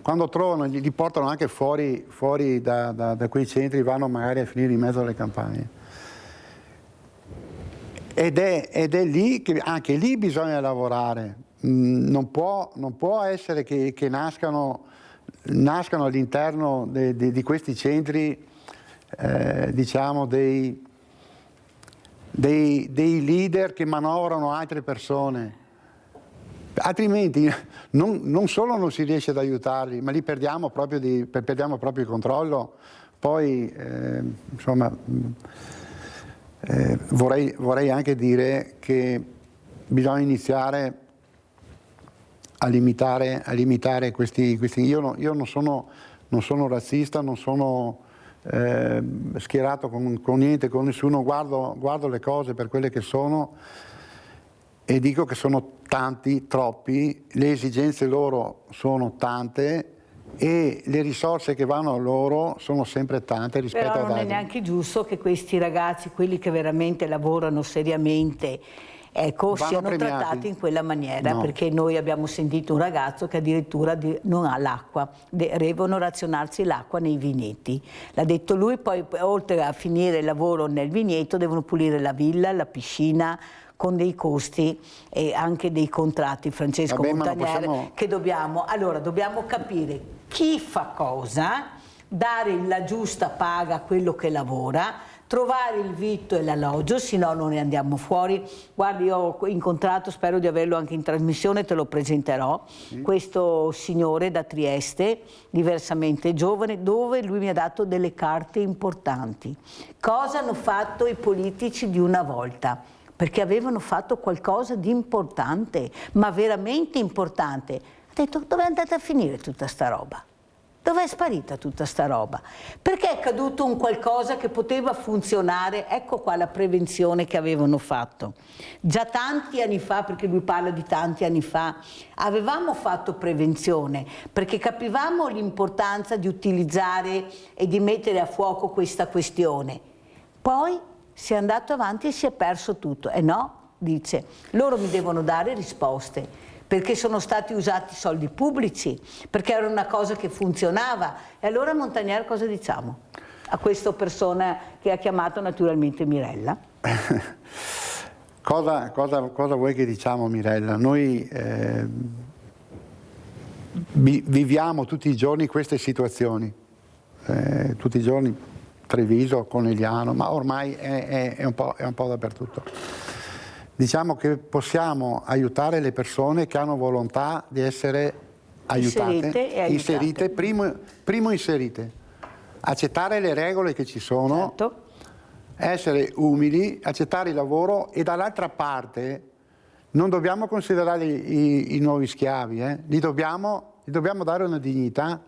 quando trovano li portano anche fuori da quei centri, vanno magari a finire in mezzo alle campagne. Ed è lì che anche lì bisogna lavorare. Non può essere che nascano all'interno di questi centri diciamo dei leader che manovrano altre persone, altrimenti non solo non si riesce ad aiutarli, ma li perdiamo proprio il controllo. Poi insomma vorrei anche dire che bisogna iniziare a limitare questi. Io non sono razzista, non sono schierato con niente, con nessuno, guardo le cose per quelle che sono e dico che sono tanti, troppi, le esigenze loro sono tante e le risorse che vanno a loro sono sempre tante rispetto ad altri. Però non è neanche giusto che questi ragazzi, quelli che veramente lavorano seriamente, ecco, siano premiati. trattati in quella maniera, No. perché noi abbiamo sentito un ragazzo che addirittura non ha l'acqua, devono razionarsi l'acqua nei vigneti. L'ha detto lui, poi oltre a finire il lavoro nel vigneto devono pulire la villa, la piscina, con dei costi e anche dei contratti, Francesco Montagnier, che dobbiamo capire chi fa cosa, dare la giusta paga a quello che lavora, trovare il vitto e l'alloggio, se no non ne andiamo fuori. Guardi, io ho incontrato, spero di averlo anche in trasmissione, te lo presenterò, questo signore da Trieste, diversamente giovane, dove lui mi ha dato delle carte importanti. Cosa hanno fatto i politici di una volta? Perché avevano fatto qualcosa di importante, ma veramente importante. Ha detto, dove è andata a finire tutta sta roba? Dove è sparita tutta sta roba? Perché è caduto un qualcosa che poteva funzionare? Ecco qua la prevenzione che avevano fatto. Già tanti anni fa, perché lui parla di tanti anni fa, avevamo fatto prevenzione, perché capivamo l'importanza di utilizzare e di mettere a fuoco questa questione. Poi si è andato avanti e si è perso tutto. E no, dice, loro mi devono dare risposte, perché sono stati usati soldi pubblici, perché era una cosa che funzionava. E allora Montagnier cosa diciamo a questa persona che ha chiamato naturalmente Mirella? Cosa vuoi che diciamo, Mirella? Noi viviamo tutti i giorni queste situazioni, tutti i giorni, Treviso, Conegliano, ma ormai è un po' dappertutto. Diciamo che possiamo aiutare le persone che hanno volontà di essere aiutate, inserite, primo inserite, accettare le regole che ci sono, certo. Essere umili, accettare il lavoro e dall'altra parte non dobbiamo considerare i nuovi schiavi, gli dobbiamo dare una dignità.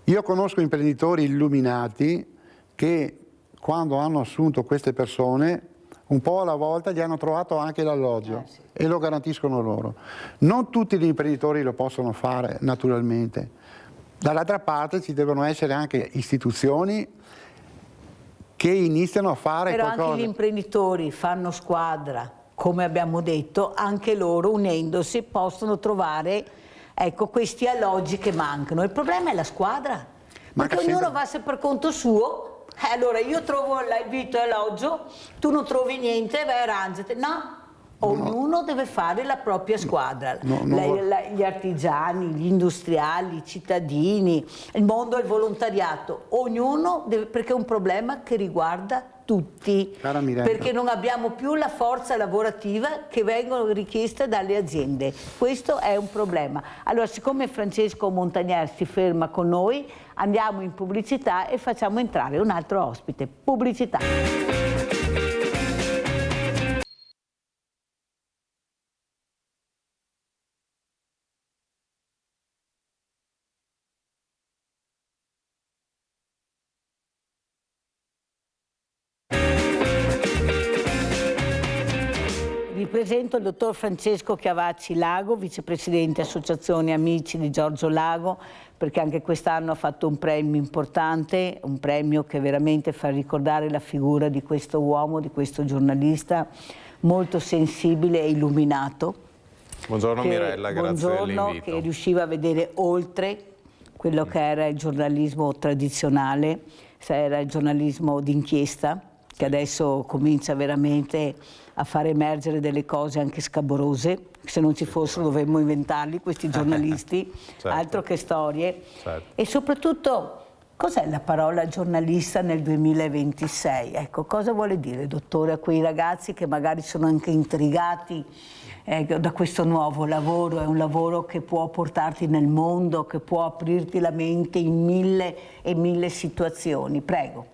Io conosco imprenditori illuminati che quando hanno assunto queste persone un po' alla volta gli hanno trovato anche l'alloggio sì. E lo garantiscono loro. Non tutti gli imprenditori lo possono fare naturalmente. Dall'altra parte ci devono essere anche istituzioni che iniziano a fare però qualcosa. Anche gli imprenditori fanno squadra, come abbiamo detto, anche loro unendosi possono trovare, ecco, questi alloggi che mancano. Il problema è la squadra, perché ognuno va sempre per conto suo. Allora io trovo il vitto e alloggio, tu non trovi niente, vai arrangiati. No, ognuno deve fare la propria squadra. Gli artigiani, gli industriali, i cittadini, il mondo del volontariato. Ognuno deve, perché è un problema che riguarda tutti, perché non abbiamo più la forza lavorativa che vengono richieste dalle aziende. Questo è un problema. Allora, siccome Francesco Montagnier si ferma con noi, andiamo in pubblicità e facciamo entrare un altro ospite. Pubblicità. presento il dottor Francesco Chiavacci Lago, vicepresidente Associazione Amici di Giorgio Lago, perché anche quest'anno ha fatto un premio importante, un premio che veramente fa ricordare la figura di questo uomo, di questo giornalista molto sensibile e illuminato. Buongiorno Mirella, grazie dell'invito. Che riusciva a vedere oltre quello che era il giornalismo tradizionale, era il giornalismo d'inchiesta, che adesso comincia veramente a far emergere delle cose anche scabrose. Se non ci fossero dovremmo inventarli questi giornalisti, certo. Altro che storie. Certo. E soprattutto, cos'è la parola giornalista nel 2026? Ecco, cosa vuole dire, dottore, a quei ragazzi che magari sono anche intrigati da questo nuovo lavoro? È un lavoro che può portarti nel mondo, che può aprirti la mente in mille e mille situazioni. Prego.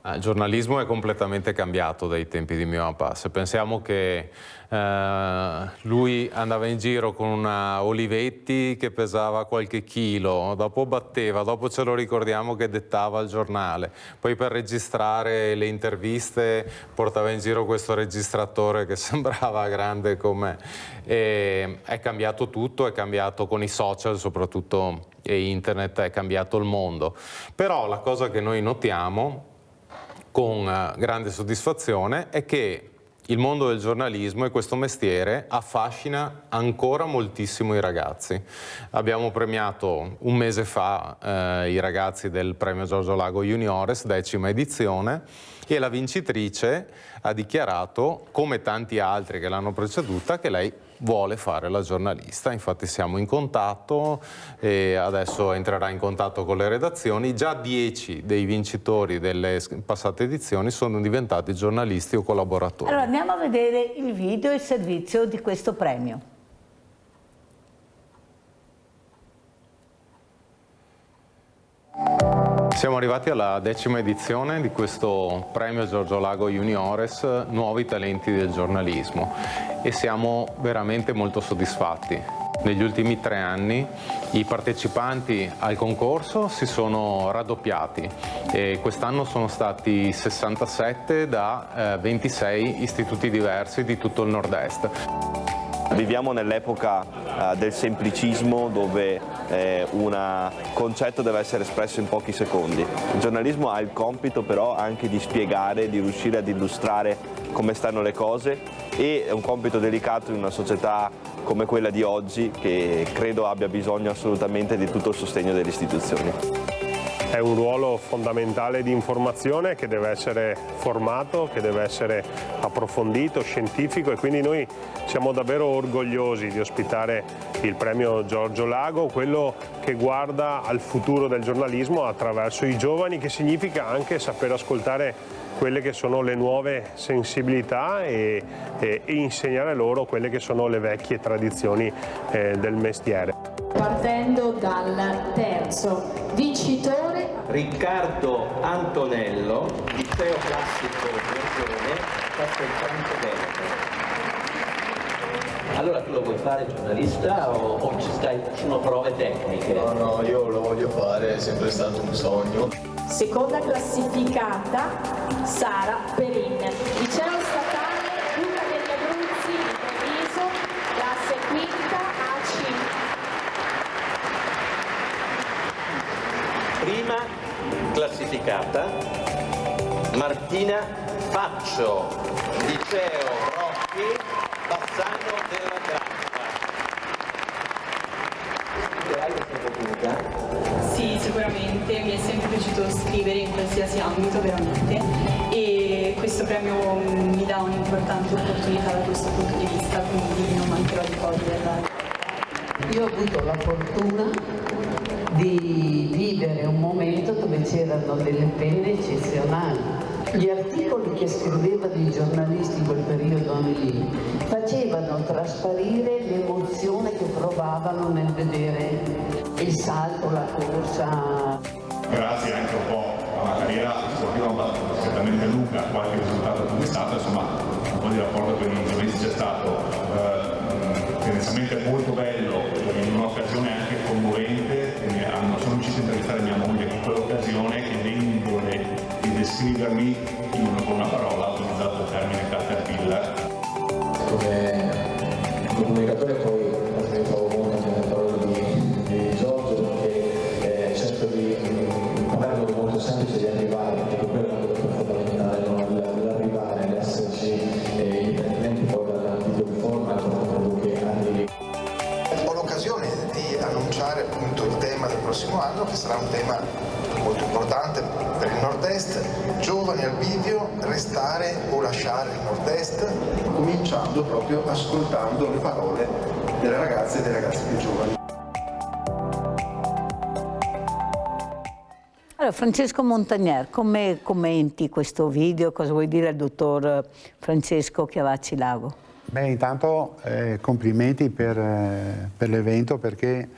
Il giornalismo è completamente cambiato dai tempi di mio papà. Se pensiamo che lui andava in giro con una Olivetti che pesava qualche chilo, dopo batteva, dopo ce lo ricordiamo che dettava il giornale, poi per registrare le interviste portava in giro questo registratore che sembrava grande come me. È cambiato tutto, è cambiato con i social soprattutto, e internet, è cambiato il mondo. Però la cosa che noi notiamo con grande soddisfazione è che il mondo del giornalismo e questo mestiere affascina ancora moltissimo i ragazzi. Abbiamo premiato un mese fa i ragazzi del premio Giorgio Lago Juniores, 10ª edizione, e la vincitrice ha dichiarato, come tanti altri che l'hanno preceduta, che lei vuole fare la giornalista. Infatti siamo in contatto e adesso entrerà in contatto con le redazioni. Già 10 dei vincitori delle passate edizioni sono diventati giornalisti o collaboratori. Allora andiamo a vedere il video e il servizio di questo premio. Siamo arrivati alla 10ª edizione di questo premio Giorgio Lago Juniores, Nuovi Talenti del Giornalismo, e siamo veramente molto soddisfatti. Negli ultimi 3 anni i partecipanti al concorso si sono raddoppiati e quest'anno sono stati 67 da 26 istituti diversi di tutto il nord-est. Viviamo nell'epoca del semplicismo, dove un concetto deve essere espresso in pochi secondi. Il giornalismo ha il compito però anche di spiegare, di riuscire ad illustrare come stanno le cose, e è un compito delicato in una società come quella di oggi, che credo abbia bisogno assolutamente di tutto il sostegno delle istituzioni. È un ruolo fondamentale di informazione che deve essere formato, che deve essere approfondito, scientifico, e quindi noi siamo davvero orgogliosi di ospitare il premio Giorgio Lago, quello che guarda al futuro del giornalismo attraverso i giovani, che significa anche saper ascoltare quelle che sono le nuove sensibilità e insegnare loro quelle che sono le vecchie tradizioni del mestiere. Partendo dal terzo vincitore, Riccardo Antonello, liceo classico Giorgione, Castelfranco Veneto. Allora tu lo vuoi fare giornalista o ci sono prove tecniche? No, io lo voglio fare, è sempre stato un sogno. Seconda classificata, Sara Perin, liceo statale Duca degli Abruzzi di Treviso, classe quinta AC. Prima classificata, Martina Faccio, liceo Rocchi, Bassano della Grappa. Scriverai questa comunità? Sì, sicuramente, mi è sempre piaciuto scrivere in qualsiasi ambito, veramente, e questo premio mi dà un'importante opportunità da questo punto di vista, quindi non mancherò di coglierla. Io ho avuto la fortuna di vivere un momento dove c'erano delle penne eccezionali. Gli articoli che scrivevano i giornalisti in quel periodo lì facevano trasparire l'emozione che provavano nel vedere il salto, la corsa. Grazie anche un po' alla carriera sportiva certamente lunga, qualche risultato conquistato, insomma un po' di rapporto con i giornalisti c'è stato, tendenzialmente molto bello, in un'occasione anche commovente. Sono riuscito a intervistare mia moglie in quell'occasione, chiedendole di descrivermi con una parola, ho utilizzato il termine caterpillar. Come appunto il tema del prossimo anno, che sarà un tema molto importante per il Nord-Est, giovani al bivio, restare o lasciare il Nord-Est, cominciando proprio ascoltando le parole delle ragazze e dei ragazzi più giovani. Allora, Francesco Montagnier, come commenti questo video? Cosa vuoi dire al dottor Francesco Chiavacci Lago? Beh, intanto complimenti per l'evento, perché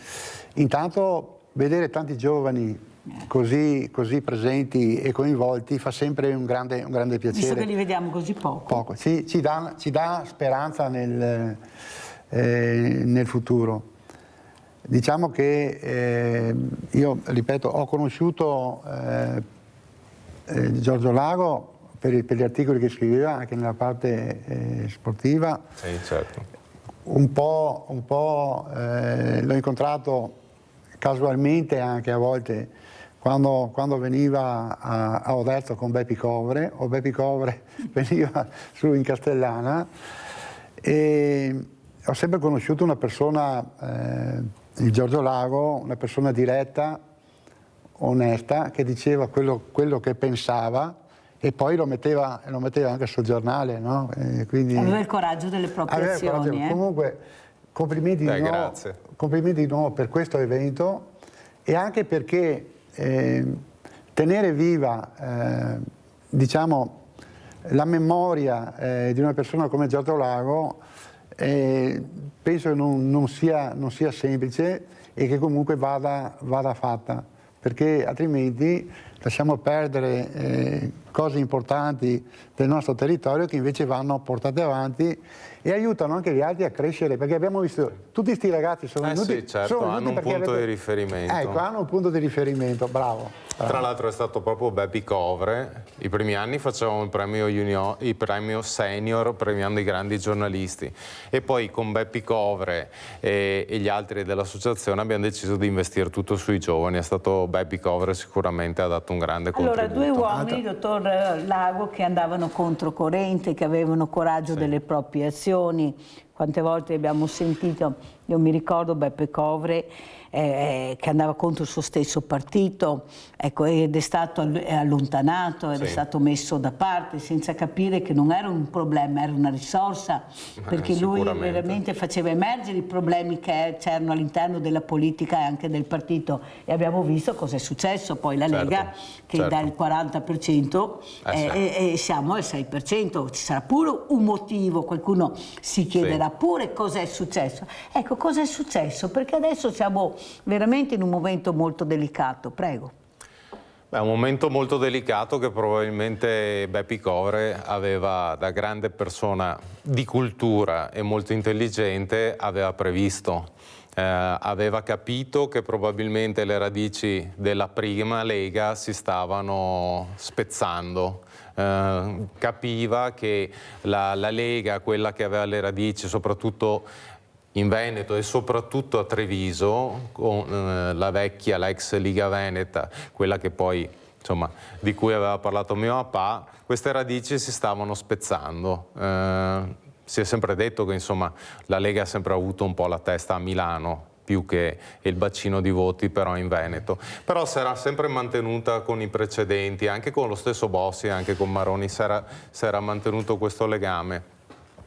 intanto vedere tanti giovani così presenti e coinvolti fa sempre un grande piacere. Visto che li vediamo così poco. Sì, ci dà speranza nel futuro. Diciamo che io, ripeto, ho conosciuto Giorgio Lago per gli articoli che scriveva anche nella parte sportiva. Sì, certo. Un po' l'ho incontrato casualmente anche a volte quando veniva a Oderzo con Beppi Covre, o Beppi Covre veniva su in Castellana, e ho sempre conosciuto una persona, il Giorgio Lago, una persona diretta, onesta, che diceva quello che pensava e poi lo metteva anche sul giornale, no? Quindi aveva il coraggio delle proprie azioni. Comunque complimenti di nuovo per questo evento, e anche perché tenere viva diciamo, la memoria di una persona come Giorgio Lago penso non sia semplice, e che comunque vada fatta, perché altrimenti lasciamo perdere cose importanti del nostro territorio che invece vanno portate avanti e aiutano anche gli altri a crescere, perché abbiamo visto tutti questi ragazzi sono venuti, sì, certo, hanno un punto di riferimento. Ecco, hanno un punto di riferimento, bravo. Tra l'altro è stato proprio Beppi Covre, i primi anni facevamo il premio senior premiando i grandi giornalisti, e poi con Beppi Covre e gli altri dell'associazione abbiamo deciso di investire tutto sui giovani. È stato Beppi Covre, sicuramente ha dato un grande contributo. Allora, due uomini, dottor Lago, che andavano controcorrente, che avevano coraggio delle proprie azioni. Quante volte abbiamo sentito, io mi ricordo Beppe Covre che andava contro il suo stesso partito, ecco, ed è stato allontanato, ed è stato messo da parte senza capire che non era un problema, era una risorsa, perché lui veramente faceva emergere i problemi che c'erano all'interno della politica e anche del partito, e abbiamo visto cosa è successo. Poi la Lega che dà il 40% e siamo al 6%, ci sarà pure un motivo, qualcuno si chiederà pure cosa è successo. Ecco, cosa è successo? Perché adesso siamo veramente in un momento molto delicato. Prego. È un momento molto delicato che probabilmente Beppi Covre aveva, da grande persona di cultura e molto intelligente, aveva previsto. Aveva capito che probabilmente le radici della prima Lega si stavano spezzando. Capiva che la Lega, quella che aveva le radici soprattutto in Veneto e soprattutto a Treviso, con la ex Liga Veneta, quella che poi, insomma, di cui aveva parlato mio papà, queste radici si stavano spezzando. Si è sempre detto che, insomma, la Lega ha sempre avuto un po' la testa a Milano, più che il bacino di voti però in Veneto. Però si era sempre mantenuta con i precedenti, anche con lo stesso Bossi, anche con Maroni, si era mantenuto questo legame.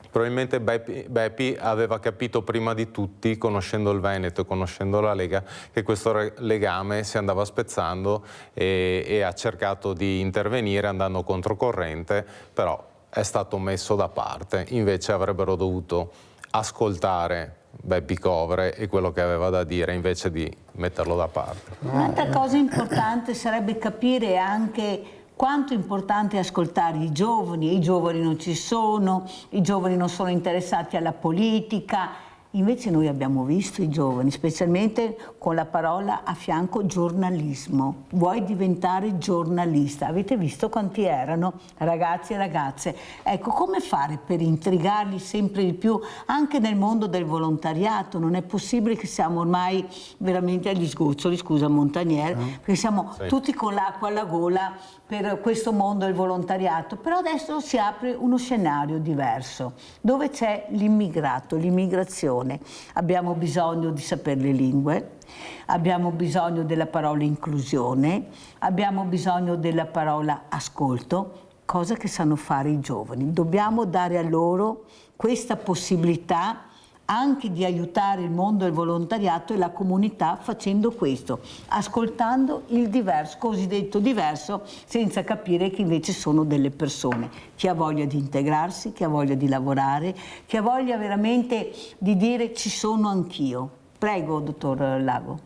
Probabilmente Beppi aveva capito prima di tutti, conoscendo il Veneto e conoscendo la Lega, che questo legame si andava spezzando e ha cercato di intervenire andando controcorrente, però è stato messo da parte. Invece avrebbero dovuto ascoltare Beppi Covre e quello che aveva da dire invece di metterlo da parte. Un'altra cosa importante sarebbe capire anche quanto è importante ascoltare i giovani non ci sono, i giovani non sono interessati alla politica. Invece noi abbiamo visto i giovani, specialmente con la parola a fianco giornalismo. Vuoi diventare giornalista? Avete visto quanti erano ragazzi e ragazze? Ecco, come fare per intrigarli sempre di più anche nel mondo del volontariato? Non è possibile che siamo ormai veramente agli sgoccioli, scusa Montagnier, perché siamo tutti con l'acqua alla gola per questo mondo del volontariato. Però adesso si apre uno scenario diverso, dove c'è l'immigrato, l'immigrazione. persone. Abbiamo bisogno di sapere le lingue, abbiamo bisogno della parola inclusione, abbiamo bisogno della parola ascolto, cosa che sanno fare i giovani. Dobbiamo dare a loro questa possibilità anche di aiutare il mondo del volontariato e la comunità facendo questo, ascoltando il diverso, cosiddetto diverso, senza capire che invece sono delle persone. Chi ha voglia di integrarsi, chi ha voglia di lavorare, chi ha voglia veramente di dire ci sono anch'io. Prego, dottor Lago.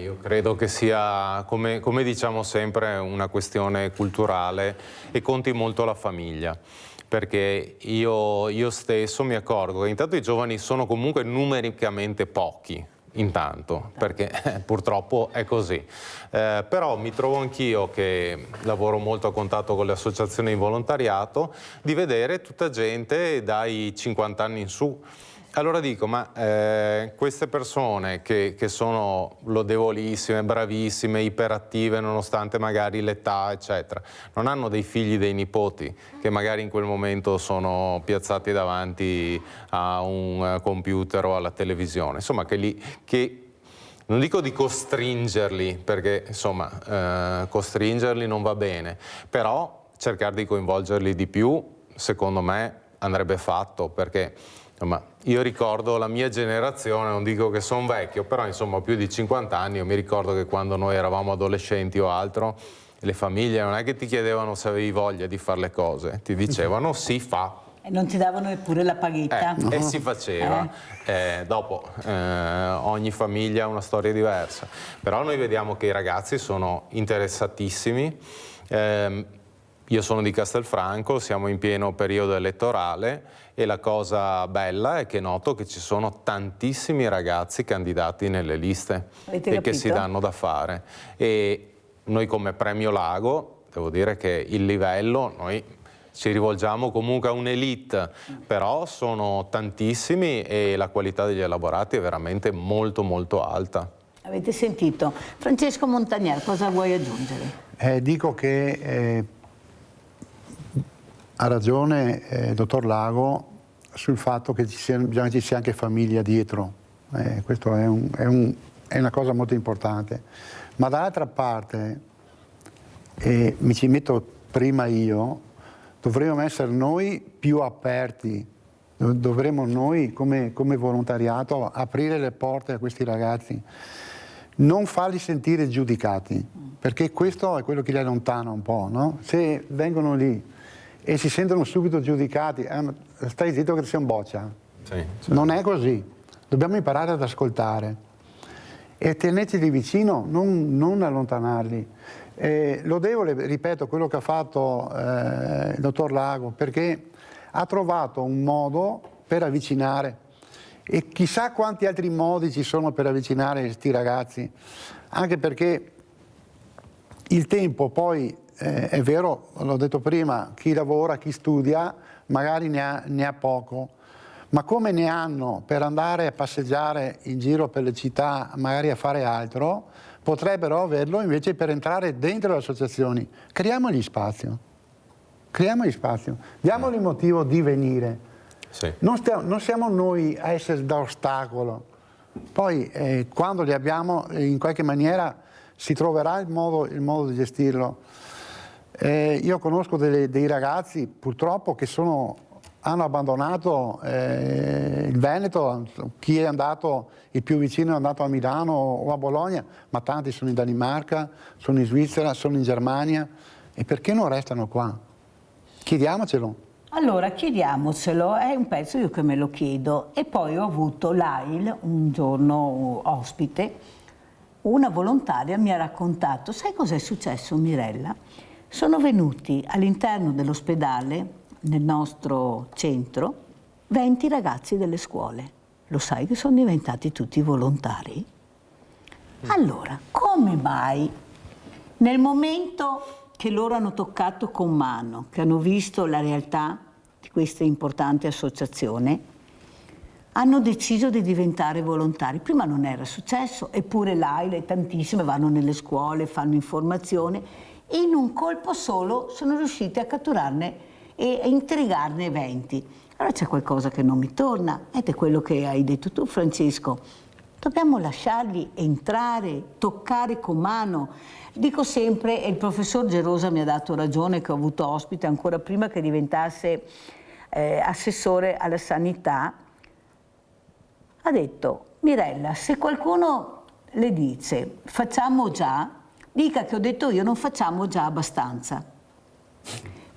Io credo che sia, come diciamo sempre, una questione culturale e conti molto la famiglia. Perché io stesso mi accorgo che intanto i giovani sono comunque numericamente pochi, intanto, perché purtroppo è così. Però mi trovo anch'io, che lavoro molto a contatto con le associazioni di volontariato, di vedere tutta gente dai 50 anni in su. Allora dico, ma queste persone che sono lodevolissime, bravissime, iperattive nonostante magari l'età eccetera, non hanno dei figli, dei nipoti che magari in quel momento sono piazzati davanti a un computer o alla televisione, insomma che non dico di costringerli, perché insomma costringerli non va bene, però cercare di coinvolgerli di più secondo me andrebbe fatto, perché insomma, io ricordo la mia generazione, non dico che sono vecchio, però insomma più di 50 anni, io mi ricordo che quando noi eravamo adolescenti o altro, le famiglie non è che ti chiedevano se avevi voglia di fare le cose, ti dicevano sì, fa. E non ti davano neppure la paghetta. E si faceva. Dopo ogni famiglia ha una storia diversa. Però noi vediamo che i ragazzi sono interessatissimi. Io sono di Castelfranco, siamo in pieno periodo elettorale e la cosa bella è che noto che ci sono tantissimi ragazzi candidati nelle liste e che si danno da fare. E noi come Premio Lago, devo dire che il livello, noi ci rivolgiamo comunque a un'elite, però sono tantissimi e la qualità degli elaborati è veramente molto molto alta. Avete sentito? Francesco Montagnier, cosa vuoi aggiungere? Dico che ha ragione il dottor Lago sul fatto che bisogna che ci sia anche famiglia dietro. Questo è una cosa molto importante. Ma dall'altra parte, mi ci metto prima io, dovremmo essere noi più aperti, dovremmo noi come volontariato aprire le porte a questi ragazzi, non farli sentire giudicati, perché questo è quello che li allontana un po', no? Se vengono lì e si sentono subito giudicati, stai zitto che sei un boccia. Sì. Non è così, dobbiamo imparare ad ascoltare e tenerci vicino, non allontanarli. Lodevole, ripeto, quello che ha fatto il dottor Lago, perché ha trovato un modo per avvicinare, e chissà quanti altri modi ci sono per avvicinare questi ragazzi, anche perché il tempo poi è vero, l'ho detto prima, chi lavora, chi studia magari ne ha poco, ma come ne hanno per andare a passeggiare in giro per le città, magari a fare altro, potrebbero averlo invece per entrare dentro le associazioni. Creiamogli spazio, diamogli motivo di venire. Sì. Non siamo noi a essere da ostacolo, poi quando li abbiamo in qualche maniera si troverà il modo di gestirlo. Io conosco dei ragazzi purtroppo che hanno abbandonato il Veneto, chi è andato, il più vicino è andato a Milano o a Bologna, ma tanti sono in Danimarca, sono in Svizzera, sono in Germania, e perché non restano qua? Chiediamocelo. Allora chiediamocelo, è un pezzo io che me lo chiedo, e poi ho avuto l'AIL un giorno ospite, una volontaria mi ha raccontato, sai cos'è successo Mirella? Sono venuti all'interno dell'ospedale, nel nostro centro, 20 ragazzi delle scuole. Lo sai che sono diventati tutti volontari? Allora, come mai nel momento che loro hanno toccato con mano, che hanno visto la realtà di questa importante associazione, hanno deciso di diventare volontari? Prima non era successo, eppure l'AIL e tantissime vanno nelle scuole, fanno informazione, e in un colpo solo sono riusciti a catturarne e a intrigarne 20. allora c'è qualcosa che non mi torna, ed è quello che hai detto tu, Francesco. Dobbiamo lasciarli entrare, toccare con mano. Dico sempre, e il professor Gerosa mi ha dato ragione, che ho avuto ospite ancora prima che diventasse assessore alla sanità, ha detto: Mirella, se qualcuno le dice facciamo già, dica che ho detto io non facciamo già abbastanza.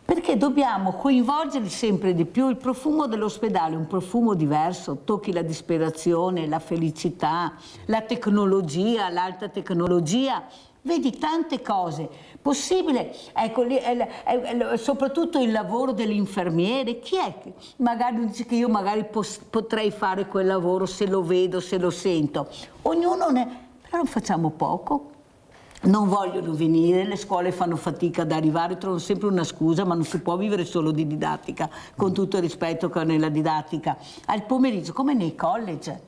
Perché dobbiamo coinvolgerli sempre di più. Il profumo dell'ospedale è un profumo diverso, tocchi la disperazione, la felicità, la tecnologia, l'alta tecnologia, vedi tante cose. Possibile, ecco, soprattutto il lavoro dell'infermiere. Chi è che magari dice che io magari potrei fare quel lavoro se lo vedo, se lo sento? Ognuno però non facciamo poco. Non vogliono venire, le scuole fanno fatica ad arrivare, trovano sempre una scusa, ma non si può vivere solo di didattica, con tutto il rispetto che ho nella didattica. Al pomeriggio, come nei college,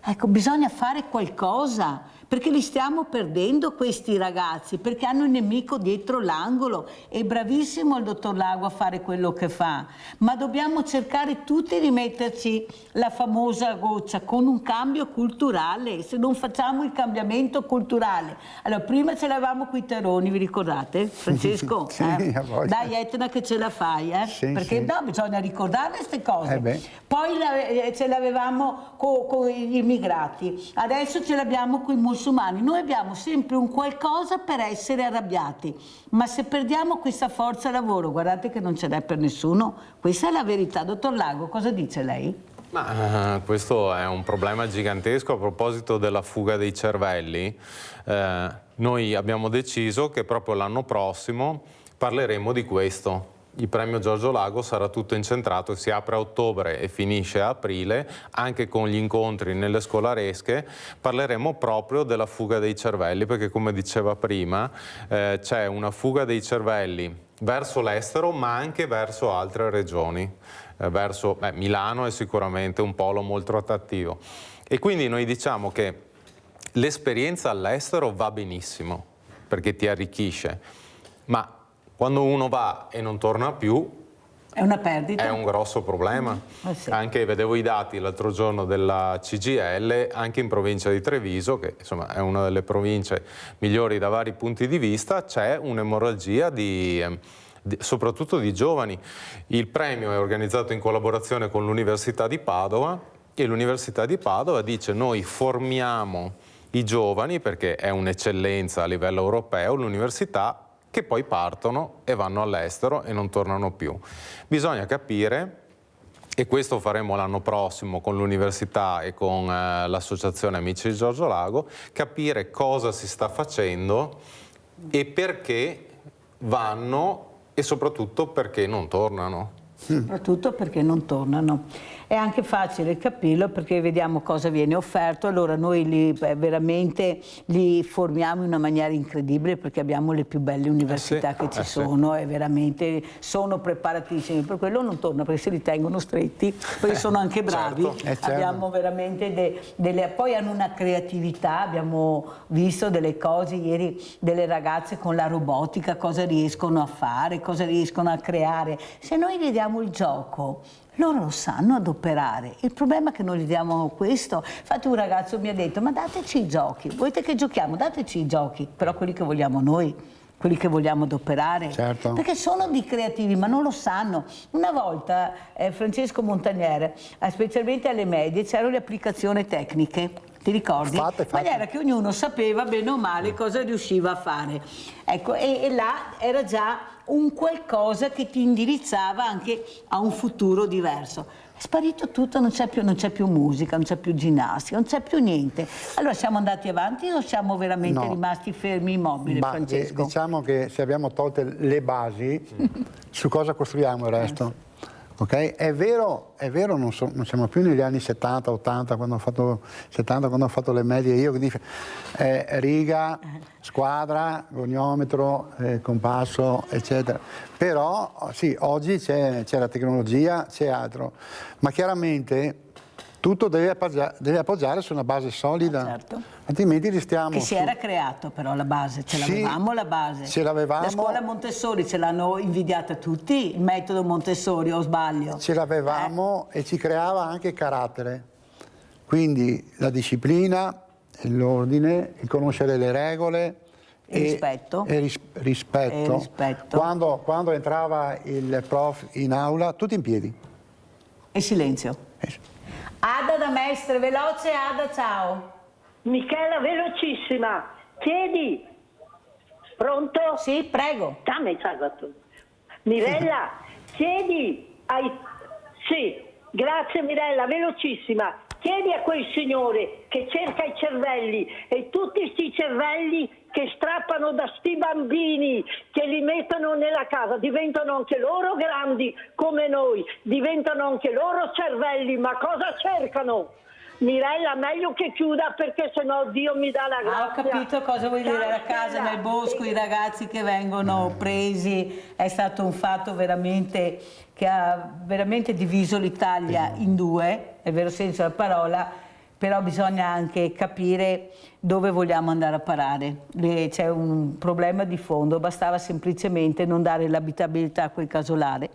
ecco, bisogna fare qualcosa, perché li stiamo perdendo questi ragazzi, perché hanno il nemico dietro l'angolo. È bravissimo il dottor Lago a fare quello che fa, ma dobbiamo cercare tutti di metterci la famosa goccia con un cambio culturale. Se non facciamo il cambiamento culturale, allora prima ce l'avevamo qui Teroni, vi ricordate, Francesco? Sì, dai Etna che ce la fai, sì, perché sì. No, bisogna ricordarle queste cose. Poi ce l'avevamo con gli immigrati, adesso ce l'abbiamo con i musulmani. Noi abbiamo sempre un qualcosa per essere arrabbiati, ma se perdiamo questa forza lavoro, guardate che non ce n'è per nessuno. Questa è la verità. Dottor Lago, cosa dice lei? Ma questo è un problema gigantesco. A proposito della fuga dei cervelli, noi abbiamo deciso che proprio l'anno prossimo parleremo di questo. Il premio Giorgio Lago sarà tutto incentrato, si apre a ottobre e finisce a aprile, anche con gli incontri nelle scolaresche. Parleremo proprio della fuga dei cervelli, perché come diceva prima c'è una fuga dei cervelli verso l'estero, ma anche verso altre regioni. Verso Milano è sicuramente un polo molto attrattivo. E quindi noi diciamo che l'esperienza all'estero va benissimo, perché ti arricchisce, ma quando uno va e non torna più, è una perdita. È un grosso problema. Sì. Anche vedevo i dati l'altro giorno della CGIL, anche in provincia di Treviso, che insomma è una delle province migliori da vari punti di vista, c'è un'emorragia soprattutto di giovani. Il premio è organizzato in collaborazione con l'Università di Padova e l'Università di Padova dice: noi formiamo i giovani, perché è un'eccellenza a livello europeo, l'università, che poi partono e vanno all'estero e non tornano più. Bisogna capire, e questo faremo l'anno prossimo con l'università e con l'associazione Amici di Giorgio Lago, capire cosa si sta facendo e perché vanno e soprattutto perché non tornano. Soprattutto perché non tornano. È anche facile capirlo perché vediamo cosa viene offerto, allora noi veramente li formiamo in una maniera incredibile, perché abbiamo le più belle università che ci sono e veramente sono preparatissimi, per quello non tornano, perché se li tengono stretti, perché sono anche bravi. Certo. Abbiamo veramente poi hanno una creatività, abbiamo visto delle cose ieri, delle ragazze con la robotica, cosa riescono a fare, cosa riescono a creare. Se noi gli diamo il gioco, loro lo sanno adoperare. Il problema è che non gli diamo questo. Infatti un ragazzo mi ha detto: ma dateci i giochi, volete che giochiamo? Dateci i giochi, però quelli che vogliamo noi, quelli che vogliamo adoperare. Certo. Perché sono di creativi, ma non lo sanno. Una volta Francesco Montaniere, specialmente alle medie, c'erano le applicazioni tecniche. Ti ricordi? Fatte. Maniera che ognuno sapeva bene o male cosa riusciva a fare. Ecco, e là era già un qualcosa che ti indirizzava anche a un futuro diverso. È sparito tutto, non c'è più musica, non c'è più ginnastica, non c'è più niente. Allora siamo andati avanti o siamo veramente rimasti fermi immobili, Francesco? Diciamo che se abbiamo tolte le basi, su cosa costruiamo il resto? Okay? È vero, non siamo più negli anni 70, 80, quando ho fatto le medie io, quindi riga, squadra, goniometro, compasso, eccetera. Però sì, oggi c'è la tecnologia, c'è altro, ma chiaramente Tutto deve appoggiare su una base solida, certo. Altrimenti restiamo... Che si era creato però la base, ce l'avevamo la base. Ce l'avevamo. La scuola Montessori ce l'hanno invidiata tutti, il metodo Montessori, o sbaglio? Ce l'avevamo e ci creava anche carattere. Quindi la disciplina, l'ordine, il conoscere le regole rispetto. rispetto. Quando entrava il prof in aula, tutti in piedi. E silenzio. Ada da Mestre, veloce Ada, ciao. Michela, velocissima, chiedi. Pronto? Sì, prego. Dammi salvato. Mirella, chiedi ai... Sì, grazie Mirella, velocissima. Chiedi a quel signore che cerca i cervelli e tutti sti cervelli che strappano da sti bambini, che li mettono nella casa, diventano anche loro grandi come noi, diventano anche loro cervelli, ma cosa cercano? Mirella, meglio che chiuda perché sennò Dio mi dà la grazia. Ho capito cosa vuoi dire, la casa nel bosco, i ragazzi che vengono presi, è stato un fatto veramente che ha veramente diviso l'Italia in due, nel vero senso della parola, però bisogna anche capire dove vogliamo andare a parare. C'è un problema di fondo, bastava semplicemente non dare l'abitabilità a quel casolare.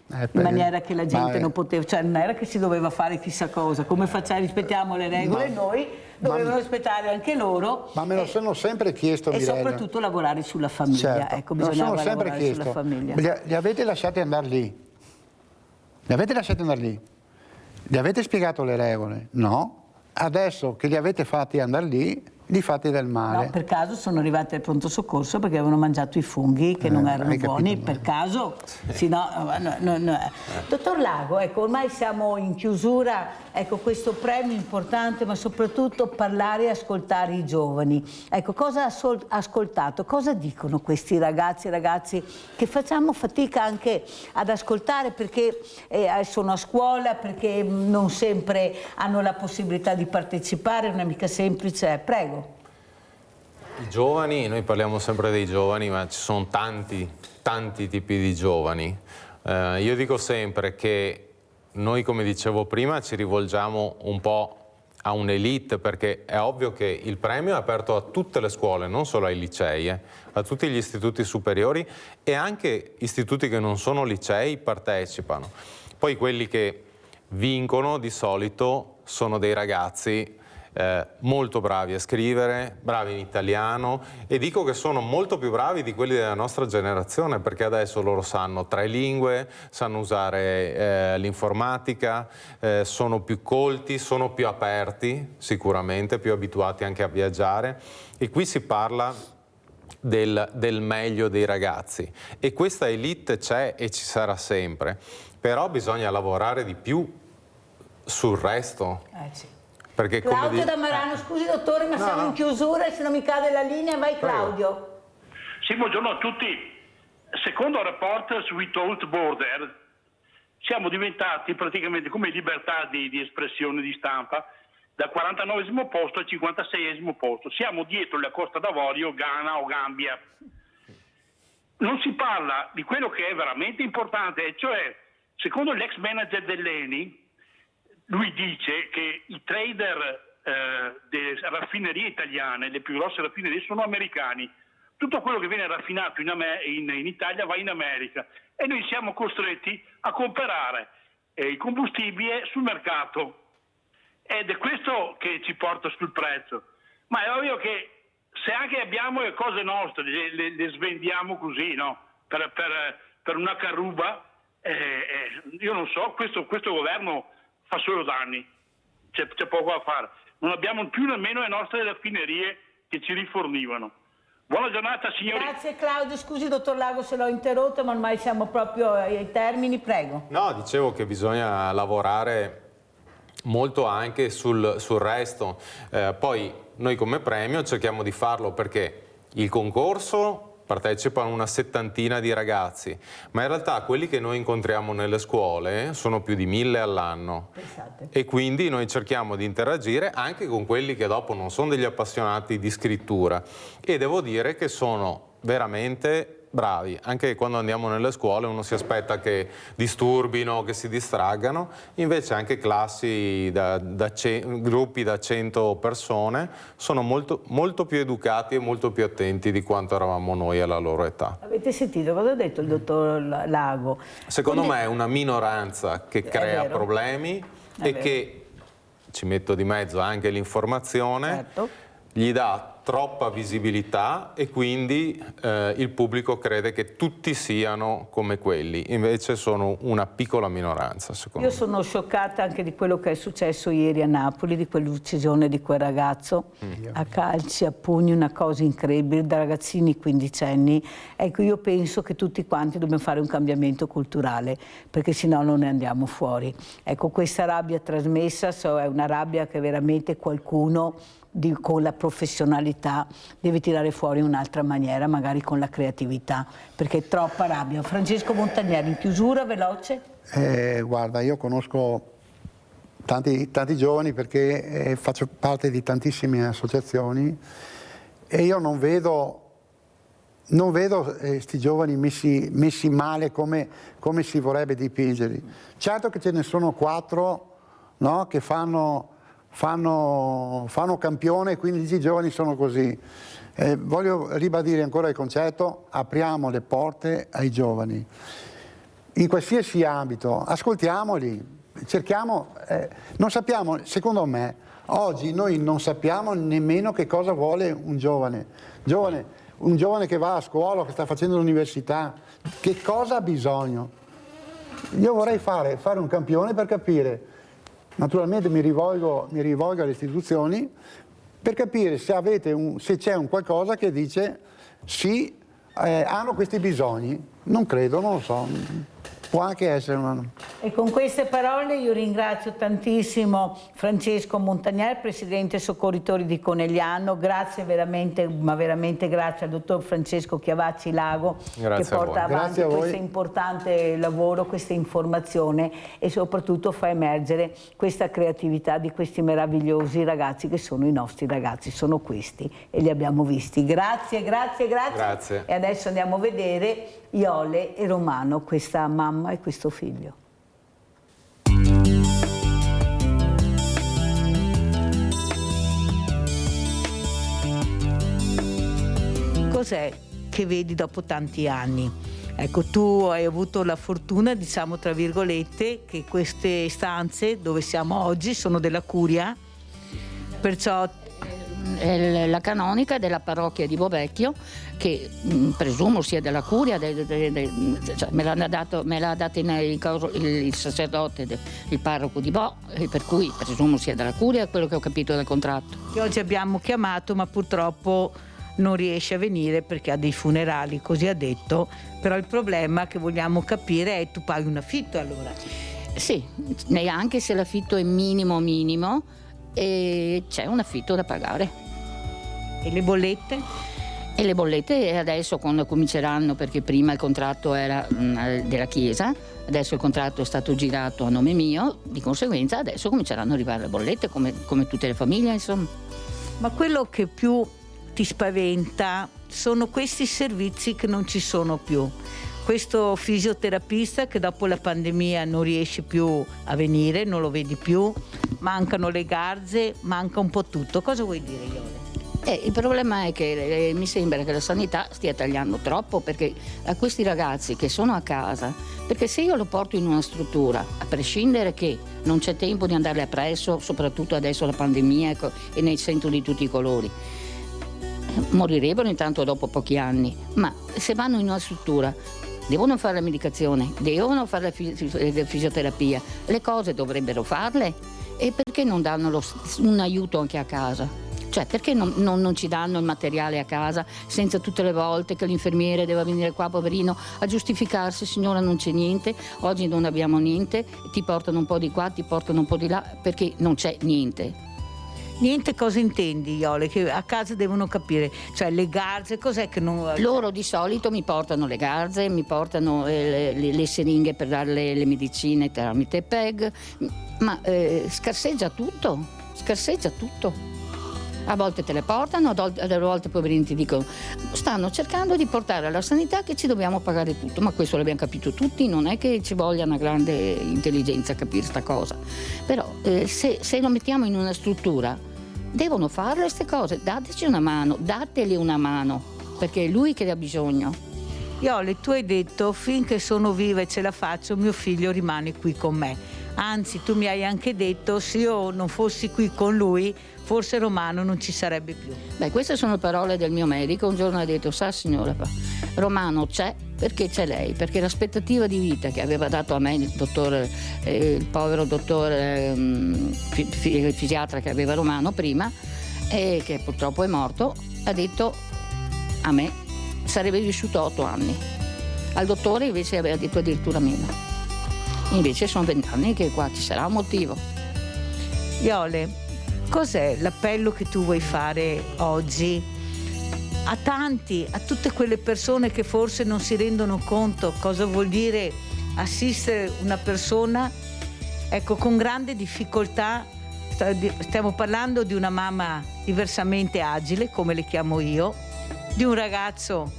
In maniera che la gente non poteva, cioè non era che si doveva fare chissà cosa, come facciamo, rispettiamo le regole noi, dovevano rispettare anche loro. Ma me lo sono sempre chiesto, e Mirella. Soprattutto lavorare sulla famiglia, certo, ecco, bisognava lavorare chiesto. sulla famiglia. Li avete lasciati andare lì? Li avete lasciati andare lì? Gli avete spiegato le regole? No. Adesso che li avete fatti andare lì, li fate del male. No, per caso sono arrivati al pronto soccorso perché avevano mangiato i funghi che non erano buoni, per caso? Sì, no. Dottor Lago, ecco, ormai siamo in chiusura, ecco, questo premio importante, ma soprattutto parlare e ascoltare i giovani. Ecco, cosa ha ascoltato? Cosa dicono questi ragazzi che facciamo fatica anche ad ascoltare perché sono a scuola, perché non sempre hanno la possibilità di partecipare, non è mica semplice. Prego. I giovani, noi parliamo sempre dei giovani, ma ci sono tanti tipi di giovani. Io dico sempre che noi, come dicevo prima, ci rivolgiamo un po' a un'elite, perché è ovvio che il premio è aperto a tutte le scuole, non solo ai licei, a tutti gli istituti superiori e anche istituti che non sono licei partecipano. Poi quelli che vincono di solito sono dei ragazzi molto bravi a scrivere, bravi in italiano, e dico che sono molto più bravi di quelli della nostra generazione, perché adesso loro sanno 3 lingue, sanno usare l'informatica, sono più colti, sono più aperti sicuramente, più abituati anche a viaggiare, e qui si parla del meglio dei ragazzi, e questa elite c'è e ci sarà sempre, però bisogna lavorare di più sul resto. Sì. Perché Claudio da Marano, scusi dottore, ma siamo in chiusura e se non mi cade la linea, vai Claudio. Sì, buongiorno a tutti. Secondo Reporters Without Borders siamo diventati praticamente come libertà di espressione, di stampa, dal 49esimo posto al 56esimo posto. Siamo dietro la Costa d'Avorio, Ghana o Gambia. Non si parla di quello che è veramente importante, e cioè, secondo l'ex manager dell'ENI, lui dice che i trader delle raffinerie italiane, le più grosse raffinerie, sono americani. Tutto quello che viene raffinato in Italia va in America e noi siamo costretti a comprare il combustibile sul mercato, ed è questo che ci porta sul prezzo. Ma è ovvio che se anche abbiamo le cose nostre, le svendiamo così, no? Per una carruba, io non so, questo governo fa solo danni, c'è poco da fare. Non abbiamo più nemmeno le nostre raffinerie che ci rifornivano. Buona giornata signori. Grazie Claudio, scusi dottor Lago se l'ho interrotto, ma ormai siamo proprio ai termini, prego. No, dicevo che bisogna lavorare molto anche sul resto. Poi noi come premio cerchiamo di farlo perché il concorso partecipano una 70ina di ragazzi, ma in realtà quelli che noi incontriamo nelle scuole sono più di 1000 all'anno. E quindi noi cerchiamo di interagire anche con quelli che dopo non sono degli appassionati di scrittura, e devo dire che sono veramente bravi, anche quando andiamo nelle scuole uno si aspetta che disturbino, che si distraggano, invece anche classi gruppi da 100 persone sono molto più educati e molto più attenti di quanto eravamo noi alla loro età. Avete sentito cosa ha detto il dottor Lago? Secondo me è una minoranza che crea problemi e che, ci metto di mezzo anche l'informazione, certo, gli dà troppa visibilità e quindi il pubblico crede che tutti siano come quelli, invece sono una piccola minoranza, secondo me. Io sono scioccata anche di quello che è successo ieri a Napoli, di quell'uccisione di quel ragazzo a calci, a pugni, una cosa incredibile, da ragazzini quindicenni. Ecco, io penso che tutti quanti dobbiamo fare un cambiamento culturale, perché sennò non ne andiamo fuori. Ecco, questa rabbia trasmessa è una rabbia che veramente qualcuno con la professionalità deve tirare fuori in un'altra maniera, magari con la creatività, perché è troppa rabbia. Francesco Montanieri, in chiusura, veloce. Guarda, io conosco tanti giovani perché faccio parte di tantissime associazioni e io non vedo questi giovani messi male come si vorrebbe dipingerli. Certo che ce ne sono 4, no, che fanno campione, quindi i giovani sono così. Voglio ribadire ancora il concetto: apriamo le porte ai giovani in qualsiasi ambito, ascoltiamoli, cerchiamo, non sappiamo, secondo me oggi noi non sappiamo nemmeno che cosa vuole un giovane che va a scuola, che sta facendo l'università, che cosa ha bisogno. Io vorrei fare un campione per capire. Naturalmente mi rivolgo alle istituzioni per capire se c'è un qualcosa che dice sì, hanno questi bisogni. Non credo, non lo so, può anche essere una... E con queste parole io ringrazio tantissimo Francesco Montanieri, Presidente Soccorritori di Conegliano. Grazie veramente, ma veramente grazie al dottor Francesco Chiavacci Lago, che porta avanti questo importante lavoro, questa informazione e soprattutto fa emergere questa creatività di questi meravigliosi ragazzi che sono i nostri ragazzi, sono questi e li abbiamo visti. Grazie. E adesso andiamo a vedere Iole e Romano, questa mamma e questo figlio. Cos'è che vedi dopo tanti anni? Ecco, tu hai avuto la fortuna, diciamo tra virgolette, che queste stanze dove siamo oggi sono della Curia, perciò... La canonica della parrocchia di Bovecchio, che presumo sia della Curia, cioè me l'ha dato il sacerdote, il parroco di Bo, per cui presumo sia della Curia, quello che ho capito dal contratto. Che oggi abbiamo chiamato, ma purtroppo non riesce a venire perché ha dei funerali, così ha detto, però il problema che vogliamo capire è: tu paghi un affitto allora? Sì, neanche se l'affitto è minimo, e c'è un affitto da pagare. E le bollette? E le bollette adesso quando cominceranno, perché prima il contratto era della Chiesa, adesso il contratto è stato girato a nome mio, di conseguenza adesso cominceranno ad arrivare le bollette come tutte le famiglie, insomma. Ma quello che più ti spaventa sono questi servizi che non ci sono più. Questo fisioterapista che dopo la pandemia non riesce più a venire, non lo vedi più, mancano le garze, manca un po' tutto. Cosa vuoi dire, Iole? Il problema è che mi sembra che la sanità stia tagliando troppo, perché a questi ragazzi che sono a casa, perché se io lo porto in una struttura, a prescindere che non c'è tempo di andarle appresso, soprattutto adesso la pandemia e ne sento di tutti i colori, morirebbero intanto dopo pochi anni, ma se vanno in una struttura devono fare la medicazione, devono fare la fisioterapia, le cose dovrebbero farle, e perché non danno un aiuto anche a casa? Cioè, perché non ci danno il materiale a casa senza tutte le volte che l'infermiere deve venire qua, poverino, a giustificarsi: signora, non c'è niente, oggi non abbiamo niente, ti portano un po' di qua, ti portano un po' di là, perché non c'è niente. Niente, cosa intendi, Iole? Che a casa devono capire, cioè le garze, cos'è che non... Loro di solito mi portano le garze, mi portano le siringhe per dare le medicine tramite PEG, ma scarseggia tutto. A volte te le portano, a volte poverini ti dicono stanno cercando di portare alla sanità che ci dobbiamo pagare tutto, ma questo l'abbiamo capito tutti, non è che ci voglia una grande intelligenza a capire sta cosa, però se lo mettiamo in una struttura devono fare queste cose, dateci una mano, dateli una mano, perché è lui che ne ha bisogno. Iole, tu hai detto finché sono viva e ce la faccio mio figlio rimane qui con me. Anzi, tu mi hai anche detto se io non fossi qui con lui forse Romano non ci sarebbe più. Beh, queste sono parole del mio medico. Un giorno ha detto, sa signora, Romano c'è perché c'è lei, perché l'aspettativa di vita che aveva dato a me il povero dottore fisiatra che aveva Romano prima e che purtroppo è morto, ha detto a me sarebbe vissuto 8 anni. Al dottore invece aveva detto addirittura meno. Invece sono 20 anni che qua ci sarà un motivo. Iole, cos'è l'appello che tu vuoi fare oggi a tutte quelle persone che forse non si rendono conto cosa vuol dire assistere una persona, ecco, con grande difficoltà? Stiamo parlando di una mamma diversamente agile, come le chiamo io, di un ragazzo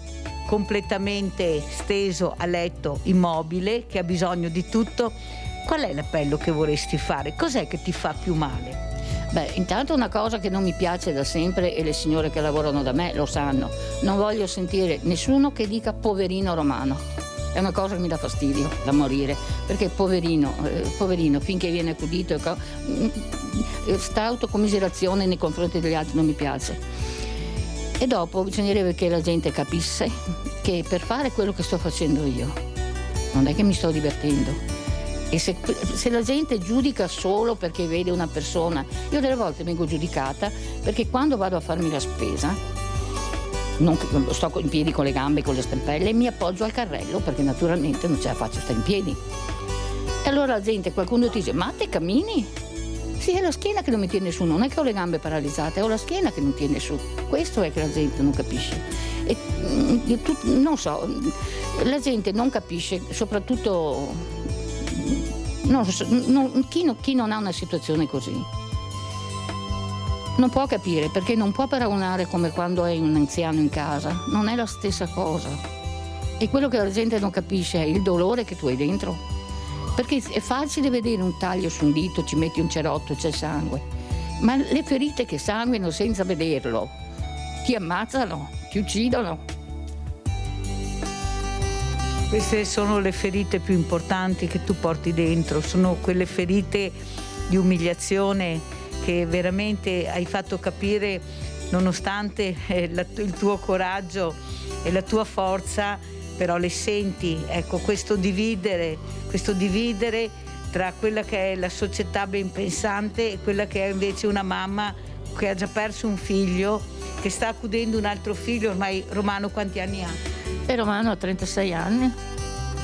completamente steso a letto, immobile, che ha bisogno di tutto. Qual è l'appello che vorresti fare? Cos'è che ti fa più male? Beh, intanto una cosa che non mi piace da sempre, e le signore che lavorano da me lo sanno, non voglio sentire nessuno che dica poverino Romano. È una cosa che mi dà fastidio da morire, perché poverino finché viene accudito, sta autocommiserazione nei confronti degli altri non mi piace. E dopo bisognerebbe che la gente capisse che per fare quello che sto facendo io non è che mi sto divertendo. E se la gente giudica solo perché vede una persona, io delle volte vengo giudicata perché quando vado a farmi la spesa non sto in piedi con le gambe, con le stempelle, e mi appoggio al carrello perché naturalmente non ce la faccio stare in piedi. E allora la gente, qualcuno ti dice, ma te cammini? Sì, è la schiena che non mi tiene su, non è che ho le gambe paralizzate, ho la schiena che non tiene su. Questo è che la gente non capisce. E, non so, la gente non capisce, soprattutto chi non ha una situazione così. Non può capire, perché non può paragonare come quando hai un anziano in casa, non è la stessa cosa. E quello che la gente non capisce è il dolore che tu hai dentro. Perché è facile vedere un taglio su un dito, ci metti un cerotto e c'è sangue, ma le ferite che sanguino senza vederlo ti ammazzano, ti uccidono. Queste sono le ferite più importanti che tu porti dentro, sono quelle ferite di umiliazione che veramente hai fatto capire, nonostante il tuo coraggio e la tua forza, però le senti, ecco, questo dividere tra quella che è la società ben pensante e quella che è invece una mamma che ha già perso un figlio, che sta accudendo un altro figlio. Ormai Romano quanti anni ha? E Romano ha 36 anni.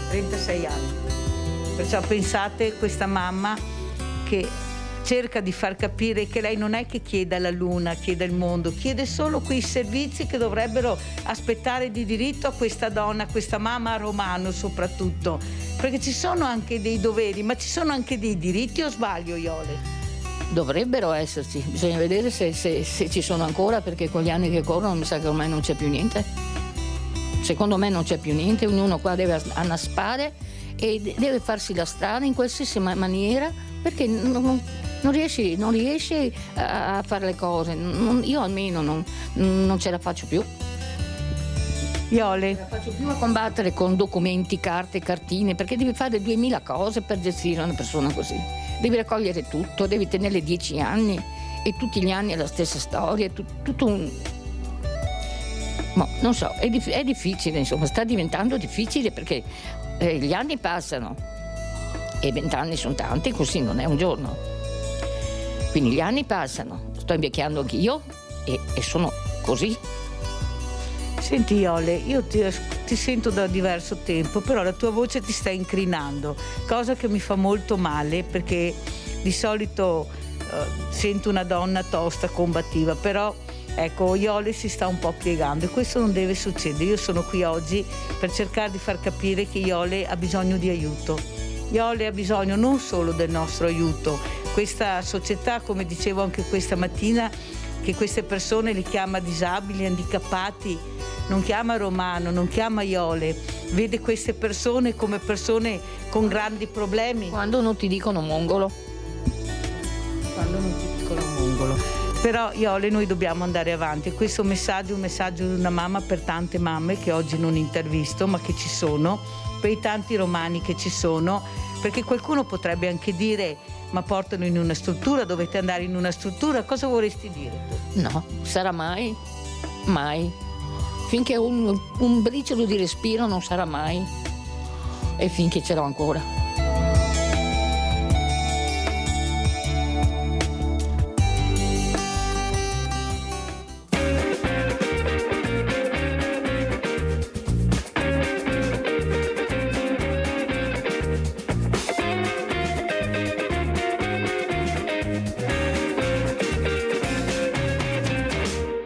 36 anni. Perciò pensate, questa mamma che cerca di far capire che lei non è che chieda la luna, chieda il mondo, chiede solo quei servizi che dovrebbero aspettare di diritto a questa donna, a questa mamma Romano soprattutto, perché ci sono anche dei doveri, ma ci sono anche dei diritti, o sbaglio, Iole? Dovrebbero esserci, bisogna vedere se ci sono ancora, perché con gli anni che corrono mi sa che ormai non c'è più niente. Secondo me non c'è più niente, ognuno qua deve annaspare e deve farsi la strada in qualsiasi maniera, perché non riesci a fare le cose. Io almeno non ce la faccio più. Iole. Non ce la faccio più a combattere con documenti, carte, cartine, perché devi fare 2000 cose per gestire una persona così. Devi raccogliere tutto, devi tenerle 10 anni e tutti gli anni è la stessa storia, tutto un... No, non so, è difficile, insomma, sta diventando difficile perché gli anni passano e 20 anni sono tanti, così non è un giorno. Quindi gli anni passano, sto invecchiando anch'io e sono così. Senti Iole, io ti sento da diverso tempo, però la tua voce ti sta incrinando, cosa che mi fa molto male perché di solito sento una donna tosta, combattiva, però ecco, Iole si sta un po' piegando e questo non deve succedere. Io sono qui oggi per cercare di far capire che Iole ha bisogno di aiuto. Iole ha bisogno non solo del nostro aiuto, questa società, come dicevo anche questa mattina, che queste persone li chiama disabili, handicappati, non chiama Romano, non chiama Iole, vede queste persone come persone con grandi problemi. Quando non ti dicono mongolo. Quando non ti dicono mongolo. Però Iole, noi dobbiamo andare avanti. Questo messaggio è un messaggio di una mamma per tante mamme che oggi non intervisto, ma che ci sono, per i tanti romani che ci sono, perché qualcuno potrebbe anche dire: ma portano in una struttura, dovete andare in una struttura, cosa vorresti dire tu? No, sarà mai, mai. Finché un briciolo di respiro non sarà mai, e finché ce l'ho ancora.